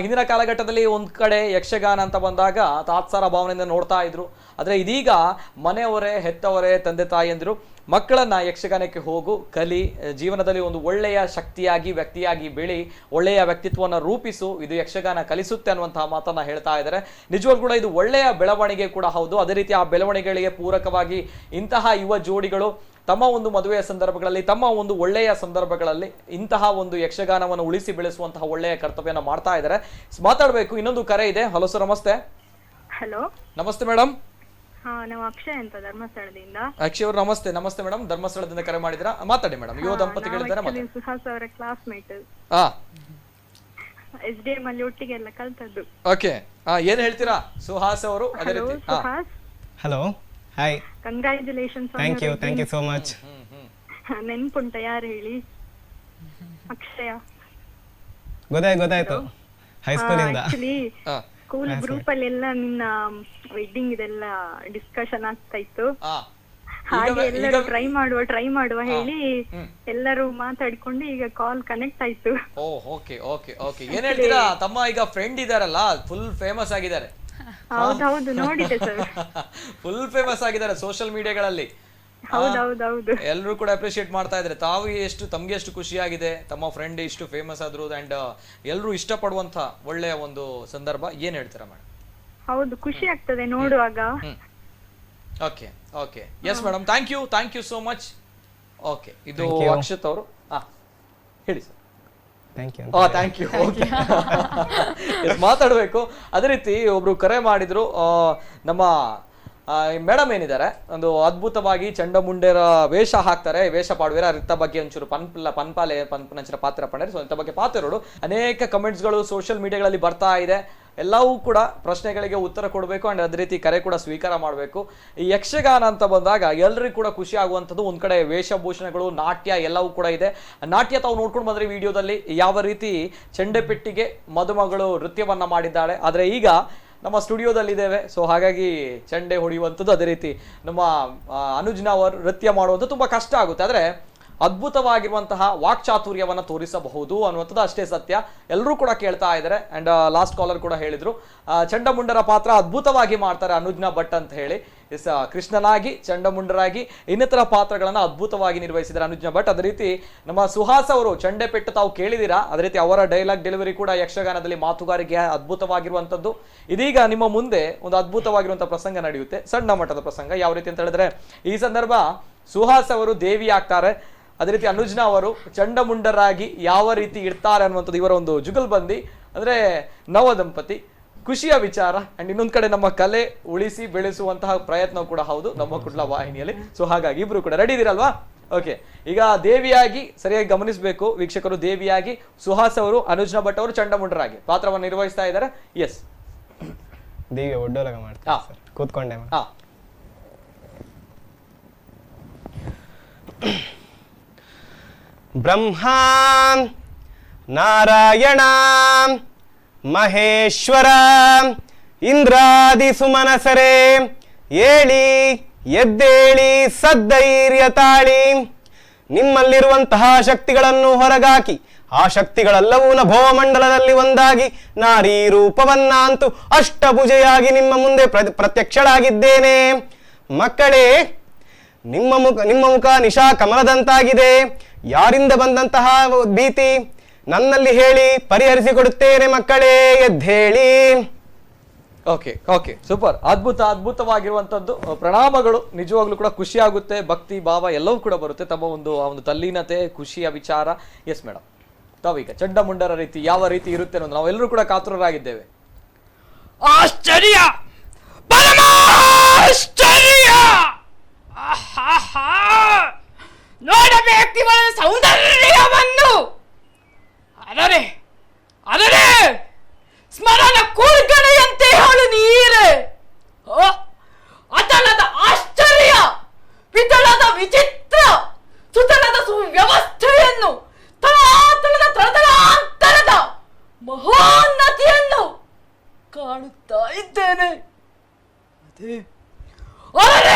Speaker 1: ಹಿಂದಿನ ಕಾಲಘಟ್ಟದಲ್ಲಿ ಒಂದ್ ಕಡೆ ಯಕ್ಷಗಾನ ಅಂತ ಬಂದಾಗ ತಾತ್ಸಾರ ಭಾವನೆಯಿಂದ ನೋಡ್ತಾ ಇದ್ರು. ಆದ್ರೆ ಇದೀಗ ಮನೆಯವರೇ, ಹೆತ್ತವರೇ, ತಂದೆ ತಾಯಿಯಂದಿರು ಮಕ್ಕಳನ್ನ ಯಕ್ಷಗಾನಕ್ಕೆ ಹೋಗು, ಕಲಿ, ಜೀವನದಲ್ಲಿ ಒಂದು ಒಳ್ಳೆಯ ಶಕ್ತಿಯಾಗಿ, ವ್ಯಕ್ತಿಯಾಗಿ ಬೆಳಿ, ಒಳ್ಳೆಯ ವ್ಯಕ್ತಿತ್ವವನ್ನು ರೂಪಿಸು, ಇದು ಯಕ್ಷಗಾನ ಕಲಿಸುತ್ತೆ ಅನ್ನುವಂತಹ ಮಾತನ್ನ ಹೇಳ್ತಾ ಇದ್ದಾರೆ. ನಿಜವಾಗ್ಲೂ ಕೂಡ ಇದು ಒಳ್ಳೆಯ ಬೆಳವಣಿಗೆ ಕೂಡ ಹೌದು. ಅದೇ ರೀತಿ ಆ ಬೆಳವಣಿಗೆಗಳಿಗೆ ಪೂರಕವಾಗಿ ಇಂತಹ ಯುವ ಜೋಡಿಗಳು ತಮ್ಮ ಒಂದು ಮದುವೆಯ ಸಂದರ್ಭಗಳಲ್ಲಿ, ತಮ್ಮ ಒಂದು ಒಳ್ಳೆಯ ಸಂದರ್ಭಗಳಲ್ಲಿ ಇಂತಹ ಒಂದು ಯಕ್ಷಗಾನವನ್ನು ಉಳಿಸಿ ಬೆಳೆಸುವಂತಹ ಒಳ್ಳೆಯ ಕರ್ತವ್ಯನ ಮಾಡ್ತಾ ಇದ್ದಾರೆ. ಮಾತಾಡಬೇಕು, ಇನ್ನೊಂದು ಕರೆ ಇದೆ. ಹಲೋ ಸರ್, ನಮಸ್ತೆ.
Speaker 12: ಹಲೋ,
Speaker 1: ನಮಸ್ತೆ ಮೇಡಮ್.
Speaker 12: ನಾವು ಅಕ್ಷಯ್ ಅಂತ ಧರ್ಮಸ್ಥಳದಿಂದ.
Speaker 1: ಅಕ್ಷಯ್ ಅವರು ನಮಸ್ತೆ. ನಮಸ್ತೆ ಮೇಡಮ್, ಧರ್ಮಸ್ಥಳದಿಂದ ಕರೆ ಮಾಡಿದ್ರಾ? ಮಾತಾಡಿ ಮೇಡಮ್. ಯುವ ದಂಪತಿಗಳಿದ್ದಾರೆ.
Speaker 12: ಸುಹಾಸ್ ಅವರ ಕ್ಲಾಸ್ಮೇಟ್, SDM ಅಲ್ಲಿ ಒಟ್ಟಿಗೆ ಎಲ್ಲ ಕಲ್ತದ್ದು.
Speaker 1: ಓಕೆ, ಏನ್ ಹೇಳ್ತೀರಾ ಸುಹಾಸ್ ಅವರು? ಅದೇ ರೀತಿ
Speaker 4: hello, hi,
Speaker 12: congratulations.
Speaker 4: Thank you so much.
Speaker 12: ನೆನ್ಪುಂಟ ಯಾರು ಹೇಳಿ? ಅಕ್ಷಯ.
Speaker 4: ಗೊತ್ತಾಯ್ತು, ಹೈಸ್ಕೂಲ್ ಇಂದ.
Speaker 12: ಆಕ್ಚುಲಿ ಸ್ಕೂಲ್ ಗ್ರೂಪ್ ಅಲ್ಲಿ ಎಲ್ಲ ನಿನ್ನ ವೆಡ್ಡಿಂಗ್ ಇದೆಲ್ಲ ಡಿಸ್ಕಷನ್ ಆಗ್ತಾ ಇತ್ತು. ಹಾಗೆ ಎಲ್ಲರೂ ಟ್ರೈ ಮಾಡುವ ಹೇಳಿ ಎಲ್ಲರೂ ಮಾತಾಡ್ಕೊಂಡು ಈಗ ಕಾಲ್ ಕನೆಕ್ಟ್ ಆಯ್ತು.
Speaker 1: Okay okay okay. ಏನ್ ಹೇಳ್ತೀರಾ? ತಮ್ಮ ಈಗ ಫ್ರೆಂಡ್ ಇದಾರಲ್ಲ, ಫುಲ್ ಫೇಮಸ್ ಆಗಿದ್ದಾರೆ.
Speaker 12: ಹೌದೌದು, ನೋಡಿದೆ ಸರ್.
Speaker 1: ಫುಲ್ ಫೇಮಸ್ ಆಗಿದ್ದಾರೆ ಸೋಷಿಯಲ್ ಮೀಡಿಯಾಗಳಲ್ಲಿ.
Speaker 12: ಹೌದೌದೌದು,
Speaker 1: ಎಲ್ಲರೂ ಕೂಡ ಅಪ್ರಿಶಿಯೇಟ್ ಮಾಡ್ತಾ ಇದ್ದಾರೆ. ತಮ್ಗೆ ಎಷ್ಟು ಖುಷಿ ಆಗಿದೆ ತಮ್ಮ ಫ್ರೆಂಡ್ ಇಷ್ಟು ಫೇಮಸ್ ಆದ್ರು, ಅಂಡ್ ಎಲ್ಲರೂ ಇಷ್ಟಪಡುವಂತ ಒಳ್ಳೆಯ ಒಂದು ಸಂದರ್ಭ. ಏನ್ ಹೇಳ್ತೀರಾ ಮೇಡಮ್?
Speaker 12: ಹೌದು, ಖುಷಿ ಆಗ್ತದೆ ನೋಡುವಾಗ.
Speaker 1: Okay okay, yes madam, thank you so much. Okay, ಇದು ಅಕ್ಷತ್ ಅವರು ಹೇಳಿ ಸರ್. Thank you. ಮಾತಾಡಬೇಕು. ಅದೇ ರೀತಿ ಒಬ್ರು ಕರೆ ಮಾಡಿದ್ರು. ನಮ್ಮ ಮೇಡಮ್ ಏನಿದ್ದಾರೆ, ಒಂದು ಅದ್ಭುತವಾಗಿ ಚಂಡಮುಂಡೇರ ವೇಷ ಹಾಕ್ತಾರೆ, ವೇಷ ಪಾಡುವೇರ ಅರಿತ ಬಗ್ಗೆ ಒಂಚೂರು ಪನ್ಪನಂಚಿನ ಪಾತ್ರ ಪಂಡರೆ. ಸೊ ಇಂಥ ಬಗ್ಗೆ ಪಾತ್ರಗಳು ಅನೇಕ ಕಮೆಂಟ್ಸ್ಗಳು ಸೋಷಿಯಲ್ ಮೀಡಿಯಾಗಳಲ್ಲಿ ಬರ್ತಾ ಇದೆ. ಎಲ್ಲವೂ ಕೂಡ ಪ್ರಶ್ನೆಗಳಿಗೆ ಉತ್ತರ ಕೊಡಬೇಕು, ಅಂಡ್ ಅದೇ ರೀತಿ ಕರೆ ಕೂಡ ಸ್ವೀಕಾರ ಮಾಡಬೇಕು. ಈ ಯಕ್ಷಗಾನ ಅಂತ ಬಂದಾಗ ಎಲ್ಲರಿಗೂ ಕೂಡ ಖುಷಿ ಆಗುವಂಥದ್ದು ಒಂದ್ ಕಡೆ ವೇಷಭೂಷಣಗಳು, ನಾಟ್ಯ ಎಲ್ಲವೂ ಕೂಡ ಇದೆ. ನಾಟ್ಯ ತಾವು ನೋಡ್ಕೊಂಡು ಬಂದ್ರೆ ವಿಡಿಯೋದಲ್ಲಿ ಯಾವ ರೀತಿ ಚೆಂಡೆಪೆಟ್ಟಿಗೆ ಮದುಮಗಳು ನೃತ್ಯವನ್ನ ಮಾಡಿದ್ದಾಳೆ. ಆದ್ರೆ ಈಗ ನಮ್ಮ ಸ್ಟುಡಿಯೋದಲ್ಲಿ ಇದ್ದೇವೆ, ಸೊ ಹಾಗಾಗಿ ಚೆಂಡೆ ಹೊಡೆಯುವಂಥದ್ದು, ಅದೇ ರೀತಿ ನಮ್ಮ ಅನುಜ್ನ ಅವರು ನೃತ್ಯ ಮಾಡುವಂಥದ್ದು ತುಂಬಾ ಕಷ್ಟ ಆಗುತ್ತೆ. ಆದ್ರೆ ಅದ್ಭುತವಾಗಿರುವಂತಹ ವಾಕ್ಚಾತುರ್ಯವನ್ನು ತೋರಿಸಬಹುದು ಅನ್ನುವಂಥದ್ದು ಅಷ್ಟೇ ಸತ್ಯ. ಎಲ್ಲರೂ ಕೂಡ ಕೇಳ್ತಾ ಇದ್ದಾರೆ. ಅಂಡ್ ಲಾಸ್ಟ್ ಕಾಲರ್ ಕೂಡ ಹೇಳಿದ್ರು, ಚಂಡಮುಂಡರ ಪಾತ್ರ ಅದ್ಭುತವಾಗಿ ಮಾಡ್ತಾರೆ ಅನುಜ್ನ ಭಟ್ ಅಂತ ಹೇಳಿ. ಕೃಷ್ಣನಾಗಿ, ಚಂಡಮುಂಡರಾಗಿ, ಇನ್ನಿತರ ಪಾತ್ರಗಳನ್ನ ಅದ್ಭುತವಾಗಿ ನಿರ್ವಹಿಸಿದ್ದಾರೆ ಅನುಜ್ನ ಭಟ್. ಅದೇ ರೀತಿ ನಮ್ಮ ಸುಹಾಸ್ ಅವರು ಚೆಂಡೆಪೆಟ್ಟು ತಾವು ಕೇಳಿದಿರಾ, ಅದೇ ರೀತಿ ಅವರ ಡೈಲಾಗ್ ಡೆಲಿವರಿ ಕೂಡ ಯಕ್ಷಗಾನದಲ್ಲಿ ಮಾತುಗಾರಿಕೆ ಅದ್ಭುತವಾಗಿರುವಂಥದ್ದು. ಇದೀಗ ನಿಮ್ಮ ಮುಂದೆ ಒಂದು ಅದ್ಭುತವಾಗಿರುವಂತಹ ಪ್ರಸಂಗ ನಡೆಯುತ್ತೆ, ಸಣ್ಣ ಮಟ್ಟದ ಪ್ರಸಂಗ. ಯಾವ ರೀತಿ ಅಂತ ಹೇಳಿದ್ರೆ, ಈ ಸಂದರ್ಭ ಸುಹಾಸ್ ಅವರು ದೇವಿ ಆಗ್ತಾರೆ, ಅದೇ ರೀತಿ ಅನುಜ್ನ ಅವರು ಚಂಡಮುಂಡರಾಗಿ ಯಾವ ರೀತಿ ಇರ್ತಾರೆ ಅನ್ನುವಂಥದ್ದು ಇವರ ಒಂದು ಜುಗಲ್ಬಂದಿ. ಅಂದ್ರೆ ನವ ದಂಪತಿ, ಖುಷಿಯ ವಿಚಾರ. ಅಂಡ್ ಇನ್ನೊಂದ್ ಕಡೆ ನಮ್ಮ ಕಲೆ ಉಳಿಸಿ ಬೆಳೆಸುವಂತಹ ಪ್ರಯತ್ನ ಕೂಡ ಹೌದು ನಮ್ಮ ಕುಡ್ಲ ವಾಹಿನಿಯಲ್ಲಿ. ಸೊ ಹಾಗಾಗಿ ಇಬ್ರು ಕೂಡ ರೆಡಿ ಇದೀರಲ್ವಾ? ಓಕೆ, ಈಗ ದೇವಿಯಾಗಿ ಸರಿಯಾಗಿ ಗಮನಿಸಬೇಕು ವೀಕ್ಷಕರು. ದೇವಿಯಾಗಿ ಸುಹಾಸ್ ಅವರು, ಅನುಜ್ನ ಭಟ್ ಅವರು ಚಂಡಮುಂಡರಾಗಿ ಪಾತ್ರವನ್ನು ನಿರ್ವಹಿಸ್ತಾ ಇದ್ದಾರೆ. ಎಸ್,
Speaker 4: ದೇವಿ ಒಡ್ಡೋಲಗ ಮಾಡ್ತಾರೆ, ಕೂತ್ಕೊಂಡೆ. ಬ್ರಹ್ಮಾ ನಾರಾಯಣ ಮಹೇಶ್ವರ ಇಂದ್ರಾದಿ ಸುಮನಸರೇ, ಏಳಿ ಎದ್ದೇಳಿ ಸದ್ದೈರ್ಯ ತಾಳಿ, ನಿಮ್ಮಲ್ಲಿರುವಂತಹ ಶಕ್ತಿಗಳನ್ನು ಹೊರಗಾಕಿ ಆ ಶಕ್ತಿಗಳೆಲ್ಲವೂ ನಭೋಮಂಡಲದಲ್ಲಿ ಒಂದಾಗಿ ನಾರೀ ರೂಪವನ್ನಂತೂ ಅಷ್ಟಭುಜೆಯಾಗಿ ನಿಮ್ಮ ಮುಂದೆ ಪ್ರತ್ಯಕ್ಷಳಾಗಿದ್ದೇನೆ. ಮಕ್ಕಳೇ, ನಿಮ್ಮ ಮುಖ ನಿಶಾ ಕಮಲದಂತಾಗಿದೆ. ಯಾರಿಂದ ಬಂದಂತಹ ಭೀತಿ? ನನ್ನಲ್ಲಿ ಹೇಳಿ ಪರಿಹರಿಸಿ ಕೊಡುತ್ತೇನೆ ಮಕ್ಕಳೇ ಎದ್ದೇಳಿ.
Speaker 1: ಓಕೆ ಓಕೆ ಸೂಪರ್, ಅದ್ಭುತವಾಗಿರುವಂತದ್ದು. ಪ್ರಣಾಮಗಳು. ನಿಜವಾಗ್ಲೂ ಕೂಡ ಖುಷಿ ಆಗುತ್ತೆ, ಭಕ್ತಿ ಭಾವ ಎಲ್ಲವೂ ಕೂಡ ಬರುತ್ತೆ, ತಮ್ಮ ಒಂದು ತಲ್ಲೀನತೆ, ಖುಷಿಯ ವಿಚಾರ. ಎಸ್ ಮೇಡಮ್, ತಾವೀಗ ಚಂಡಮುಂಡರ ರೀತಿ ಯಾವ ರೀತಿ ಇರುತ್ತೆ ಅನ್ನೋದು ನಾವೆಲ್ಲರೂ ಕೂಡ ಕಾತುರರಾಗಿದ್ದೇವೆ.
Speaker 13: ಆಶ್ಚರ್ಯ, ಪರಮಾಶ್ಚರ್ಯ, ನೋಡಬೇಕು ಇವಳ ಸೌಂದರ್ಯವನ್ನು. ಅದರೇ ಅದರೇ ಸ್ಮರಣ ಕೂರ್ಗಣೆಯಂತೆ ಅವಳು ನೀರೆ. ಅತಳದ ಆಶ್ಚರ್ಯ, ವಿತಳದ ವಿಚಿತ್ರ, ಸುತಳದ ಸುವ್ಯವಸ್ಥೆಯನ್ನು, ತಳಾತಳದ ತಳತಳಾಂತರದ ಮಹೋನ್ನತಿಯನ್ನು ಕಾಣುತ್ತಾ ಇದ್ದೇನೆ. ಅದೇ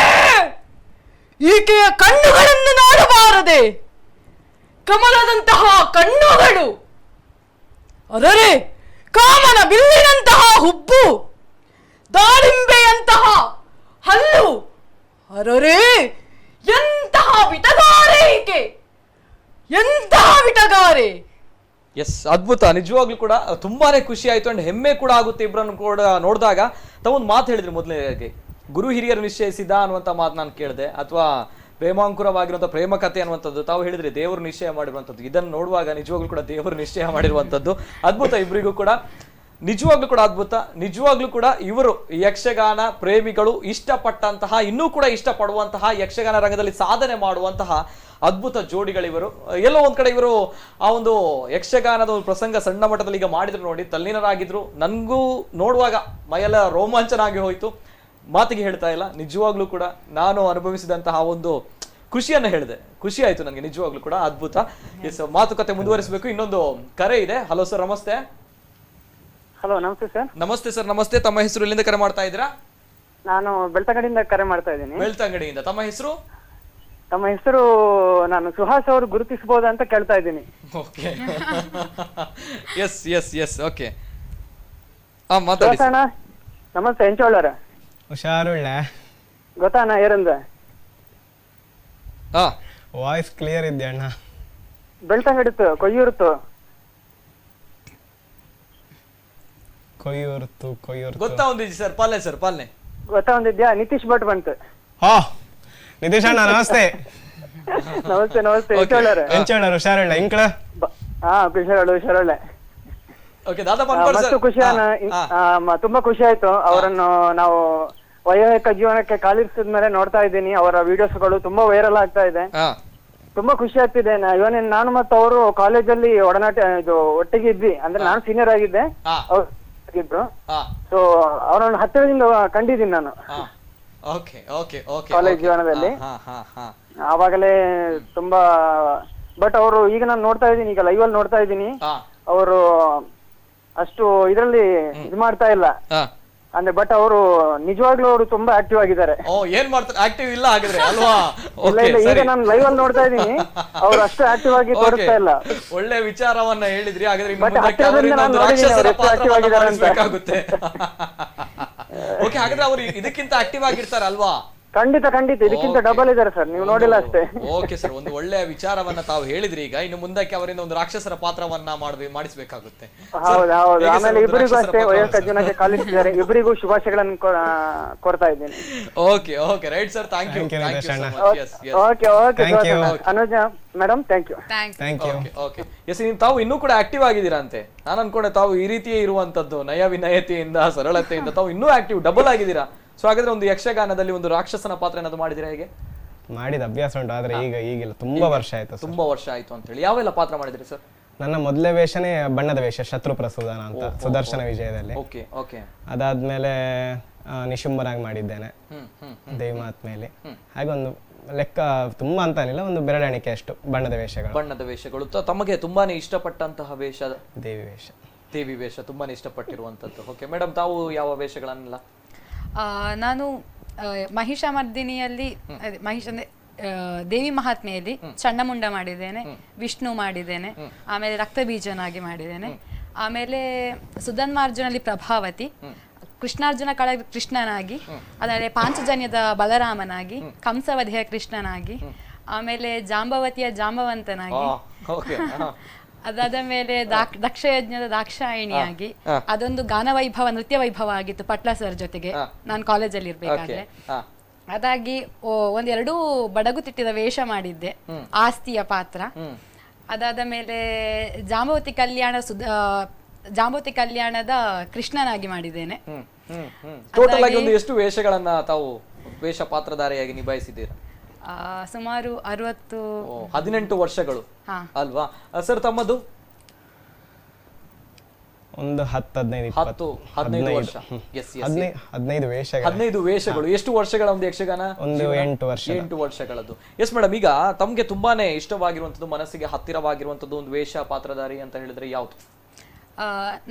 Speaker 13: ಈಕೆಯ ಕಣ್ಣುಗಳನ್ನು ನೋಡಬಾರದೆ, ಕಮಲದಂತಹ ಕಣ್ಣುಗಳು, ಅದರೇ ಕಾಮನ ಬಿಲ್ಲಿನಂತಹ ಹುಬ್ಬು, ದಾಳಿಂಬೆಯಂತಹ ಹಲ್ಲು, ಅರರೇ ಎಂತಹ ವಿಟಗಾರೆ ಈಕೆ, ಎಂತಹ ವಿಟಗಾರೆ.
Speaker 1: ಎಸ್, ಅದ್ಭುತ. ನಿಜವಾಗ್ಲೂ ಕೂಡ ತುಂಬಾನೇ ಖುಷಿ ಆಯ್ತು ಅಂಡ್ ಹೆಮ್ಮೆ ಕೂಡ ಆಗುತ್ತೆ ಇಬ್ಬರನ್ನು ಕೂಡ ನೋಡಿದಾಗ. ತಾವೊಂದು ಮಾತು ಹೇಳಿದ್ರಿ ಮೊದಲನೇದಾಗಿ, ಗುರು ಹಿರಿಯರು ನಿಶ್ಚಯಿಸಿದ ಅನ್ನುವಂಥ ಮಾತು ನಾನು ಕೇಳಿದೆ, ಅಥವಾ ಪ್ರೇಮಾಂಕುರವಾಗಿರುವಂಥ ಪ್ರೇಮ ಕಥೆ ಅನ್ನುವಂಥದ್ದು ತಾವು ಹೇಳಿದ್ರಿ ದೇವರು ನಿಶ್ಚಯ ಮಾಡಿರುವಂಥದ್ದು. ಇದನ್ನು ನೋಡುವಾಗ ನಿಜವಾಗ್ಲೂ ಕೂಡ ದೇವರು ನಿಶ್ಚಯ ಮಾಡಿರುವಂಥದ್ದು ಅದ್ಭುತ. ಇಬ್ಬರಿಗೂ ಕೂಡ ನಿಜವಾಗ್ಲೂ ಕೂಡ ಅದ್ಭುತ. ನಿಜವಾಗ್ಲೂ ಕೂಡ ಇವರು ಯಕ್ಷಗಾನ ಪ್ರೇಮಿಗಳು ಇಷ್ಟಪಟ್ಟಂತಹ, ಇನ್ನೂ ಕೂಡ ಇಷ್ಟಪಡುವಂತಹ, ಯಕ್ಷಗಾನ ರಂಗದಲ್ಲಿ ಸಾಧನೆ ಮಾಡುವಂತಹ ಅದ್ಭುತ ಜೋಡಿಗಳಿವರು. ಎಲ್ಲೋ ಒಂದ್ ಕಡೆ ಇವರು ಆ ಒಂದು ಯಕ್ಷಗಾನದ ಒಂದು ಪ್ರಸಂಗ ಸಣ್ಣ ಮಟ್ಟದಲ್ಲಿ ಈಗ ಮಾಡಿದ್ರು ನೋಡಿ, ತಲ್ಲೀನರಾಗಿದ್ರು. ನನಗೂ ನೋಡುವಾಗ ಮೈಯೆಲ್ಲ ರೋಮಾಂಚನ ಆಗಿ ಹೋಯ್ತು, ಮಾತಿಗೆ ಹೇಳ್ತಾ ಇಲ್ಲ. ನಿಜವಾಗ್ಲೂ ಕೂಡ ನಾನು ಅನುಭವಿಸಿದಂತಹ ಒಂದು ಖುಷಿಯನ್ನು ಹೇಳಿದೆ, ಖುಷಿ ಆಯ್ತು ನನಗೆ ನಿಜವಾಗ್ಲೂ ಕೂಡ. ಅದ್ಭುತ. ಎಸ್, ಮಾತುಕತೆ ಮುಂದುವರಿಸಬೇಕು. ಇನ್ನೊಂದು ಕರೆ ಇದೆ. ಹಲೋ ಸರ್, ನಮಸ್ತೆ.
Speaker 14: ಹಲೋ, ನಮಸ್ತೆ ಸರ್.
Speaker 1: ನಮಸ್ತೆ ಸರ್, ನಮಸ್ತೆ. ತಮ್ಮ ಹೆಸರು, ಎಲ್ಲಿಂದ ಕರೆ ಮಾಡ್ತಾ ಇದ್ದೀರಾ?
Speaker 14: ನಾನು ಬೆಳ್ತಂಗಡಿಯಿಂದ ಕರೆ ಮಾಡ್ತಾ ಇದ್ದೀನಿ.
Speaker 1: ಬೆಳ್ತಂಗಡಿಯಿಂದ. ತಮ್ಮ ಹೆಸರು?
Speaker 14: ತಮ್ಮ ಹೆಸರು ನಾನು ಸುಹಾಸ್ ಅವರು ಗುರುತಿಸಬಹುದಾ ಅಂತ ಕೇಳ್ತಾ ಇದ್ದೀನಿ.
Speaker 1: Okay, yes yes yes, okay. ಮಾತಾಡಿ.
Speaker 14: ನಮಸ್ತೆ, ಎಂಚೋಳರ
Speaker 4: ಹುಷಾರುಳ್ಳ
Speaker 14: ಗೊತ್ತಾನ ಏರಂದ
Speaker 4: ವಾಯ್ಸ್ ಕ್ಲಿಯರ್ ಇದೆ ಅಣ್ಣ.
Speaker 14: ಬೆಳ್ತಂಗಡಿತ್ತು ಕೊಯ್ಯೂರ್ತು
Speaker 1: ಗೊತ್ತಾ ಒಂದಿದ್ದಿ ಸರ್, ಪಾಲನೆ ಸರ್, ಪಾಲನೆ
Speaker 14: ಗೊತ್ತಾ ಒಂದಿದ್ಯಾ? ನಿತೀಶ್ ಭಟ್ ಬಂತು.
Speaker 4: ಹಾ, ನಿತೀಶ್ ಅಣ್ಣ ನಮಸ್ತೆ.
Speaker 14: ನಮಸ್ತೆ ನಮಸ್ತೆ.
Speaker 4: ಎಂಚೋಳರ ಹುಷಾರುಳ್ಳ ಇಂಕಳ.
Speaker 14: ಹಾ, ಹುಷಾರೊಳ್ಳೆ. ತುಂಬಾ ಖುಷಿ ಆಯ್ತು. ಅವರನ್ನು ನಾವು ವೈವಾಹಿಕ ಜೀವನಕ್ಕೆ ಕಾಲಿರಿಸಿದ ಮೇಲೆ ನೋಡ್ತಾ ಇದ್ದೀನಿ. ಅವರ ವಿಡಿಯೋಸ್ಗಳು ತುಂಬಾ ವೈರಲ್ ಆಗ್ತಾ ಇದೆ. ತುಂಬಾ ಖುಷಿ ಆಗ್ತಿದೆ. ನಾನು ಮತ್ತು ಅವರು ಕಾಲೇಜಲ್ಲಿ ಒಡನಾಟ ಇದು ಒಟ್ಟಿಗೆ ಇದ್ವಿ. ಅಂದ್ರೆ ನಾನು ಸೀನಿಯರ್ ಆಗಿದ್ದೆ, ಅವ್ರು ಇದ್ರು. ಸೊ ಅವರನ್ನು ಹತ್ತಿರದಿಂದ ಕಂಡಿದ್ದೀನಿ ನಾನು ಕಾಲೇಜ್ ಜೀವನದಲ್ಲಿ. ಆವಾಗಲೇ ತುಂಬಾ, ಬಟ್ ಅವರು ಈಗ ನಾನು ನೋಡ್ತಾ ಇದ್ದೀನಿ, ಈಗ ಲೈವ್ ಅಲ್ಲಿ ನೋಡ್ತಾ ಇದ್ದೀನಿ, ಅವರು ಅಷ್ಟು ಇದರಲ್ಲಿ ಇದು ಮಾಡ್ತಾ ಇಲ್ಲ ಅಂದ್ರೆ. ಬಟ್ ಅವರು ನಿಜವಾಗ್ಲೂ ಅವರು ತುಂಬಾ ಆಕ್ಟಿವ್ ಆಗಿದ್ದಾರೆ.
Speaker 1: ಏನ್ ಮಾಡ್ತಾರೆ? ಆಕ್ಟಿವ್ ಇಲ್ಲ ಆಗಿದ್ರೆ ಅಲ್ವಾ?
Speaker 14: ಇಲ್ಲ, ಈಗ ನಾನು ಲೈವ್ ಅಲ್ಲಿ ನೋಡ್ತಾ ಇದ್ದೀನಿ, ಅವ್ರು ಅಷ್ಟು ಆಕ್ಟಿವ್ ಆಗಿ ತೋರಿಸ್ತಾ ಇಲ್ಲ.
Speaker 1: ಒಳ್ಳೆ ವಿಚಾರವನ್ನ ಹೇಳಿದ್ರಿ. ಹಾಗಾದ್ರೆ ಓಕೆ, ಹಾಗಾದ್ರೆ ಅವರು ಇದಕ್ಕಿಂತ ಆಕ್ಟಿವ್ ಆಗಿರ್ತಾರೆ ಅಲ್ವಾ?
Speaker 14: ಖಂಡಿತ ಇದಕ್ಕಿಂತ ಡಬಲ್ ಇದ್ದಾರೆ ಸರ್, ನೀವು ನೋಡಿಲ್ಲ ಅಷ್ಟೇ.
Speaker 1: ಓಕೆ ಸರ್, ಒಂದು ಒಳ್ಳೆಯ ವಿಚಾರವನ್ನ ತಾವು ಹೇಳಿದ್ರಿ. ಈಗ ಇನ್ನು ಮುಂದಕ್ಕೆ ಅವರಿಂದ ಒಂದು ರಾಕ್ಷಸರ ಪಾತ್ರವನ್ನ ಮಾಡಿಸ್ಬೇಕಾಗುತ್ತೆ.
Speaker 14: ಹೌದು. ಆಮೇಲೆ ಇಬ್ಬರಿಗೂ ಅಷ್ಟೇ ವಯಸ್ಕ ಜನಕ್ಕೆ ಕಾಲಿಟ್ಟಿದ್ದಾರೆ. ಇಬ್ಬರಿಗೂ ಶುಭಾಶಯಗಳನ್ನು ಕೊಡ್ತಾ ಇದ್ದೀನಿ.
Speaker 1: Okay okay, right sir, thank you.
Speaker 14: Okay Anuja madam, thank you.
Speaker 1: Okay, yes, ತಾವು ಇನ್ನೂ ಕೂಡ ಆಕ್ಟಿವ್ ಆಗಿದ್ದೀರಾ ಅಂತೆ. ನಾನು ಅನ್ಕೊಂಡೆ ತಾವು ಈ ರೀತಿಯೇ ಇರುವಂತದ್ದು, ನಯ ವಿನಯತೆಯಿಂದ, ಸರಳತೆಯಿಂದ ತಾವು ಇನ್ನೂ ಆಕ್ಟಿವ್, ಡಬಲ್ ಆಗಿದ್ದೀರಾ. ಸೊ ಹಾಗಾದ್ರೆ ಒಂದು ಯಕ್ಷಗಾನದಲ್ಲಿ ಒಂದು ರಾಕ್ಷಸನ ಪಾತ್ರ ಏನಾದ್ರು ಮಾಡಿದಿರಾ? ಹೇಗೆ
Speaker 4: ಮಾಡಿದ ಅಭ್ಯಾಸ ಉಂಟು, ಆದ್ರೆ ಈಗಿಲ್ಲ. ತುಂಬಾ ವರ್ಷ ಆಯ್ತು.
Speaker 1: ತುಂಬಾ ವರ್ಷ ಆಯ್ತು ಅಂತ ಹೇಳಿ. ಯಾವೆಲ್ಲ ಪಾತ್ರ ಮಾಡಿದ್ರಿ ಸರ್?
Speaker 4: ನನ್ನ ಮೊದಲೇ ವೇಷನೇ ಬಣ್ಣದ ವೇಷ, ಶತ್ರು ಪ್ರಸೂದನ ಅಂತ, ಸುದರ್ಶನ ವಿಜಯದಲ್ಲಿ. ಅದಾದ್ಮೇಲೆ ನಿಶುಂಬನಾಗಿ ಮಾಡಿದ್ದೇನೆ ದೇವಿ ಮಾತ್ಮೇಲೆ. ಹಾಗೆ ಒಂದು ಲೆಕ್ಕ ತುಂಬಾ ಅಂತ ಏನಿಲ್ಲ, ಒಂದು ಬೆರಳೆಣಿಕೆ ಅಷ್ಟು ಬಣ್ಣದ ವೇಷಗಳು.
Speaker 1: ತಮಗೆ ತುಂಬಾನೇ ಇಷ್ಟಪಟ್ಟಂತಹ ವೇಷ
Speaker 4: ದೇವಿ
Speaker 1: ವೇಷ ತುಂಬಾನೇ ಇಷ್ಟಪಟ್ಟಿರುವಂತದ್ದು. ಓಕೆ ಮೇಡಮ್, ತಾವು ಯಾವ ವೇಷಗಳನ್ನೆಲ್ಲ?
Speaker 5: ನಾನು ಮಹಿಷಮರ್ದಿನಿಯಲ್ಲಿ, ಮಹಿಷ ಅಂದ್ರೆ ದೇವಿ ಮಹಾತ್ಮೆಯಲ್ಲಿ ಚಂಡಮುಂಡ ಮಾಡಿದ್ದೇನೆ, ವಿಷ್ಣು ಮಾಡಿದ್ದೇನೆ, ಆಮೇಲೆ ರಕ್ತಬೀಜನಾಗಿ ಮಾಡಿದ್ದೇನೆ, ಆಮೇಲೆ ಸುಧನ್ಮಾರ್ಜುನಲ್ಲಿ ಪ್ರಭಾವತಿ, ಕೃಷ್ಣಾರ್ಜುನ ಕಳ ಕೃಷ್ಣನಾಗಿ, ಆಮೇಲೆ ಪಾಂಚಜನ್ಯದ ಬಲರಾಮನಾಗಿ, ಕಂಸವಧೆಯ ಕೃಷ್ಣನಾಗಿ, ಆಮೇಲೆ ಜಾಂಬವತಿಯ ಜಾಂಬವಂತನಾಗಿ, ಅದಾದ ಮೇಲೆ ದಕ್ಷಯಜ್ಞದ ದಾಕ್ಷಾಯಿಣಿಯಾಗಿ ಅದೊಂದು ಗಾನ ವೈಭವ, ನೃತ್ಯ ವೈಭವ ಆಗಿತ್ತು ಪಟ್ಲ ಸರ್ ಜೊತೆಗೆ ನಾನು ಕಾಲೇಜಲ್ಲಿ ಇರ್ಬೇಕಾದ್ರೆ. ಅದಾಗಿ ಒಂದೆರಡು ಬಡಗುತಿಟ್ಟಿದ ವೇಷ ಮಾಡಿದ್ದೆ, ಆಸ್ತಿಯ ಪಾತ್ರ. ಅದಾದ ಮೇಲೆ ಜಾಂಬವತಿ ಕಲ್ಯಾಣದ ಕೃಷ್ಣನಾಗಿ ಮಾಡಿದ್ದೇನೆ.
Speaker 1: ಟೋಟಲ್ ಆಗಿ ಒಂದು ಎಷ್ಟು ವೇಷಗಳನ್ನ ತಾವು ವೇಷ ಪಾತ್ರಧಾರಿಯಾಗಿ ನಿಭಾಯಿಸಿದ್ದೀರಾ?
Speaker 5: ಸುಮಾರು
Speaker 1: 18 ವರ್ಷಗಳು ಅಲ್ವಾ ಸರ್? ತಮ್ಮದು
Speaker 4: ಒಂದು 10-15
Speaker 1: ವರ್ಷ.
Speaker 4: 15 ವೇಷಗಳು.
Speaker 1: 15 ವೇಷಗಳು. ಎಷ್ಟು ವರ್ಷಗಳ ಒಂದು ಯಕ್ಷಗಾನ?
Speaker 4: ಒಂದು 8 ವರ್ಷ.
Speaker 1: 8 ವರ್ಷಗಳದ್ದು. ಎಸ್ ಮೇಡಮ್, ಈಗ ತಮ್ಗೆ ತುಂಬಾನೇ ಇಷ್ಟವಾಗಿರುವಂತದ್ದು, ಮನಸ್ಸಿಗೆ ಹತ್ತಿರವಾಗಿರುವಂತದ್ದು ಒಂದು ವೇಷ ಪಾತ್ರಧಾರಿ ಅಂತ ಹೇಳಿದ್ರೆ ಯಾವುದು?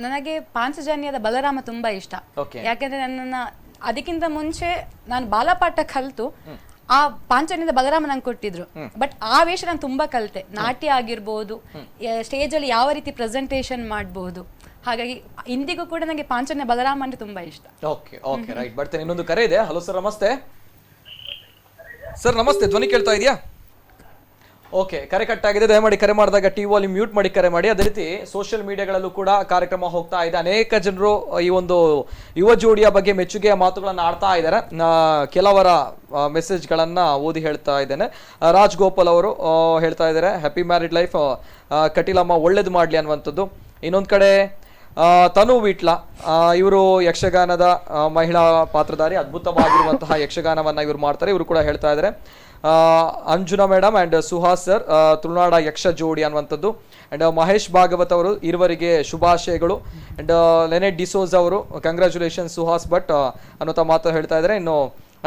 Speaker 5: ನನಗೆ ಪಾಂಚಜನ್ಯದ ಬಲರಾಮ ತುಂಬಾ ಇಷ್ಟ. ಯಾಕೆಂದ್ರೆ ನನ್ನನ್ನ ಅದಕ್ಕಿಂತ ಮುಂಚೆ ನಾನು ಬಾಲಪಾಠ ಕಲ್ತು ಆ ಪಾಂಚಜನ್ಯದ ಬಲರಾಮ ನಂಗೆ ಕೊಟ್ಟಿದ್ರು. ಬಟ್ ಆ ವೇಷ ನಾನು ತುಂಬಾ ಕಲಿತೆ. ನಾಟ್ಯ ಆಗಿರ್ಬೋದು, ಸ್ಟೇಜ್ ಅಲ್ಲಿ ಯಾವ ರೀತಿ ಪ್ರೆಸೆಂಟೇಷನ್ ಮಾಡಬಹುದು. ಹಾಗಾಗಿ ಇಂದಿಗೂ ಕೂಡ ನನಗೆ ಪಾಂಚಜನ್ಯ ಬಲರಾಮ ಅಂದ್ರೆ ತುಂಬಾ ಇಷ್ಟ.
Speaker 1: Okay okay right. ಬರ್ತೇನೆ. ಇನ್ನೊಂದು ಕರೆ ಇದೆ. ಹಲೋ ಸರ್, ನಮಸ್ತೆ. ಸರ್ ನಮಸ್ತೆ, ಧ್ವನಿ ಕೇಳ್ತಾ ಇದೆಯಾ? ಓಕೆ, ಕರೆ ಕಟ್ಟಾಗಿದೆ. ದಯಮಾಡಿ ಕರೆ ಮಾಡಿದಾಗ ಟಿ ವಾಲ್ಯೂಮ್ ಮ್ಯೂಟ್ ಮಾಡಿ ಕರೆ ಮಾಡಿ. ಅದೇ ರೀತಿ ಸೋಷಿಯಲ್ ಮೀಡಿಯಾಗಳಲ್ಲೂ ಕೂಡ ಕಾರ್ಯಕ್ರಮ ಹೋಗ್ತಾ ಇದೆ. ಅನೇಕ ಜನರು ಈ ಒಂದು ಯುವ ಜೋಡಿಯ ಬಗ್ಗೆ ಮೆಚ್ಚುಗೆಯ ಮಾತುಗಳನ್ನು ಆಡ್ತಾ ಇದ್ದಾರೆ. ಕೆಲವರ ಮೆಸೇಜ್ಗಳನ್ನ ಓದಿ ಹೇಳ್ತಾ ಇದ್ದೇನೆ. ರಾಜ್ ಗೋಪಾಲ್ ಅವರು ಹೇಳ್ತಾ ಇದ್ದಾರೆ, ಹ್ಯಾಪಿ ಮ್ಯಾರಿಡ್ ಲೈಫ್, ಕಟೀಲಮ್ಮ ಒಳ್ಳೇದು ಮಾಡಲಿ ಅನ್ನುವಂಥದ್ದು. ಇನ್ನೊಂದು ಕಡೆ ತನು ವಿಟ್ಲ, ಇವರು ಯಕ್ಷಗಾನದ ಮಹಿಳಾ ಪಾತ್ರಧಾರಿ, ಅದ್ಭುತವಾಗಿರುವಂತಹ ಯಕ್ಷಗಾನವನ್ನ ಇವರು ಮಾಡ್ತಾರೆ. ಇವರು ಕೂಡ ಹೇಳ್ತಾ ಇದ್ದಾರೆ. Anjuna madam and Suhas sir, ತುಳುನಾಡ ಯಕ್ಷ ಜೋಡಿ ಅನ್ನುವಂಥದ್ದು. ಅಂಡ್ ಮಹೇಶ್ ಭಾಗವತ್ ಅವರು, ಇರುವರಿಗೆ ಶುಭಾಶಯಗಳು. ಅಂಡ್ ಲೆನೆಟ್ ಡಿಸೋಸ್ ಅವರು, ಕಂಗ್ರ್ಯಾಚುಲೇಷನ್ ಸುಹಾಸ್ ಭಟ್ ಅನ್ನುವಂಥ ಮಾತು ಹೇಳ್ತಾ ಇದ್ದಾರೆ. ಇನ್ನು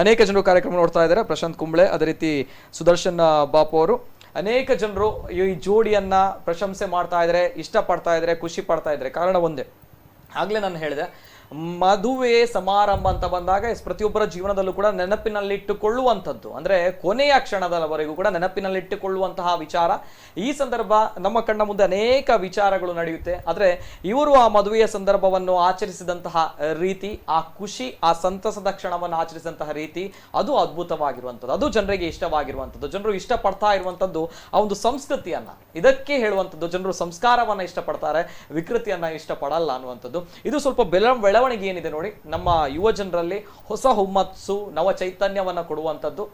Speaker 1: ಅನೇಕ ಜನರು ಕಾರ್ಯಕ್ರಮ ನೋಡ್ತಾ ಇದ್ದಾರೆ. ಪ್ರಶಾಂತ್ ಕುಂಬ್ಳೆ, ಅದೇ ರೀತಿ ಸುದರ್ಶನ್ ಬಾಪು ಅವರು, ಅನೇಕ ಜನರು ಈ ಜೋಡಿಯನ್ನ ಪ್ರಶಂಸೆ ಮಾಡ್ತಾ ಇದ್ದಾರೆ, ಇಷ್ಟಪಡ್ತಾ ಇದ್ದಾರೆ, ಖುಷಿ ಪಡ್ತಾ ಇದ್ದಾರೆ. ಕಾರಣ ಒಂದೇ, ಆಗ್ಲೇ ನಾನು ಹೇಳಿದೆ, ಮದುವೆ ಸಮಾರಂಭ ಅಂತ ಬಂದಾಗ ಪ್ರತಿಯೊಬ್ಬರ ಜೀವನದಲ್ಲೂ ಕೂಡ ನೆನಪಿನಲ್ಲಿಟ್ಟುಕೊಳ್ಳುವಂಥದ್ದು, ಅಂದ್ರೆ ಕೊನೆಯ ಕ್ಷಣದವರೆಗೂ ಕೂಡ ನೆನಪಿನಲ್ಲಿಟ್ಟುಕೊಳ್ಳುವಂತಹ ವಿಚಾರ. ಈ ಸಂದರ್ಭ ನಮ್ಮ ಕಣ್ಣ ಮುಂದೆ ಅನೇಕ ವಿಚಾರಗಳು ನಡೆಯುತ್ತೆ. ಆದ್ರೆ ಇವರು ಆ ಮದುವೆಯ ಸಂದರ್ಭವನ್ನು ಆಚರಿಸಿದಂತಹ ರೀತಿ, ಆ ಖುಷಿ, ಆ ಸಂತಸದ ಕ್ಷಣವನ್ನು ಆಚರಿಸಿದಂತಹ ರೀತಿ, ಅದು ಅದ್ಭುತವಾಗಿರುವಂಥದ್ದು, ಅದು ಜನರಿಗೆ ಇಷ್ಟವಾಗಿರುವಂಥದ್ದು, ಜನರು ಇಷ್ಟಪಡ್ತಾ ಇರುವಂಥದ್ದು ಆ ಒಂದು ಸಂಸ್ಕೃತಿಯನ್ನ. ಇದಕ್ಕೆ ಹೇಳುವಂಥದ್ದು, ಜನರು ಸಂಸ್ಕಾರವನ್ನ ಇಷ್ಟಪಡ್ತಾರೆ, ವಿಕೃತಿಯನ್ನ ಇಷ್ಟಪಡಲ್ಲ ಅನ್ನುವಂಥದ್ದು. ಇದು ಸ್ವಲ್ಪ ಬೆಳವಣಿಗೆ ಏನಿದೆ ನೋಡಿ ನಮ್ಮ ಯುವ ಜನರಲ್ಲಿ, ಹೊಸ ಹುಮ್ಮಸ್ಸು, ನವ ಚೈತನ್ಯವನ್ನ ಕೊಡುವಂಥದ್ದು,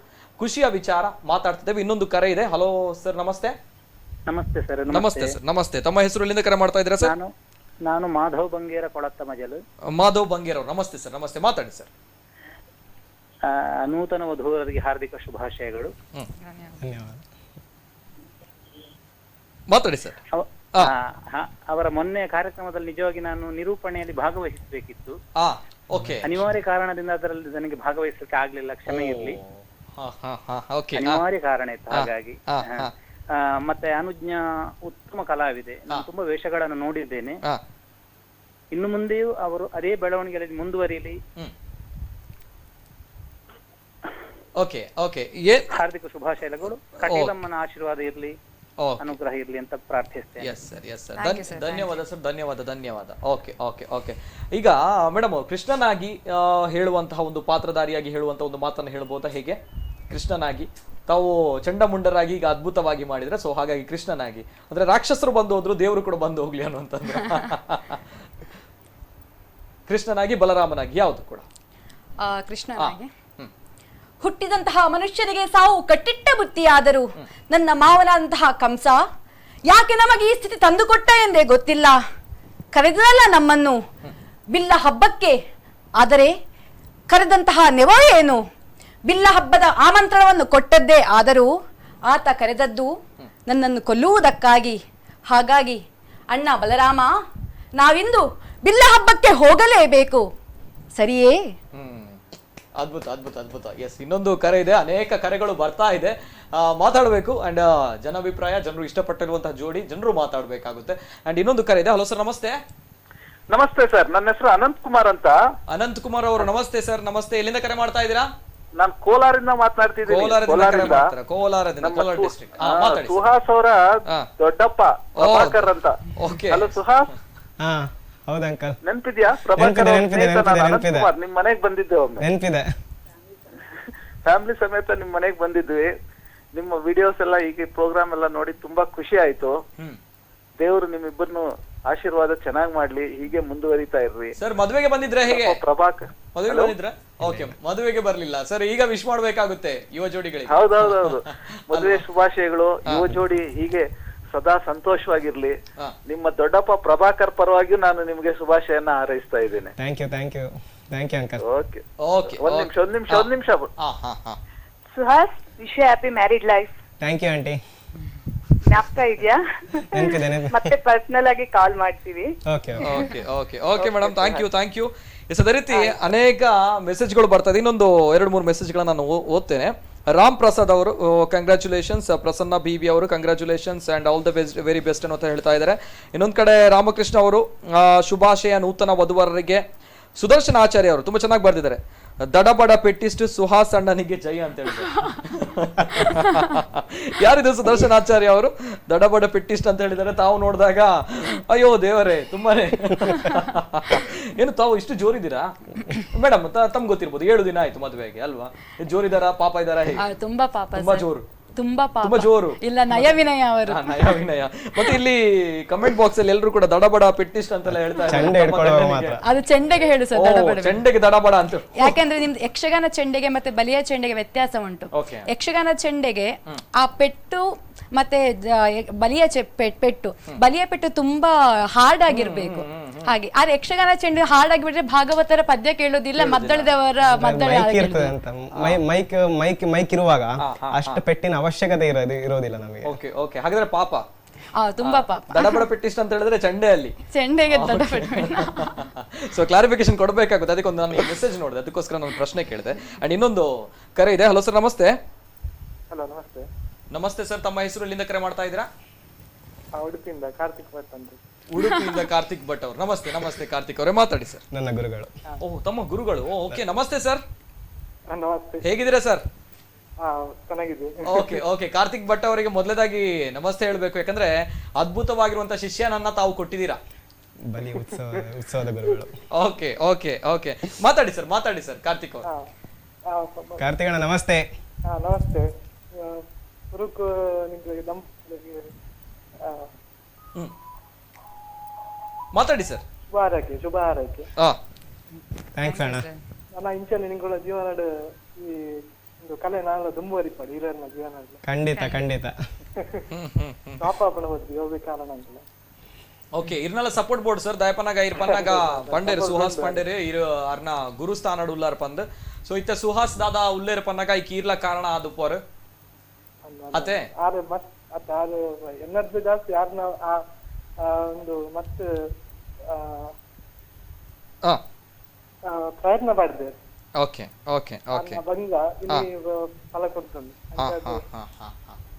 Speaker 1: ಖುಷಿಯ ವಿಚಾರ ಮಾತಾಡ್ತಿದ್ದೇವೆ. ಇನ್ನೊಂದು ಕರೆ ಇದೆ. ಹಲೋ ಸರ್, ನಮಸ್ತೆ.
Speaker 15: ನಮಸ್ತೆ ಸರ್.
Speaker 1: ನಮಸ್ತೆ ಸರ್, ನಮಸ್ತೆ. ತಮ್ಮ ಹೆಸರು, ಎಲ್ಲಿಂದ ಕರೆ ಮಾಡ್ತಾ ಇದ್ದೀರಾ ಸರ್?
Speaker 15: ನಾನು ಮಾಧವ್ ಬಂಗೇರ ಕೊಳತ್ತ ಮಜಲು.
Speaker 1: ಮಾಧವ್ ಬಂಗೇರ್ ಅವರು, ನಮಸ್ತೆ ಸರ್. ನಮಸ್ತೆ, ಮಾತಾಡಿ ಸರ್.
Speaker 15: ನೂತನ ವಧುವರರಿಗೆ ಹಾರ್ದಿಕ ಶುಭಾಶಯಗಳು.
Speaker 1: ಮಾತಾಡಿ ಸರ್.
Speaker 15: ಅವರ ಮೊನ್ನೆ ಕಾರ್ಯಕ್ರಮದಲ್ಲಿ ನಿಜವಾಗಿ ನಾನು ನಿರೂಪಣೆಯಲ್ಲಿ ಭಾಗವಹಿಸಬೇಕಿತ್ತು. ಅನಿವಾರ್ಯ ಕಾರಣದಿಂದ ಅದರಲ್ಲಿ ನನಗೆ ಭಾಗವಹಿಸಲಿಕ್ಕೆ ಆಗ್ಲಿಲ್ಲ, ಕ್ಷಮೆ ಇರ್ಲಿ. ಅನಿವಾರ್ಯ ಕಾರಣ ಇತ್ತು, ಹಾಗಾಗಿ. ಮತ್ತೆ ಅನುಜ್ಞಾ ಉತ್ತಮ ಕಲಾವಿದೆ, ನಾನು ತುಂಬಾ ವೇಷಗಳನ್ನು ನೋಡಿದ್ದೇನೆ. ಇನ್ನು ಮುಂದೆಯೂ ಅವರು ಅದೇ ಬೆಳವಣಿಗೆಯಲ್ಲಿ ಮುಂದುವರಿಯಲಿ. ಹಾರ್ದಿಕ ಶುಭಾಶಯಗಳು. ಕಟೀಲಮ್ಮನ ಆಶೀರ್ವಾದ ಇರ್ಲಿ, ಅನುಗ್ರಹ ಇರ್ಲಿ ಅಂತ ಪ್ರಾರ್ಥಿಸ್ತೇನೆ.
Speaker 1: ಧನ್ಯವಾದ ಸರ್, ಧನ್ಯವಾದ. Okay okay okay. ಈಗ ಮೇಡಮ್, ಕೃಷ್ಣನಾಗಿ ಹೇಳುವಂತಹ ಒಂದು ಪಾತ್ರಧಾರಿಯಾಗಿ ಹೇಳುವಂತಹ ಒಂದು ಮಾತನ್ನು ಹೇಳ್ಬೋದಾ? ಹೇಗೆ ಕೃಷ್ಣನಾಗಿ ತಾವು ಚಂಡಮುಂಡರಾಗಿ ಈಗ ಅದ್ಭುತವಾಗಿ ಮಾಡಿದ್ರೆ, ಸೊ ಹಾಗಾಗಿ ಕೃಷ್ಣನಾಗಿ ಅಂದ್ರೆ ರಾಕ್ಷಸರು ಬಂದು ಹೋದ್ರು, ದೇವರು ಕೂಡ ಬಂದು ಹೋಗ್ಲಿ ಅನ್ನುವಂಥದ್ದು. ಕೃಷ್ಣನಾಗಿ, ಬಲರಾಮನಾಗಿ, ಯಾವುದು ಕೂಡ?
Speaker 5: ಕೃಷ್ಣನಾಗಿ. ಹುಟ್ಟಿದಂತಹ ಮನುಷ್ಯನಿಗೆ ಸಾವು ಕಟ್ಟಿಟ್ಟ ಬುತ್ತಿಯಾದರೂ ನನ್ನ ಮಾವನಾದಂತಹ ಕಂಸ ಯಾಕೆ ನಮಗೆ ಈ ಸ್ಥಿತಿ ತಂದುಕೊಟ್ಟ ಎಂದೇ ಗೊತ್ತಿಲ್ಲ. ಕರೆದಲ್ಲ ನಮ್ಮನ್ನು ಬಿಲ್ಲ ಹಬ್ಬಕ್ಕೆ, ಆದರೆ ಕರೆದಂತಹ ನೆವ ಏನು? ಬಿಲ್ಲ ಹಬ್ಬದ ಆಮಂತ್ರಣವನ್ನು ಕೊಟ್ಟದ್ದೇ ಆದರೂ ಆತ ಕರೆದದ್ದು ನನ್ನನ್ನು ಕೊಲ್ಲುವುದಕ್ಕಾಗಿ. ಹಾಗಾಗಿ ಅಣ್ಣ ಬಲರಾಮ, ನಾವಿಂದು ಬಿಲ್ಲ ಹಬ್ಬಕ್ಕೆ ಹೋಗಲೇಬೇಕು, ಸರಿಯೇ?
Speaker 1: ಅದ್ಭುತ ಅದ್ಭುತ ಅದ್ಭುತ. ಎಸ್, ಇನ್ನೊಂದು ಕರೆ ಇದೆ. ಅನೇಕ ಕರೆಗಳು ಬರ್ತಾ ಇದೆ, ಮಾತಾಡಬೇಕು. ಅಂಡ್ ಜನಾಭಿಪ್ರಾಯ, ಜನರು ಇಷ್ಟಪಟ್ಟಿರುವಂತಹ ಜೋಡಿ, ಜನರು ಮಾತಾಡ್ಬೇಕಾಗುತ್ತೆ. ಅಂಡ್ ಇನ್ನೊಂದು ಕರೆ ಇದೆ. ಹಲೋ ಸರ್, ನಮಸ್ತೆ.
Speaker 16: ನಮಸ್ತೆ ಸರ್, ನನ್ನ ಹೆಸರು ಅನಂತ್ ಕುಮಾರ್ ಅಂತ.
Speaker 1: ಅನಂತ್ ಕುಮಾರ್ ಅವರು, ನಮಸ್ತೆ ಸರ್. ನಮಸ್ತೆ. ಎಲ್ಲಿಂದ ಕರೆ ಮಾಡ್ತಾ ಇದ್ದೀರಾ?
Speaker 16: ನಾನು ಕೋಲಾರಿಂದ ಮಾತಾಡ್ತಿದ್ದೀನಿ.
Speaker 1: ಕೋಲಾರದಿಂದ, ಕೋಲಾರ ಡಿಸ್ಟ್ರಿಕ್ಟ್.
Speaker 16: ಸುಹಾಸ್ ಅವರ ದೊಡ್ಡಪ್ಪ ಪ್ರಭಾಕರ್ ಅಂತ. ಹಲೋ ಸುಹಾಸ್.
Speaker 4: ಹೌದಾ ಅಂಕಲ್?
Speaker 16: ನೆನ್ಪಿದ್ಯಾ? ಪ್ರಭಾಕರ್ ನಿಮ್ ಮನೆಗ್ ಬಂದಿದ್ದೆ ಒಮ್ಮೆ,
Speaker 4: ನೆನ್ಪಿದೆ.
Speaker 16: ಫ್ಯಾಮಿಲಿ ಸಮೇತ ನಿಮ್ ಮನೆಗ್ ಬಂದಿದ್ವಿ. ನಿಮ್ಮ ವಿಡಿಯೋಸ್ ಎಲ್ಲ, ಈಗ ಪ್ರೋಗ್ರಾಮ್ ಎಲ್ಲ ನೋಡಿ ತುಂಬಾ ಖುಷಿ ಆಯ್ತು. ದೇವರು ನಿಮ್ಮಿಬ್ಬರನ್ನು ಆಶೀರ್ವಾದ ಚೆನ್ನಾಗ್ ಮಾಡ್ಲಿ, ಹೀಗೆ ಮುಂದುವರಿತಾ ಇರ್ರಿ.
Speaker 1: ಸರ್ ಮದುವೆಗೆ ಬಂದಿದ್ರೆ ಹೇಗೆ?
Speaker 16: ಪ್ರಭಾಕರ್
Speaker 1: ಮದುವೆಗೆ ಬಂದಿದ್ರ? ಓಕೆ, ಮದುವೆಗೆ ಬರ್ಲಿಲ್ಲ ಸರ್. ಈಗ ವಿಶ್ ಮಾಡ್ಬೇಕಾಗುತ್ತೆ ಯುವ ಜೋಡಿಗಳಿಗೆ.
Speaker 16: ಹೌದೌದೌದು, ಮದುವೆ ಶುಭಾಶಯಗಳು. ಯುವ ಜೋಡಿ ಹೀಗೆ ಸದಾ ಸಂತೋಷವಾಗಿರ್ಲಿ. ನಿಮ್ಮ ದೊಡ್ಡಪ್ಪ ಪ್ರಭಾಕರ್ ಪರವಾಗಿಯೂ ನಾನು ನಿಮ್ಗೆ ಶುಭಾಶಯನ ಹಾರೈಸ್ತಾ ಇದ್ದೇನೆ.
Speaker 4: Thank you uncle.
Speaker 16: Okay
Speaker 1: okay,
Speaker 16: ಒಂದ್ ನಿಮಿಷ.
Speaker 17: Suhas, wish you happy married life.
Speaker 4: Thank you aunty.
Speaker 17: ಜ್ಞಾಪಕ ಇದೆಯಾ? ಮತ್ತೆ ಪರ್ಸನಲ್ ಆಗಿ ಕಾಲ್ ಮಾಡ್ತೀವಿ.
Speaker 1: Okay madam, thank you. ಅದೇ ರೀತಿ ಅನೇಕ ಮೆಸೇಜ್ಗಳು ಬರ್ತಾ ಇದೆ. ಇನ್ನೊಂದು 2-3 ಮೆಸೇಜ್ಗಳನ್ನ ನಾನು ಓದ್ತೇನೆ. ರಾಮ್ ಪ್ರಸಾದ್ ಅವರು ಕಂಗ್ರಾಚುಲೇಷನ್ಸ್, ಪ್ರಸನ್ನ ಬಿಬಿ ಅವರು congratulations and all the best, very best ಅಂತ ಹೇಳ್ತಾ ಇದ್ದಾರೆ. ಇನ್ನೊಂದ್ ಕಡೆ ರಾಮಕೃಷ್ಣ ಅವರು ಶುಭಾಶಯ ನೂತನ ವಧುವರರಿಗೆ. ಸುದರ್ಶನ್ ಆಚಾರ್ಯ ಅವರು ತುಂಬಾ ಚೆನ್ನಾಗಿ ಬರ್ದಿದ್ದಾರೆ. ದಡಬಡ ಪೆಟ್ಟಿಸ್ಟ್ ಸುಹಾಸ್ ಅಣ್ಣನಿಗೆ ಜೈ ಅಂತ ಹೇಳಿದ್ರು. ಯಾರಿದು ಸುದರ್ಶನ್ ಆಚಾರ್ಯ ಅವರು ದಡಬಡ ಪೆಟ್ಟಿಸ್ಟ್ ಅಂತ ಹೇಳಿದ್ದಾರೆ? ತಾವು ನೋಡಿದಾಗ ಅಯ್ಯೋ ದೇವರೇ, ತುಂಬಾನೇ ಏನು ತಾವು ಇಷ್ಟು ಜೋರಿದ್ದೀರಾ ಮೇಡಮ್? ತಮ್ಗೆ ಗೊತ್ತಿರ್ಬೋದು, 7 ದಿನ ಆಯ್ತು ಮದುವೆಗೆ ಅಲ್ವಾ? ಜೋರಿದಾರ ಪಾಪ ಇದಾರ?
Speaker 5: ತುಂಬಾ ಪಾಪ,
Speaker 1: ತುಂಬಾ ಜೋರು,
Speaker 5: ತುಂಬಾ
Speaker 1: ಜೋರು.
Speaker 5: ಇಲ್ಲ, ನಯ ವಿನಯ ಅವರು.
Speaker 1: ಮತ್ತೆ ಇಲ್ಲಿ ಕಮೆಂಟ್ ಬಾಕ್ಸ್ ಅಲ್ಲಿ ಎಲ್ಲರೂ ಕೂಡ ದಡಬಡ ಪೆಟ್ಟಿಸ್ಟ್ ಅಂತೆಲ್ಲ ಹೇಳ್ತಾ ಇದ್ದಾರೆ.
Speaker 5: ಅದು ಚೆಂಡೆಗೆ ಹೇಳು ಸರ್, ದಡಬಡ.
Speaker 1: ಚೆಂಡೆಗೆ ದಡಬಡ ಅಂತ.
Speaker 5: ಯಾಕಂದ್ರೆ ನಿಮ್ದು ಯಕ್ಷಗಾನ ಚೆಂಡೆಗೆ ಮತ್ತೆ ಬಲಿಯ ಚೆಂಡೆಗೆ ವ್ಯತ್ಯಾಸ ಉಂಟು. ಯಕ್ಷಗಾನ ಚೆಂಡೆಗೆ ಆ ಪೆಟ್ಟು ಮತ್ತೆ ಬಲಿಯ ಪೆಟ್ಟು ತುಂಬಾ ಹಾರ್ಡ್ ಆಗಿರ್ಬೇಕು. ಹಾಗೆ ಆದ್ರೆ ಯಕ್ಷಗಾನ ಚೆಂಡು ಹಾರ್ಡ್ ಆಗಿಬಿಟ್ರೆ ಭಾಗವತರ ಪದ್ಯ ಕೇಳೋದಿಲ್ಲ, ಮದ್ದಳದವರ
Speaker 4: ಮೈಕ್ ಇರುವಾಗ ಅಷ್ಟು ಪೆಟ್ಟಿನ ಅವಶ್ಯಕತೆ ಇರೋದಿಲ್ಲ ನಮಗೆ.
Speaker 1: ಹಾಗಾದ್ರೆ ಪಾಪ,
Speaker 5: ತುಂಬಾ ಪಾಪ.
Speaker 1: ದಡಬಡ ಪೆಟ್ಟಿಸ್ಟ್ ಅಂತ ಹೇಳಿದ್ರೆ
Speaker 5: ಚೆಂಡೆಗೆ
Speaker 1: ಸೊ ಕ್ಲಾರಿಫಿಕೇಶನ್ ಕೊಡಬೇಕಾಗುತ್ತೆ. ಅದಕ್ಕೊಂದು ನಾನು ಮೆಸೇಜ್ ನೋಡಿದೆ, ಅದಕ್ಕೋಸ್ಕರ ನಾನು ಪ್ರಶ್ನೆ ಕೇಳಿದೆ. ಅಂಡ್ ಇನ್ನೊಂದು ಕರೆ ಇದೆ. ಹಲೋ ಸರ್, ನಮಸ್ತೆ.
Speaker 14: ಹಲೋ, ನಮಸ್ತೆ.
Speaker 1: ನಮಸ್ತೆ ಸರ್, ತಮ್ಮ ಹೆಸರು ಎಲ್ಲಿಂದ ಕರೆ ಮಾಡ್ತಾ ಇದ್ದೀರಾ?
Speaker 14: ಉಡುಪಿಯಿಂದ ಕಾರ್ತಿಕ್ ಭಟ್ ಅಂತ.
Speaker 1: ಉಡುಪಿಯಿಂದ ಕಾರ್ತಿಕ್ ಭಟ್ ಅವರು. ನಮಸ್ತೆ ಕಾರ್ತಿಕ್ ಅವರೇ, ಮಾತಾಡಿ ಸರ್.
Speaker 4: ನನ್ನ ಗುರುಗಳು.
Speaker 1: ತಮ್ಮ ಗುರುಗಳು. ಓಕೆ, ನಮಸ್ತೆ ಸರ್.
Speaker 14: ನಮಸ್ತೆ,
Speaker 1: ಹೇಗಿದ್ದೀರಾ ಸರ್?
Speaker 14: ಚೆನ್ನಾಗಿದೆ.
Speaker 1: ಓಕೆ ಕಾರ್ತಿಕ್ ಭಟ್ ಅವರಿಗೆ ಮೊದಲದಾಗಿ ನಮಸ್ತೆ ಹೇಳ್ಬೇಕು, ಯಾಕಂದ್ರೆ ಅದ್ಭುತವಾಗಿರುವಂತ ಶಿಷ್ಯನನ್ನ ತಾವು ಕೊಟ್ಟಿದ್ದೀರಾ.
Speaker 4: ಬಲಿ ಉತ್ಸವದ ಗುರುಗಳು.
Speaker 1: ಓಕೆ ಮಾತಾಡಿ ಸರ್ ಕಾರ್ತಿಕ್ ಅವರು.
Speaker 4: ಕಾರ್ತಿಕಣ್ಣ ನಮಸ್ತೆ.
Speaker 14: ನಮಸ್ತೆ.
Speaker 1: ಮಾತಾಡಿ ಸರ್.
Speaker 14: ಶುಭ ಹಾರೈಕೆ.
Speaker 4: ಥ್ಯಾಂಕ್ಸ್ ಅಣ್ಣ.
Speaker 14: ನನ್ನ ಇಂಚಲ್ಲಿ ನಿಂಗಳ ಜೀವನ ಈ ಒಂದು ಕಲೆ ನಾಳೆ ದುಂಬುವರಿಪಡಿ ಹಿರಿಯರ ಜೀವನ.
Speaker 4: ಖಂಡಿತ
Speaker 14: ಕಾಪಾಪಣ ಹೋದ್ವಿ ಹೋಗ್ಬೇಕು ಕಾರಣ ಅಂತ.
Speaker 1: ಓಕೆ, ಇರ್ನಲ್ಲ ಸಪೋರ್ಟ್ ಬೋರ್ಡ್ ಸರ್ ದಯಪನಾಗ ಇರ್ಪನ್ನಾಗ ಪಂಡೇರ್ ಸುಹಾಸ್ ಪಂಡೇರ್ ಅರ್ನ ಗುರುಸ್ಥಾನ ಉಲ್ಲಾರ ಪಂದ್. ಸೊ ಇತ್ತ ಸುಹಾಸ್ ದಾದಾ ಉಲ್ಲೇರ ಪನ್ನಾಗ ಈ ಕೀರ್ಲ ಕಾರಣ ಅದು ಪೋರ್ ಅತೆ
Speaker 14: ಎನ್ನರ್ದು ಜಾಸ್ತಿ ಯಾರನ್ನ ಒಂದು ಮತ್ತೆ ಪ್ರಯತ್ನ ಮಾಡಿದೆ. ಬಂದ ಇಲ್ಲಿ ಫಲ ಕೊಡ್ತಂದು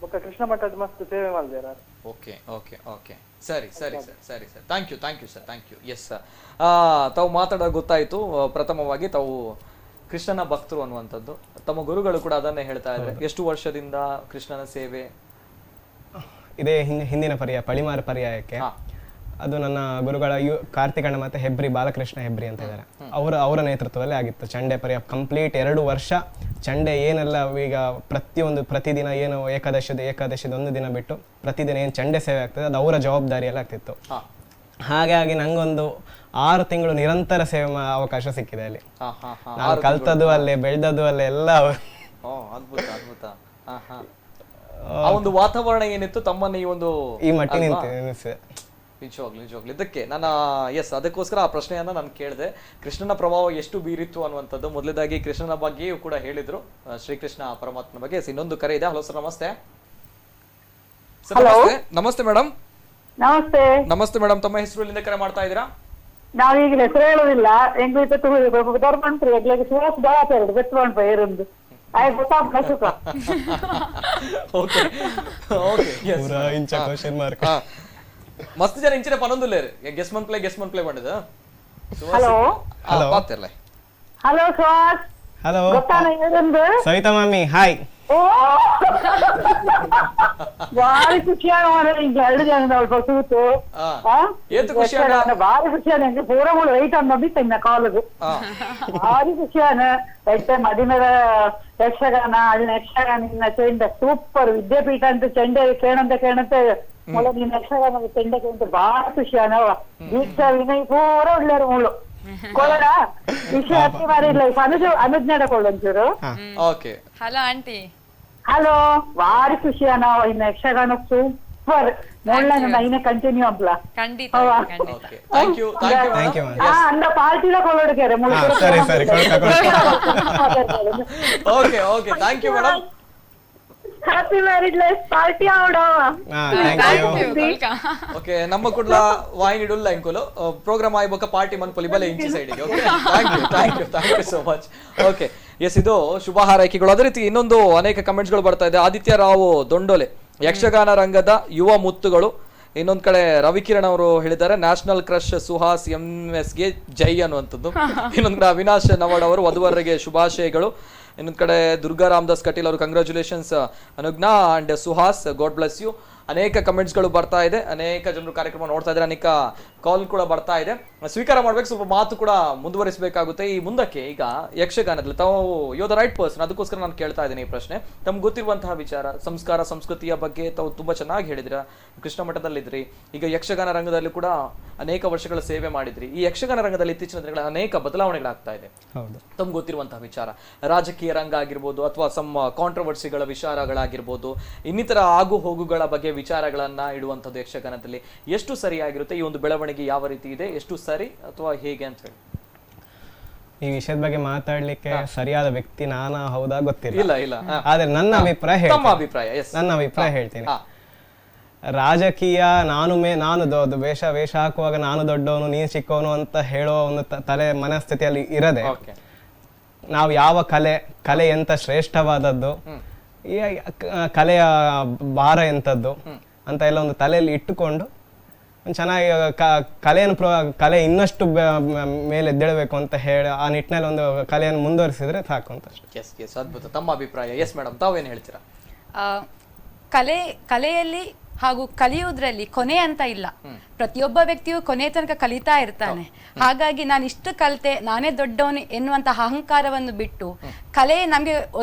Speaker 14: ಬೊಕ್ಕ ಕೃಷ್ಣ ಮಠದ ಮಸ್ತ್ ಸೇವೆ ಮಾಡಿದಾರ.
Speaker 1: ಓಕೆ ಸರಿ sir. Thank you sir. Yes sir, ತಾವು ಮಾತಾಡೋ ಗೊತ್ತಾಯ್ತು. ಪ್ರಥಮವಾಗಿ ತಾವು ಕೃಷ್ಣನ ಭಕ್ತರು ಅನ್ನುವಂಥದ್ದು, ತಮ್ಮ ಗುರುಗಳು ಕೂಡ ಅದನ್ನೇ ಹೇಳ್ತಾ ಇದ್ದಾರೆ. ಎಷ್ಟು ವರ್ಷದಿಂದ ಕೃಷ್ಣನ ಸೇವೆ
Speaker 4: ಇದೇ? ಹಿಂದಿನ ಪಳಿಮಾರು ಪರ್ಯಾಯಕ್ಕೆ ಅದು ನನ್ನ ಗುರುಗಳ ಕಾರ್ತಿಕಣ್ಣ ಮತ್ತೆ ಹೆಬ್ರಿ ಬಾಲಕೃಷ್ಣ ಹೆಬ್ರಿ ಅಂತ ಇದ್ದಾರೆ. ಅವರ ನೇತೃತ್ವದಲ್ಲಿ ಆಗಿತ್ತು ಚಂಡೆ ಪರ್ಯಾಯ ಕಂಪ್ಲೀಟ್ 2 ವರ್ಷ. ಚಂಡೆ ಏನೆಲ್ಲ ಈಗ ಪ್ರತಿದಿನ ಏನು ಏಕಾದಶಿದ 1 ದಿನ ಬಿಟ್ಟು ಪ್ರತಿದಿನ ಏನು ಚಂಡೆ ಸೇವೆ ಆಗ್ತದೆ ಅದು ಅವರ ಜವಾಬ್ದಾರಿಯಲ್ಲಿ ಆಗ್ತಿತ್ತು. ಹಾಗಾಗಿ ನಂಗೊಂದು 6 ತಿಂಗಳು ನಿರಂತರ ಸೇವೆ ಅವಕಾಶ ಸಿಕ್ಕಿದೆ ಅಲ್ಲಿ. ನಾನು ಕಲ್ತದ್ದು ಅಲ್ಲೇ, ಬೆಳೆದದ್ದು ಅಲ್ಲೇ, ಎಲ್ಲ.
Speaker 1: ಅದ್ಭುತ. ಆ ಒಂದು ವಾತಾವರಣ ಏನಿತ್ತು ತಮ್ಮನ್ನ ಈ
Speaker 4: ಮಟ್ಟಿನ
Speaker 1: ನಿಜವಾಗ್ಲು ಇದಕ್ಕೆ ನಾನು ಅದಕ್ಕೋಸ್ಕರ ಆ ಪ್ರಶ್ನೆಯನ್ನ ನಾನು ಕೇಳಿದೆ. ಕೃಷ್ಣನ ಪ್ರಭಾವ ಎಷ್ಟು ಬೀರಿತ್ತು ಅನ್ನುವಂಥದ್ದು. ಮೊದಲದಾಗಿ ಕೃಷ್ಣನ ಬಗ್ಗೆಯೂ ಕೂಡ ಹೇಳಿದ್ರು, ಶ್ರೀಕೃಷ್ಣ ಪರಮಾತ್ಮನ ಬಗ್ಗೆ. ಇನ್ನೊಂದು ಕರೆ ಇದೆ. ಹಲೋ ಸರ್, ನಮಸ್ತೆ. ನಮಸ್ತೆ ಮೇಡಮ್. ನಮಸ್ತೆ ಮೇಡಮ್, ತಮ್ಮ ಹೆಸರು ಎಲ್ಲಿಂದ ಕರೆ ಮಾಡ್ತಾ ಇದ್ದೀರಾ?
Speaker 17: ನಾವೀಗ ಹೆಸರು ಹೇಳೋದಿಲ್ಲ. ಸುಹಾಸ್ ದಾಸರು ಬೆತ್ತುಕೊಂಡು ಇருந்து
Speaker 1: ಮಸ್ತ್ ಜನ ಇಂಚಿನ ಪನೊಂದುಲ್ಲೇರು ಗೆಸ್ ಮನ್ ಪ್ಲೇ ಮಾಡಿದ.
Speaker 17: ಹಲೋ
Speaker 1: ಪಾತಿರ್ಲೆ.
Speaker 17: Hello Suhas.
Speaker 4: Hello Savitha mummy, hi.
Speaker 17: ಭಾರಿ ಖುಷಿಯಾಗ ಈಗ 2 ಜನ ಕೂತು ಭಾರಿ ಖುಷಿಯಾನ ಪೂರ ಮೂಲ ರೈಟ್ ಅಂದಿತ್ತ ಇನ್ನ ಕಾಲದು ಭಾರಿ ಖುಷಿಯಾನ ರೈತ ಮದಿನದ ಯಕ್ಷಗಾನ ಅಲ್ಲಿ ಯಕ್ಷಗಾನ ಚೆಂಡ ಸೂಪರ್ ವಿದ್ಯಾಪೀಠ ಅಂತ ಚೆಂಡೆ ಕೇಳಂತ ಮುಳ್ಳು ನೀನ್ ಯಕ್ಷಗಾನ ತೆಂಡಕ್ಕೆ ಅಂತ ಬಾಳ ಖುಷಿ ಅನವ ದೀಕ್ಷಾ ವಿನಯ್ ಪೂರ ಒಳ್ಳೆಯರು ಮುಳ್ಳು ಕೊಳಡ ವಿಷಯ ಹತ್ತಿ ಮಾರಿಲ್ಲ ಅನುಜ್ಞಾಡ ಕೊಳ್ಳೊಂಚೂರು.
Speaker 1: ಓಕೆ.
Speaker 5: Hello aunty.
Speaker 17: ಹಲೋ ಬಾರಿ ಖುಷಿ ಅನವ ಇನ್ನ ಯಕ್ಷಗಾನ ಸೂಪರ್ ಮುಳ್ಳ ಇನ್ನ ಕಂಟಿನ್ಯೂ ಅಂಪ್ಲ
Speaker 5: ಖಂಡಿತ.
Speaker 1: ಥ್ಯಾಂಕ್ ಯು
Speaker 17: ಅಂದ ಪಾರ್ಟಿಲ ಕೊಳ್ಳೋಡಿಕೆ ಮುಳ್ಳು.
Speaker 1: Okay okay thank you madam.
Speaker 12: Happy married life party ಆವಡವ.
Speaker 1: ಓಕೆ ನಮ್ಮ ಕುಡ್ಲ ವಾಯಿನಿಡುಲ್ಲ ಇಂಕುಲು ಪ್ರೋಗ್ರಾಮ್ ಆಯ್ಬಕ ಪಾರ್ಟಿ ಮನ್ಪೊಲಿ ಬಲೆ ಇಂಚಿ ಸೈಡಿಗೆ. Okay thank you so much. Okay yes, ಇದು ಶುಭ ಹಾರೈಕೆಗಳು. ಅದೇ ರೀತಿ ಇನ್ನೊಂದು ಅನೇಕ ಕಮೆಂಟ್ಸ್ಗಳು ಬರ್ತಾ ಇದೆ. ಆದಿತ್ಯ ರಾವ್ ದೊಂಡೋಲೆ, ಯಕ್ಷಗಾನ ರಂಗದ ಯುವ ಮುತ್ತುಗಳು. ಇನ್ನೊಂದ್ ಕಡೆ ರವಿಕಿರಣ್ ಅವರು ಹೇಳಿದ್ದಾರೆ ನ್ಯಾಷನಲ್ ಕ್ರಶ್ ಸುಹಾಸ್ MS ಗೆ ಜೈ ಅನ್ನುವಂಥದ್ದು. ಇನ್ನೊಂದ್ ಕಡೆ ಅವಿನಾಶ್ ನವಡ್ ಅವರು ವಧುವರರಿಗೆ ಶುಭಾಶಯಗಳು. ಇನ್ನೊಂದ್ ಕಡೆ ದುರ್ಗಾ ರಾಮದಾಸ್ ಕಟೀಲ್ ಅವರು congratulations Anujna and Suhas, God bless you. ಅನೇಕ ಕಮೆಂಟ್ಸ್ಗಳು ಬರ್ತಾ ಇದೆ, ಅನೇಕ ಜನರು ಕಾರ್ಯಕ್ರಮ ನೋಡ್ತಾ ಇದ್ದಾರೆ, ಅನೇಕ ಕಾಲ್ ಕೂಡ ಬರ್ತಾ ಇದೆ. ಸ್ವೀಕಾರ ಮಾಡ್ಬೇಕು, ಸ್ವಲ್ಪ ಮಾತು ಕೂಡ ಮುಂದುವರಿಸಬೇಕಾಗುತ್ತೆ ಈ ಮುಂದಕ್ಕೆ. ಈಗ ಯಕ್ಷಗಾನದಲ್ಲಿ ತಾವು ಯು ದ ರೈಟ್ ಪರ್ಸನ್, ಅದಕ್ಕೋಸ್ಕರ ನಾನು ಕೇಳ್ತಾ ಇದ್ದೀನಿ ಈ ಪ್ರಶ್ನೆ. ತಮ್ಗೆ ಗೊತ್ತಿರುವಂತಹ ವಿಚಾರ, ಸಂಸ್ಕಾರ ಸಂಸ್ಕೃತಿಯ ಬಗ್ಗೆ ತಾವು ತುಂಬಾ ಚೆನ್ನಾಗಿ ಹೇಳಿದ್ರ. ಕೃಷ್ಣ ಮಠದಲ್ಲಿದ್ರಿ, ಈಗ ಯಕ್ಷಗಾನ ರಂಗದಲ್ಲಿ ಕೂಡ ಅನೇಕ ವರ್ಷಗಳ ಸೇವೆ ಮಾಡಿದ್ರಿ. ಈ ಯಕ್ಷಗಾನ ರಂಗದಲ್ಲಿ ಇತ್ತೀಚಿನ ದಿನಗಳ ಅನೇಕ ಬದಲಾವಣೆಗಳಾಗ್ತಾ ಇದೆ. ತಮ್ಗೆ ಗೊತ್ತಿರುವಂತಹ ವಿಚಾರ, ರಾಜಕೀಯ ರಂಗ ಆಗಿರ್ಬೋದು ಅಥವಾ ಸಮ್ ಕಾಂಟ್ರವರ್ಸಿಗಳ ವಿಚಾರಗಳಾಗಿರ್ಬೋದು, ಇನ್ನಿತರ ಆಗು ಹೋಗುಗಳ ಬಗ್ಗೆ ವಿಚಾರಗಳನ್ನ ಇಡುವಂಥದ್ದು ಯಕ್ಷಗಾನದಲ್ಲಿ ಎಷ್ಟು ಸರಿಯಾಗಿರುತ್ತೆ? ಈ ಒಂದು ಬೆಳವಣಿಗೆ ಯಾವ ರೀತಿ ಇದೆ, ಎಷ್ಟು ಸರಿ ಅಥವಾ ಹೇಗೆ ಅಂತ ಹೇಳಿ
Speaker 4: ಈ ವಿಷಯದ ಬಗ್ಗೆ ಮಾತಾಡ್ಲಿಕ್ಕೆ ಸರಿಯಾದ ವ್ಯಕ್ತಿ ನಾನಾ ಹೌದಾ ಗೊತ್ತಿಲ್ಲ.
Speaker 1: ಇಲ್ಲ
Speaker 4: ಆದ್ರೆ ನನ್ನ ಅಭಿಪ್ರಾಯ ನನ್ನ ಅಭಿಪ್ರಾಯ ಹೇಳ್ತೀನಿ. ರಾಜಕೀಯ ನಾನು ವೇಷ ಹಾಕುವಾಗ ನಾನು ದೊಡ್ಡವನು ನೀನು ಚಿಕ್ಕವನು ಅಂತ ಹೇಳೋ ಒಂದು ತಲೆ ಮನಸ್ಥಿತಿಯಲ್ಲಿ ಇರದೆ, ನಾವು ಯಾವ ಕಲೆ ಎಂತ ಶ್ರೇಷ್ಠವಾದದ್ದು, ಈ ಕಲೆಯ ಭಾರ ಎಂಥದ್ದು ಅಂತ ಎಲ್ಲ ಒಂದು ತಲೆಯಲ್ಲಿ ಇಟ್ಟುಕೊಂಡು ಚೆನ್ನಾಗಿ ಕಲೆ ಇನ್ನಷ್ಟು ಮೇಲೆ ಎದ್ದೇಳಬೇಕು ಅಂತ ಹೇಳಿ ಆ ನಿಟ್ಟಿನಲ್ಲಿ ಒಂದು ಕಲೆಯನ್ನು ಮುಂದುವರಿಸಿದ್ರೆ ಸಾಕು ಅಂತ ಅಷ್ಟೇ.
Speaker 1: ಅದ್ಭುತ. ತಮ್ಮ ಅಭಿಪ್ರಾಯ? ಎಸ್ ಮೇಡಮ್, ತಾವೇನು ಹೇಳ್ತೀರಾ?
Speaker 5: ಕಲೆಯಲ್ಲಿ ಹಾಗೂ ಕಲಿಯುವುದ್ರಲ್ಲಿ ಕೊನೆ ಅಂತ ಇಲ್ಲ. ಪ್ರತಿಯೊಬ್ಬ ವ್ಯಕ್ತಿಯು ಕೊನೆ ತನಕ ಕಲಿತಾ ಇರ್ತಾನೆ. ಹಾಗಾಗಿ ನಾನು ಇಷ್ಟು ಕಲಿತೆ, ನಾನೇ ದೊಡ್ಡವನು ಎನ್ನುವಂತಹ ಅಹಂಕಾರವನ್ನು ಬಿಟ್ಟು ಕಲೆ ನಮ್ಗೆ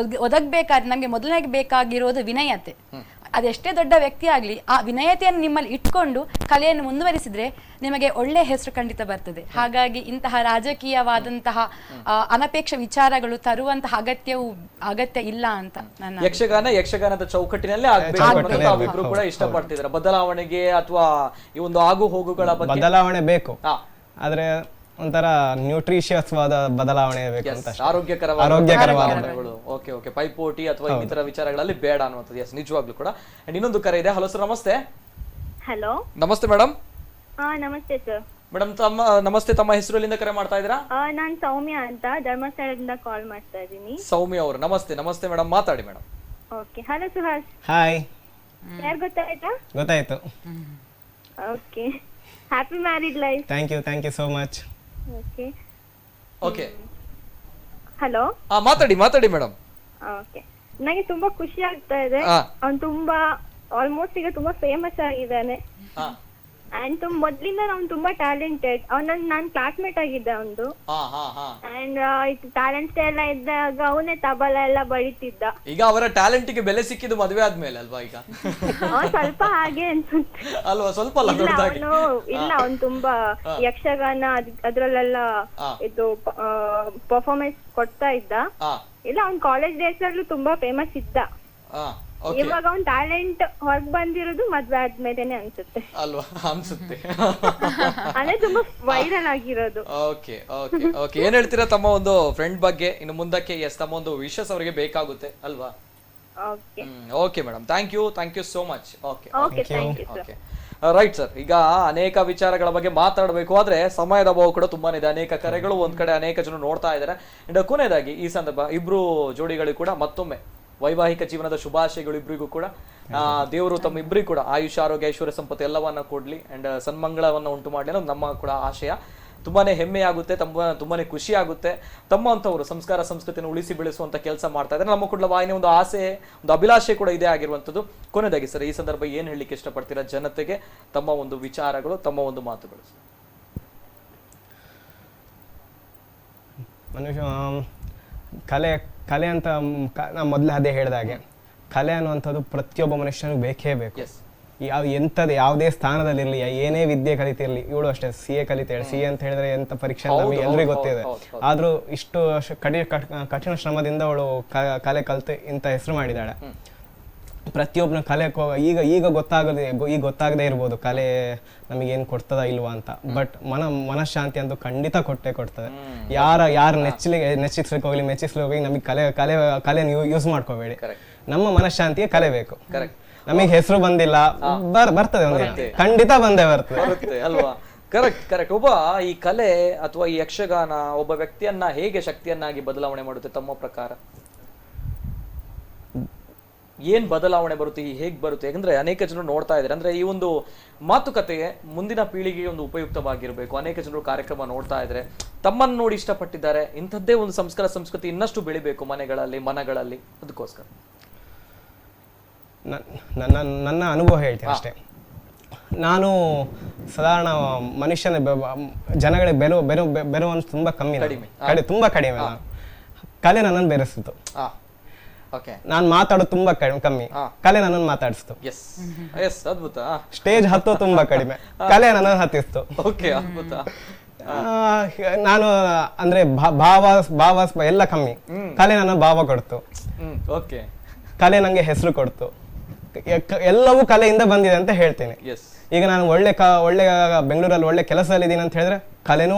Speaker 5: ಒದಗಬೇಕಾದ್ರೆ ನಮ್ಗೆ ಮೊದಲನೇ ಬೇಕಾಗಿರೋದು ವಿನಯತೆ. ಅದೆಷ್ಟೇ ದೊಡ್ಡ ವ್ಯಕ್ತಿ ಆಗ್ಲಿ, ಆ ವಿನಯತೆಯನ್ನು ನಿಮ್ಮಲ್ಲಿ ಇಟ್ಕೊಂಡು ಕಲೆಯನ್ನು ಮುಂದುವರಿಸಿದ್ರೆ ನಿಮಗೆ ಒಳ್ಳೆ ಹೆಸರು ಖಂಡಿತ ಬರ್ತದೆ. ಹಾಗಾಗಿ ಇಂತಹ ರಾಜಕೀಯವಾದಂತಹ ಅನಪೇಕ್ಷ ವಿಚಾರಗಳು ತರುವಂತಹ ಅಗತ್ಯ ಇಲ್ಲ ಅಂತ ನನ್ನ
Speaker 1: ಯಕ್ಷಗಾನದ ಚೌಕಟ್ಟಿನಲ್ಲೇ ಆಗ್ಬೇಕು. ತಾವಿಬ್ರು ಕೂಡ ಇಷ್ಟಪಡ್ತಿದ್ದಾರೆ ಬದಲಾವಣೆಗೆ ಅಥವಾ ಈ ಒಂದು ಆಗು ಹೋಗುಗಳ ಬಗ್ಗೆ?
Speaker 4: ಬದಲಾವಣೆ ಬೇಕು, ಆದ್ರೆ ಒಂಥರ ನ್ಯೂಟ್ರಿಷಿಯಸ್ ವಾದ ಬದಲಾವಣೆ ಬೇಕು ಅಂತ.
Speaker 1: ಆರೋಗ್ಯಕರವಾದ ಓಕೆ ಪೈಪೋಟಿ ಅಥವಾ ಇನ್ನಿತರ ವಿಚಾರಗಳಲ್ಲಿ ಬೇಡ ಅನ್ನುವಂಥದ್ದು. ಎಸ್, ನಿಜವಾಗ್ಲೂ ಕೂಡ. ಇನ್ನೊಂದು ಕರೆ ಇದೆ. ಹಲೋ ಸರ್, ನಮಸ್ತೆ.
Speaker 12: ಹಲೋ
Speaker 1: ನಮಸ್ತೆ ಮೇಡಮ್.
Speaker 12: ನಮಸ್ತೆ ಸರ್.
Speaker 1: ಮೇಡಮ್ ನಮಸ್ತೆ, ತಮ್ಮ ಹೆಸರು ಎಲ್ಲಿಂದ ಕರೆ ಮಾಡ್ತಾ ಇದ್ದೀರಾ?
Speaker 12: ನಾನ್ ಸೌಮ್ಯ ಅಂತ ಧರ್ಮಸ್ಥಳದಿಂದ ಕಾಲ್ ಮಾಡ್ತಾ ಇದ್ದೀನಿ.
Speaker 1: ಸೌಮ್ಯ ಅವರು ನಮಸ್ತೆ ಮೇಡಮ್, ಮಾತಾಡಿ madam.
Speaker 12: Okay. Hello Suhas.
Speaker 4: Hi.
Speaker 12: ಯಾರು
Speaker 4: ಗೊತ್ತಾಯ್ತು.
Speaker 12: Okay. Happy married life.
Speaker 4: Thank you so much.
Speaker 1: Okay.
Speaker 12: Hello.
Speaker 1: ಮಾತಾಡಿ ಮೇಡಮ್.
Speaker 12: ಓಕೆ. ನನಗೆ ತುಂಬಾ ಖುಷಿ ಆಗ್ತಾ ಇದೆ. ಅವ್ನು ತುಂಬಾ ಆಲ್ಮೋಸ್ಟ್ ಈಗ ತುಂಬಾ ಫೇಮಸ್ ಆಗಿದ್ದಾನೆ. ಅಂಡ್ ಮೊದ್ಲಿಂದ ಅವ್ನು ತುಂಬಾ ಟ್ಯಾಲೆಂಟೆಡ್. ನಾನ್ ಕ್ಲಾಸ್ಮೇಟ್ ಆಗಿದ್ದೆ ಅವನು. ಅಂಡ್ ಟ್ಯಾಲೆಂಟ್ಸ್ ಎಲ್ಲ ಇದ್ದಾಗ ಅವನೇ ತಬಲ ಎಲ್ಲ ಬಡಿತಿದ್ದ.
Speaker 1: ಈಗ ಅವರ ಟ್ಯಾಲೆಂಟ್ ಗೆ ಬೆಲೆ ಸಿಕ್ಕಿದ್ದು ಮದುವೆ ಆದ್ಮೇಲೆ ಅಲ್ವಾ? ಈಗ
Speaker 12: ಸ್ವಲ್ಪ ಹಾಗೆ ಅನ್ಸುತ್ತೆ
Speaker 1: ಅಲ್ವಾ? ಸ್ವಲ್ಪ
Speaker 12: ಇಲ್ಲ, ಅವ್ನು ತುಂಬಾ ಯಕ್ಷಗಾನ ಅದ್ರಲ್ಲೆಲ್ಲ ಇದು ಪರ್ಫಾರ್ಮೆನ್ಸ್ ಕೊಡ್ತಾ ಇದ್ದ. ಇಲ್ಲ, ಅವ್ನ್ ಕಾಲೇಜ್ ಡೇಸ್ ಅಲ್ಲೂ ತುಂಬಾ ಫೇಮಸ್ ಇದ್ದ. ಇವಾಗ ಅವ್ನ್ ಟ್ಯಾಲೆಂಟ್ ಹೊರಗ್ ಬಂದಿರೋದು ಮದ್ವೆ ಆದ್ಮೇಲೆನೆ ಅನ್ಸುತ್ತೆ
Speaker 1: ಅಲ್ವಾ? ಅನ್ಸುತ್ತೆ
Speaker 12: ಅದೇ ತುಂಬಾ ವೈರಲ್ ಆಗಿರೋದು.
Speaker 1: ಓಕೆ ಏನ್ ಹೇಳ್ತೀರಾ ತಮ್ಮ ಒಂದು ಫ್ರೆಂಡ್ ಬಗ್ಗೆ ಇನ್ನು ಮುಂದಕ್ಕೆ? ಎಸ್, ತಮ್ಮ ಒಂದು ವಿಶಸ್ ಅವರಿಗೆ ಬೇಕಾಗುತ್ತೆ ಅಲ್ವಾ? Okay madam, thank you so much. Okay right sir. ಈಗ ಅನೇಕ ವಿಚಾರಗಳ ಬಗ್ಗೆ ಮಾತಾಡಬೇಕು ಆದ್ರೆ ಸಮಯದ ಅಭಾವ ಕೂಡ ತುಂಬಾನೇ ಇದೆ. ಅನೇಕ ಕರೆಗಳು, ಒಂದ್ ಕಡೆ ಅನೇಕ ಜನ ನೋಡ್ತಾ ಇದ್ದಾರೆ. ಅಂಡ್ ಕೊನೆಯದಾಗಿ ಈ ಸಂದರ್ಭ ಇಬ್ರು ಜೋಡಿಗಳಿಗೂ ಕೂಡ ಮತ್ತೊಮ್ಮೆ ವೈವಾಹಿಕ ಜೀವನದ ಶುಭಾಶಯಗಳು ಇಬ್ಬರಿಗೂ ಕೂಡ. ದೇವರು ತಮ್ಮ ಇಬ್ಬರಿಗೂ ಕೂಡ ಆಯುಷ, ಆರೋಗ್ಯ, ಐಶ್ವರ್ಯ, ಸಂಪತ್ತು ಎಲ್ಲವನ್ನ ಕೊಡ್ಲಿ ಅಂಡ್ ಸನ್ಮಂಗಳವನ್ನ ಉಂಟು ಮಾಡಲಿ ಅನ್ನೋದು ನಮ್ಮ ಕೂಡ ಆಶಯ. ತುಂಬಾನೇ ಹೆಮ್ಮೆ ಆಗುತ್ತೆ, ತುಂಬಾನೇ ಖುಷಿ ಆಗುತ್ತೆ. ತಮ್ಮಂಥವ್ರು ಸಂಸ್ಕಾರ ಸಂಸ್ಕೃತಿಯನ್ನು ಉಳಿಸಿ ಬೆಳೆಸುವಂತ ಕೆಲಸ ಮಾಡ್ತಾ ಇದ್ದಾರೆ. ನಮ್ಮ ಕೂಡ ವಾಹಿನಿ ಒಂದು ಆಸೆ, ಒಂದು ಅಭಿಲಾಷೆ ಕೂಡ ಇದೇ ಆಗಿರುವಂಥದ್ದು. ಕೊನೆಯದಾಗಿ ಸರ್, ಈ ಸಂದರ್ಭ ಏನ್ ಹೇಳಲಿಕ್ಕೆ ಇಷ್ಟಪಡ್ತೀರಾ ಜನತೆಗೆ? ತಮ್ಮ ಒಂದು ವಿಚಾರಗಳು, ತಮ್ಮ ಒಂದು ಮಾತುಗಳು.
Speaker 4: ಕಲೆ ಅಂತ ನಾ ಮೊದಲೇ ಅದೇ ಹೇಳಿದಾಗೆ, ಕಲೆ ಅನ್ನುವಂಥದ್ದು ಪ್ರತಿಯೊಬ್ಬ ಮನುಷ್ಯನಿಗೆ ಬೇಕೇ ಬೇಕು. ಯಾವುದೇ ಸ್ಥಾನದಲ್ಲಿರಲಿ, ಏನೇ ವಿದ್ಯೆ ಕಲಿತಿರ್ಲಿ, ಇವಳು ಅಷ್ಟೇ CA ಕಲಿತಾಳೆ. CA ಅಂತ ಹೇಳಿದ್ರೆ ಎಂತ ಪರೀಕ್ಷೆ ನಮಗೆ ಎಲ್ರಿಗೂ ಗೊತ್ತಿದೆ. ಆದ್ರೂ ಇಷ್ಟು ಕಠಿಣ ಶ್ರಮದಿಂದ ಅವಳು ಕಲೆ ಕಲಿತು ಇಂಥ ಹೆಸರು ಮಾಡಿದ್ದಾಳೆ. ಪ್ರತಿಯೊಬ್ಬನ ಕಲೆ ಈಗ ಗೊತ್ತಾಗದೇ ಇರ್ಬೋದು ಕಲೆ ನಮಗೇನು ಕೊಡ್ತದ ಇಲ್ವಾ ಅಂತ. ಬಟ್ ಮನಃಶಾಂತಿ ಅಂತೂ ಖಂಡಿತ ಕೊಡ್ತದೆ. ಯಾರು ನೆಚ್ಚಿಸ್ಲಿಕ್ಕೆ ಹೋಗ್ಲಿ ಮೆಚ್ಚಿಸ್ಲಿಕ್ಕೆ ಹೋಗಿ ನಮಗೆ ಕಲೆ ಯೂಸ್ ಮಾಡ್ಕೋಬೇಡಿ. ನಮ್ಮ ಮನಃಶಾಂತಿಗೆ ಕಲೆ ಬೇಕು. ನಮಗೆ ಹೆಸರು ಬಂದಿಲ್ಲ, ಬರ್ತದೆ ಒಂದಿನ, ಖಂಡಿತ ಬಂದೇ ಬರ್ತದೆ
Speaker 1: ಅಲ್ವಾ? ಕರೆಕ್ಟ್. ಒಬ್ಬ ಈ ಕಲೆ ಅಥವಾ ಈ ಯಕ್ಷಗಾನ ಒಬ್ಬ ವ್ಯಕ್ತಿಯನ್ನ ಹೇಗೆ ಶಕ್ತಿಯನ್ನಾಗಿ ಬದಲಾವಣೆ ಮಾಡುತ್ತೆ ತಮ್ಮ ಪ್ರಕಾರ? ಏನ್ ಬದಲಾವಣೆ ಬರುತ್ತೆ, ಹೇಗ್ ಬರುತ್ತೆ? ಯಾಕಂದ್ರೆ ಅನೇಕ ಜನರು ನೋಡ್ತಾ ಇದ್ದಾರೆ, ಅಂದ್ರೆ ಈ ಒಂದು ಮಾತುಕತೆಗೆ ಮುಂದಿನ ಪೀಳಿಗೆಗೆ ಒಂದು ಉಪಯುಕ್ತವಾಗಿರ್ಬೇಕು. ಅನೇಕ ಜನರು ಕಾರ್ಯಕ್ರಮ ನೋಡ್ತಾ ಇದ್ದಾರೆ, ತಮ್ಮನ್ನು ನೋಡಿ ಇಷ್ಟಪಟ್ಟಿದ್ದಾರೆ. ಇಂಥದ್ದೇ ಒಂದು ಸಂಸ್ಕೃತಿ ಇನ್ನಷ್ಟು ಬೆಳಿಬೇಕು ಮನಗಳಲ್ಲಿ. ಅದಕ್ಕೋಸ್ಕರ
Speaker 4: ನನ್ನ ಅನುಭವ ಹೇಳ್ತೀನಿ ಅಷ್ಟೇ. ನಾನು ಸಾಧಾರಣ ಮನುಷ್ಯನ ಜನಗಳಿಗೆ ಬೆರುವನ್ನು ತುಂಬಾ ತುಂಬಾ ಕಡಿಮೆ. ಕಲೆ ನನ್ನನ್ನು ಬೆರೆಸಿತು. ನಾನು ಮಾತಾಡೋದು ತುಂಬಾ ಕಮ್ಮಿ, ಕಲೆ ನನ್ನನ್ನು ಮಾತಾಡಿಸ್ತು.
Speaker 1: ಅದ್ಭುತ.
Speaker 4: ಸ್ಟೇಜ್ ಹತ್ತೋ ತುಂಬಾ ಕಡಿಮೆ, ಕಲೆ ನನ್ನನ್ನು ಹತ್ತಿಸ್ತು.
Speaker 1: ಅದ್ಭುತ.
Speaker 4: ನಾನು ಅಂದ್ರೆ ಭಾವ ಎಲ್ಲ ಕಮ್ಮಿ, ಕಲೆ ನನ್ನ ಭಾವ ಕೊಡ್ತು. ಕಲೆ ನಂಗೆ ಹೆಸರು ಕೊಡ್ತು. ಎಲ್ಲವೂ ಕಲೆಯಿಂದ ಬಂದಿದೆ ಅಂತ ಹೇಳ್ತೀನಿ. ಈಗ ನಾನು ಒಳ್ಳೆ ಬೆಂಗಳೂರಲ್ಲಿ ಒಳ್ಳೆ ಕೆಲಸದಲ್ಲಿ ಅಂತ ಹೇಳಿದ್ರೆ ಕಲೆನೂ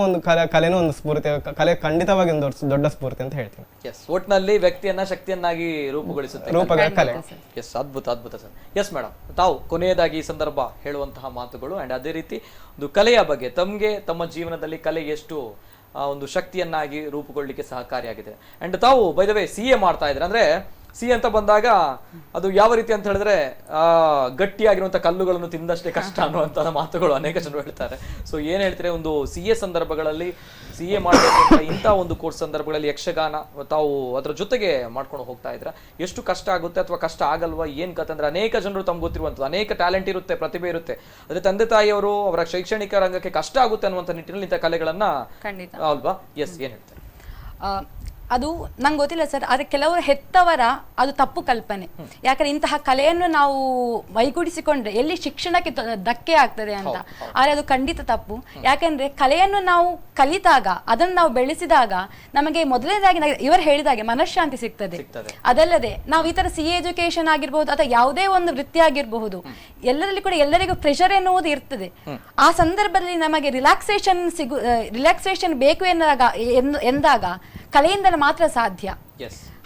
Speaker 4: ಒಂದು ಸ್ಫೂರ್ತಿ. ಕಲೆ ಖಂಡಿತವಾಗಿ ಒಂದು ದೊಡ್ಡ ಸ್ಫೂರ್ತಿ ಅಂತ ಹೇಳ್ತೀನಿ.
Speaker 1: ಒಟ್ಟಿನಲ್ಲಿ ವ್ಯಕ್ತಿಯನ್ನ ಶಕ್ತಿಯನ್ನಾಗಿ ರೂಪುಗೊಳಿಸುತ್ತೆ
Speaker 4: ಕಲೆ.
Speaker 1: ಅದ್ಭುತ ಸರ್. ಎಸ್ ಮೇಡಮ್, ತಾವು ಕೊನೆಯದಾಗಿ ಈ ಸಂದರ್ಭ ಹೇಳುವಂತಹ ಮಾತುಗಳು ಅಂಡ್ ಅದೇ ರೀತಿ ಒಂದು ಕಲೆಯ ಬಗ್ಗೆ ತಮ್ಮ ಜೀವನದಲ್ಲಿ ಕಲೆ ಎಷ್ಟು ಒಂದು ಶಕ್ತಿಯನ್ನಾಗಿ ರೂಪುಗೊಳ್ಳಿಕ್ಕೆ ಸಹಕಾರಿಯಾಗಿದೆ. ಅಂಡ್ ತಾವು ಬೈ ದ ವೇ CA ಮಾಡ್ತಾ ಇದ್ರೆ, ಅಂದ್ರೆ ಸಿ ಅಂತ ಬಂದಾಗ ಅದು ಯಾವ ರೀತಿ ಅಂತ ಹೇಳಿದ್ರೆ ಗಟ್ಟಿಯಾಗಿರುವಂತಹ ಕಲ್ಲುಗಳನ್ನು ತಿಂದಷ್ಟೇ ಕಷ್ಟ ಅನ್ನುವಂತಹ ಮಾತುಗಳು ಅನೇಕ ಜನರು ಹೇಳ್ತಾರೆ. ಸೊ ಏನ್ ಹೇಳ್ತಾರೆ, ಒಂದು CA ಸಂದರ್ಭಗಳಲ್ಲಿ CA ಮಾಡಬೇಕಂತ ಇಂಥ ಒಂದು ಕೋರ್ಸ್ ಸಂದರ್ಭಗಳಲ್ಲಿ ಯಕ್ಷಗಾನ ತಾವು ಅದರ ಜೊತೆಗೆ ಮಾಡ್ಕೊಂಡು ಹೋಗ್ತಾ ಇದ್ರೆ ಎಷ್ಟು ಕಷ್ಟ ಆಗುತ್ತೆ ಅಥವಾ ಕಷ್ಟ ಆಗಲ್ವಾ, ಏನ್ ಕತೆ ಅಂದ್ರೆ ಅನೇಕ ಜನರು ತಮ್ಗೆ ಗೊತ್ತಿರುವಂಥದ್ದು, ಅನೇಕ ಟ್ಯಾಲೆಂಟ್ ಇರುತ್ತೆ, ಪ್ರತಿಭೆ ಇರುತ್ತೆ, ಅದೇ ತಂದೆ ತಾಯಿಯವರು ಅವರ ಶೈಕ್ಷಣಿಕ ರಂಗಕ್ಕೆ ಕಷ್ಟ ಆಗುತ್ತೆ ಅನ್ನುವಂಥ ನಿಟ್ಟಿನಲ್ಲಿ ಇಂಥ ಕಲೆಗಳನ್ನ ಅಲ್ವಾ? ಎಸ್, ಏನ್ ಹೇಳ್ತಾರೆ?
Speaker 5: ಅದು ನಂಗೆ ಗೊತ್ತಿಲ್ಲ ಸರ್, ಆದರೆ ಕೆಲವರು ಹೆತ್ತವರ ಅದು ತಪ್ಪು ಕಲ್ಪನೆ. ಯಾಕಂದ್ರೆ ಇಂತಹ ಕಲೆಯನ್ನು ನಾವು ಮೈಗೂಡಿಸಿಕೊಂಡ್ರೆ ಎಲ್ಲಿ ಶಿಕ್ಷಣಕ್ಕೆ ಧಕ್ಕೆ ಆಗ್ತದೆ ಅಂತ. ಆದರೆ ಅದು ಖಂಡಿತ ತಪ್ಪು. ಯಾಕಂದ್ರೆ ಕಲೆಯನ್ನು ನಾವು ಕಲಿತಾಗ, ಅದನ್ನು ನಾವು ಬೆಳೆಸಿದಾಗ ನಮಗೆ ಮೊದಲನೇದಾಗಿ ಇವರು ಹೇಳಿದಾಗೆ ಮನಃಶಾಂತಿ ಸಿಗ್ತದೆ. ಅದಲ್ಲದೆ ನಾವು ಈ ತರ CA ಎಜುಕೇಶನ್ ಆಗಿರ್ಬಹುದು ಅಥವಾ ಯಾವುದೇ ಒಂದು ವೃತ್ತಿ ಆಗಿರಬಹುದು, ಎಲ್ಲರಲ್ಲಿ ಕೂಡ ಎಲ್ಲರಿಗೂ ಪ್ರೆಷರ್ ಎನ್ನುವುದು ಇರ್ತದೆ. ಆ ಸಂದರ್ಭದಲ್ಲಿ ನಮಗೆ ರಿಲ್ಯಾಕ್ಸೇಷನ್ ಬೇಕು ಎಂದಾಗ ಕಲೆಯಿಂದ ಮಾತ್ರ ಸಾಧ್ಯ.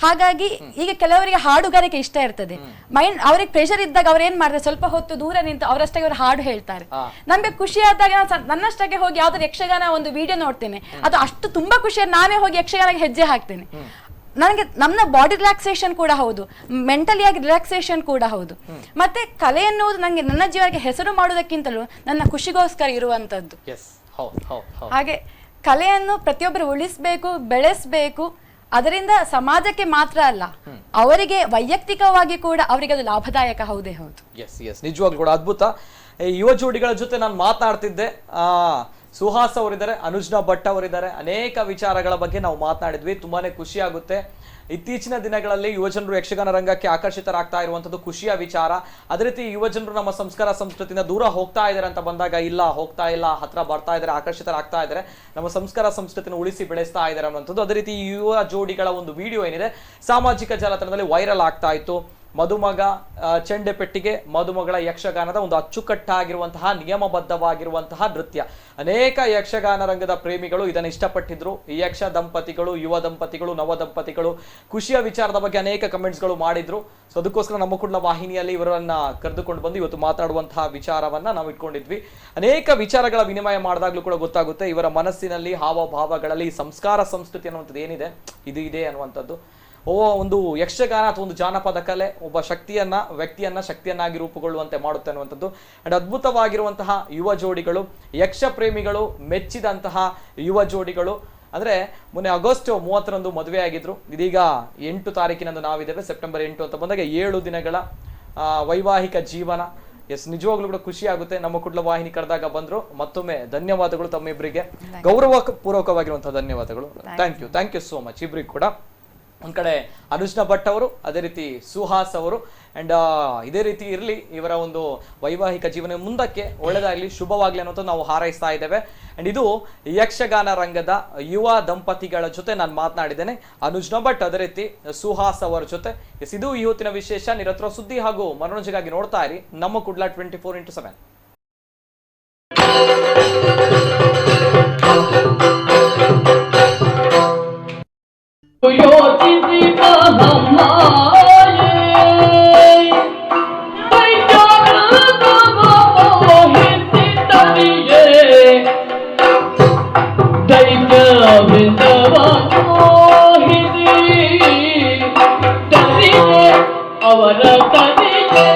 Speaker 5: ಹಾಗಾಗಿ ಈಗ ಕೆಲವರಿಗೆ ಹಾಡುಗಾರಿಕೆ ಇಷ್ಟ ಇರ್ತದೆ, ಮೈಂಡ್ ಅವ್ರಿಗೆ ಪ್ರೆಷರ್ ಇದ್ದಾಗ ಅವ್ರು ಏನ್ ಮಾಡ್ತಾರೆ, ಸ್ವಲ್ಪ ಹೊತ್ತು ದೂರ ನಿಂತು ಅವರಷ್ಟಾಗಿ ಅವ್ರು ಹಾಡು ಹೇಳ್ತಾರೆ. ನಮ್ಗೆ ಖುಷಿ ಆದಾಗ ನನ್ನಷ್ಟಾಗೆ ಹೋಗಿ ಯಾವ್ದಾದ್ರು ಯಕ್ಷಗಾನ ಒಂದು ವಿಡಿಯೋ ನೋಡ್ತೇನೆ, ಅದು ಅಷ್ಟು ತುಂಬಾ ಖುಷಿ, ನಾನೇ ಹೋಗಿ ಯಕ್ಷಗಾನಕ್ಕೆ ಹೆಜ್ಜೆ ಹಾಕ್ತೇನೆ. ನನಗೆ ನಮ್ಮ ಬಾಡಿ ರಿಲ್ಯಾಕ್ಸೇಷನ್ ಕೂಡ ಹೌದು, ಮೆಂಟಲಿ ಆಗಿ ರಿಲ್ಯಾಕ್ಸೇಷನ್ ಕೂಡ ಹೌದು. ಮತ್ತೆ ಕಲೆ ಎನ್ನುವುದು ನಂಗೆ ನನ್ನ ಜೀವನಕ್ಕೆ ಹೆಸರು ಮಾಡುವುದಕ್ಕಿಂತಲೂ ನನ್ನ ಖುಷಿಗೋಸ್ಕರ ಇರುವಂತದ್ದು. ಹಾಗೆ ಕಲೆಯನ್ನು ಪ್ರತಿಯೊಬ್ಬರು ಉಳಿಸ್ಬೇಕು, ಬೆಳೆಸಬೇಕು. ಅದರಿಂದ ಸಮಾಜಕ್ಕೆ ಮಾತ್ರ ಅಲ್ಲ, ಅವರಿಗೆ ವೈಯಕ್ತಿಕವಾಗಿ ಕೂಡ ಅವರಿಗೆ ಅದು ಲಾಭದಾಯಕ. ಹೌದೇ ಹೌದು.
Speaker 1: ಎಸ್, ನಿಜವಾಗ್ಲೂ ಕೂಡ ಅದ್ಭುತ. ಯುವ ಜೋಡಿಗಳ ಜೊತೆ ನಾನು ಮಾತನಾಡ್ತಿದ್ದೆ. ಸುಹಾಸ್ ಅವರಿದ್ದಾರೆ, ಅನುಜ್ನಾ ಭಟ್ ಅವರಿದ್ದಾರೆ. ಅನೇಕ ವಿಚಾರಗಳ ಬಗ್ಗೆ ನಾವು ಮಾತನಾಡಿದ್ವಿ. ತುಂಬಾನೇ ಖುಷಿ ಆಗುತ್ತೆ. ಇತ್ತೀಚಿನ ದಿನಗಳಲ್ಲಿ ಯುವಜನರು ಯಕ್ಷಗಾನ ರಂಗಕ್ಕೆ ಆಕರ್ಷಿತರಾಗ್ತಾ ಇರುವಂತದ್ದು ಖುಷಿಯ ವಿಚಾರ. ಅದೇ ರೀತಿ ಯುವಜನರು ನಮ್ಮ ಸಂಸ್ಕಾರ ಸಂಸ್ಕೃತಿಯಿಂದ ದೂರ ಹೋಗ್ತಾ ಇದ್ದಾರೆ ಅಂತ ಬಂದಾಗ, ಇಲ್ಲ ಹೋಗ್ತಾ ಇಲ್ಲ, ಹತ್ರ ಬರ್ತಾ ಇದ್ದಾರೆ, ಆಕರ್ಷಿತರಾಗ್ತಾ ಇದ್ದಾರೆ, ನಮ್ಮ ಸಂಸ್ಕಾರ ಸಂಸ್ಕೃತಿನ ಉಳಿಸಿ ಬೆಳೆಸ್ತಾ ಇದ್ದಾರೆ ಅನ್ನುವಂಥದ್ದು. ಅದೇ ರೀತಿ ಯುವ ಜೋಡಿಗಳ ಒಂದು ವಿಡಿಯೋ ಏನಿದೆ ಸಾಮಾಜಿಕ ಜಾಲತಾಣದಲ್ಲಿ ವೈರಲ್ ಆಗ್ತಾ ಇತ್ತು. ಮದುಮಗ ಚೆಂಡೆ ಪೆಟ್ಟಿಗೆ, ಮದುಮಗಳ ಯಕ್ಷಗಾನದ ಒಂದು ಅಚ್ಚುಕಟ್ಟಾಗಿರುವಂತಹ ನಿಯಮಬದ್ಧವಾಗಿರುವಂತಹ ನೃತ್ಯ. ಅನೇಕ ಯಕ್ಷಗಾನ ರಂಗದ ಪ್ರೇಮಿಗಳು ಇದನ್ನು ಇಷ್ಟಪಟ್ಟಿದ್ರು. ಯಕ್ಷ ದಂಪತಿಗಳು, ಯುವ ದಂಪತಿಗಳು, ನವ ದಂಪತಿಗಳು ಖುಷಿಯ ವಿಚಾರದ ಬಗ್ಗೆ ಅನೇಕ ಕಮೆಂಟ್ಸ್ಗಳು ಮಾಡಿದ್ರು. ಸೊ ಅದಕ್ಕೋಸ್ಕರ ನಮ್ಮ ಕುಡ್ಲ ವಾಹಿನಿಯಲ್ಲಿ ಇವರನ್ನ ಕರೆದುಕೊಂಡು ಬಂದು ಇವತ್ತು ಮಾತಾಡುವಂತಹ ವಿಚಾರವನ್ನ ನಾವು ಇಟ್ಕೊಂಡಿದ್ವಿ. ಅನೇಕ ವಿಚಾರಗಳ ವಿನಿಮಯ ಮಾಡಿದಾಗ್ಲೂ ಕೂಡ ಗೊತ್ತಾಗುತ್ತೆ ಇವರ ಮನಸ್ಸಿನಲ್ಲಿ, ಹಾವಭಾವಗಳಲ್ಲಿ ಸಂಸ್ಕಾರ ಸಂಸ್ಕೃತಿ ಅನ್ನುವಂಥದ್ದು ಏನಿದೆ, ಇದು ಇದೆ ಅನ್ನುವಂಥದ್ದು. ಒಂದು ಯಕ್ಷಗಾನ ಅಥವಾ ಒಂದು ಜಾನಪದ ಕಲೆ ಒಬ್ಬ ವ್ಯಕ್ತಿಯನ್ನ ಶಕ್ತಿಯನ್ನಾಗಿ ರೂಪುಗೊಳ್ಳುವಂತೆ ಮಾಡುತ್ತೆ ಅನ್ನುವಂಥದ್ದು. ಅಂಡ್ ಅದ್ಭುತವಾಗಿರುವಂತಹ ಯುವ ಜೋಡಿಗಳು, ಯಕ್ಷ ಪ್ರೇಮಿಗಳು ಮೆಚ್ಚಿದಂತಹ ಯುವ ಜೋಡಿಗಳು. ಅಂದ್ರೆ ಮೊನ್ನೆ ಆಗಸ್ಟ್ 30ರಂದು ಮದುವೆ ಆಗಿದ್ರು. ಇದೀಗ 8 ತಾರೀಕಿನಂದು ನಾವಿದ್ದೇವೆ, ಸೆಪ್ಟೆಂಬರ್ 8 ಅಂತ ಬಂದಾಗ 7 ದಿನಗಳ ವೈವಾಹಿಕ ಜೀವನ. ಎಸ್, ನಿಜವಾಗ್ಲೂ ಕೂಡ ಖುಷಿ ಆಗುತ್ತೆ. ನಮ್ಮ ಕುಡ್ಲ ವಾಹಿನಿ ಕರೆದಾಗ ಬಂದ್ರು. ಮತ್ತೊಮ್ಮೆ ಧನ್ಯವಾದಗಳು ತಮ್ಮಿಬ್ಬರಿಗೆ, ಗೌರವ ಪೂರ್ವಕವಾಗಿರುವಂತಹ ಧನ್ಯವಾದಗಳು. ಥ್ಯಾಂಕ್ ಯು ಸೋ ಮಚ್ ಇಬ್ಬರಿಗೆ ಕೂಡ. ಒಂದ್ ಕಡೆ ಅನುಜ್ಞಾ ಭಟ್ ಅವರು, ಅದೇ ರೀತಿ ಸುಹಾಸ್ ಅವರು, ಅಂಡ್ ಇದೇ ರೀತಿ ಇರಲಿ ಇವರ ಒಂದು ವೈವಾಹಿಕ ಜೀವನ ಮುಂದಕ್ಕೆ ಒಳ್ಳೆದಾಗ್ಲಿ, ಶುಭವಾಗ್ಲಿ ಅನ್ನೋದು ನಾವು ಹಾರೈಸ್ತಾ ಇದ್ದೇವೆ. ಅಂಡ್ ಇದು ಯಕ್ಷಗಾನ ರಂಗದ ಯುವ ದಂಪತಿಗಳ ಜೊತೆ ನಾನು ಮಾತನಾಡಿದ್ದೇನೆ, ಅನುಜ್ಞಾ ಭಟ್ ಅದೇ ರೀತಿ ಸುಹಾಸ್ ಅವರ ಜೊತೆ. ಇದು ಇವತ್ತಿನ ವಿಶೇಷ. ನಿರಂತರ ಸುದ್ದಿ ಹಾಗೂ ಮನೋರಂಜನೆಗಾಗಿ ನೋಡ್ತಾ ಇರಿ ನಮ್ಮ ಕುಡ್ಲ 24x7.
Speaker 2: ಯೋಚಿಸಿ ಅವರ ತನಿಗೆ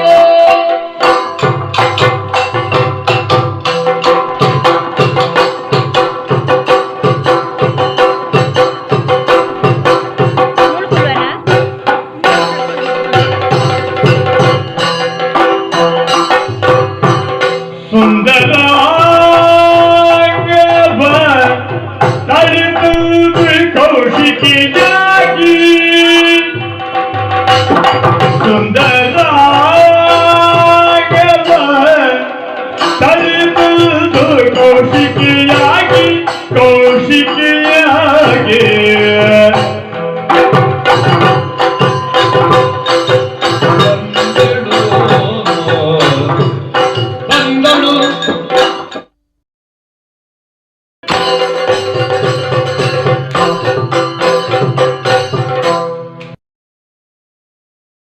Speaker 2: ಕೌಶಿಕಿಯಾಗಿ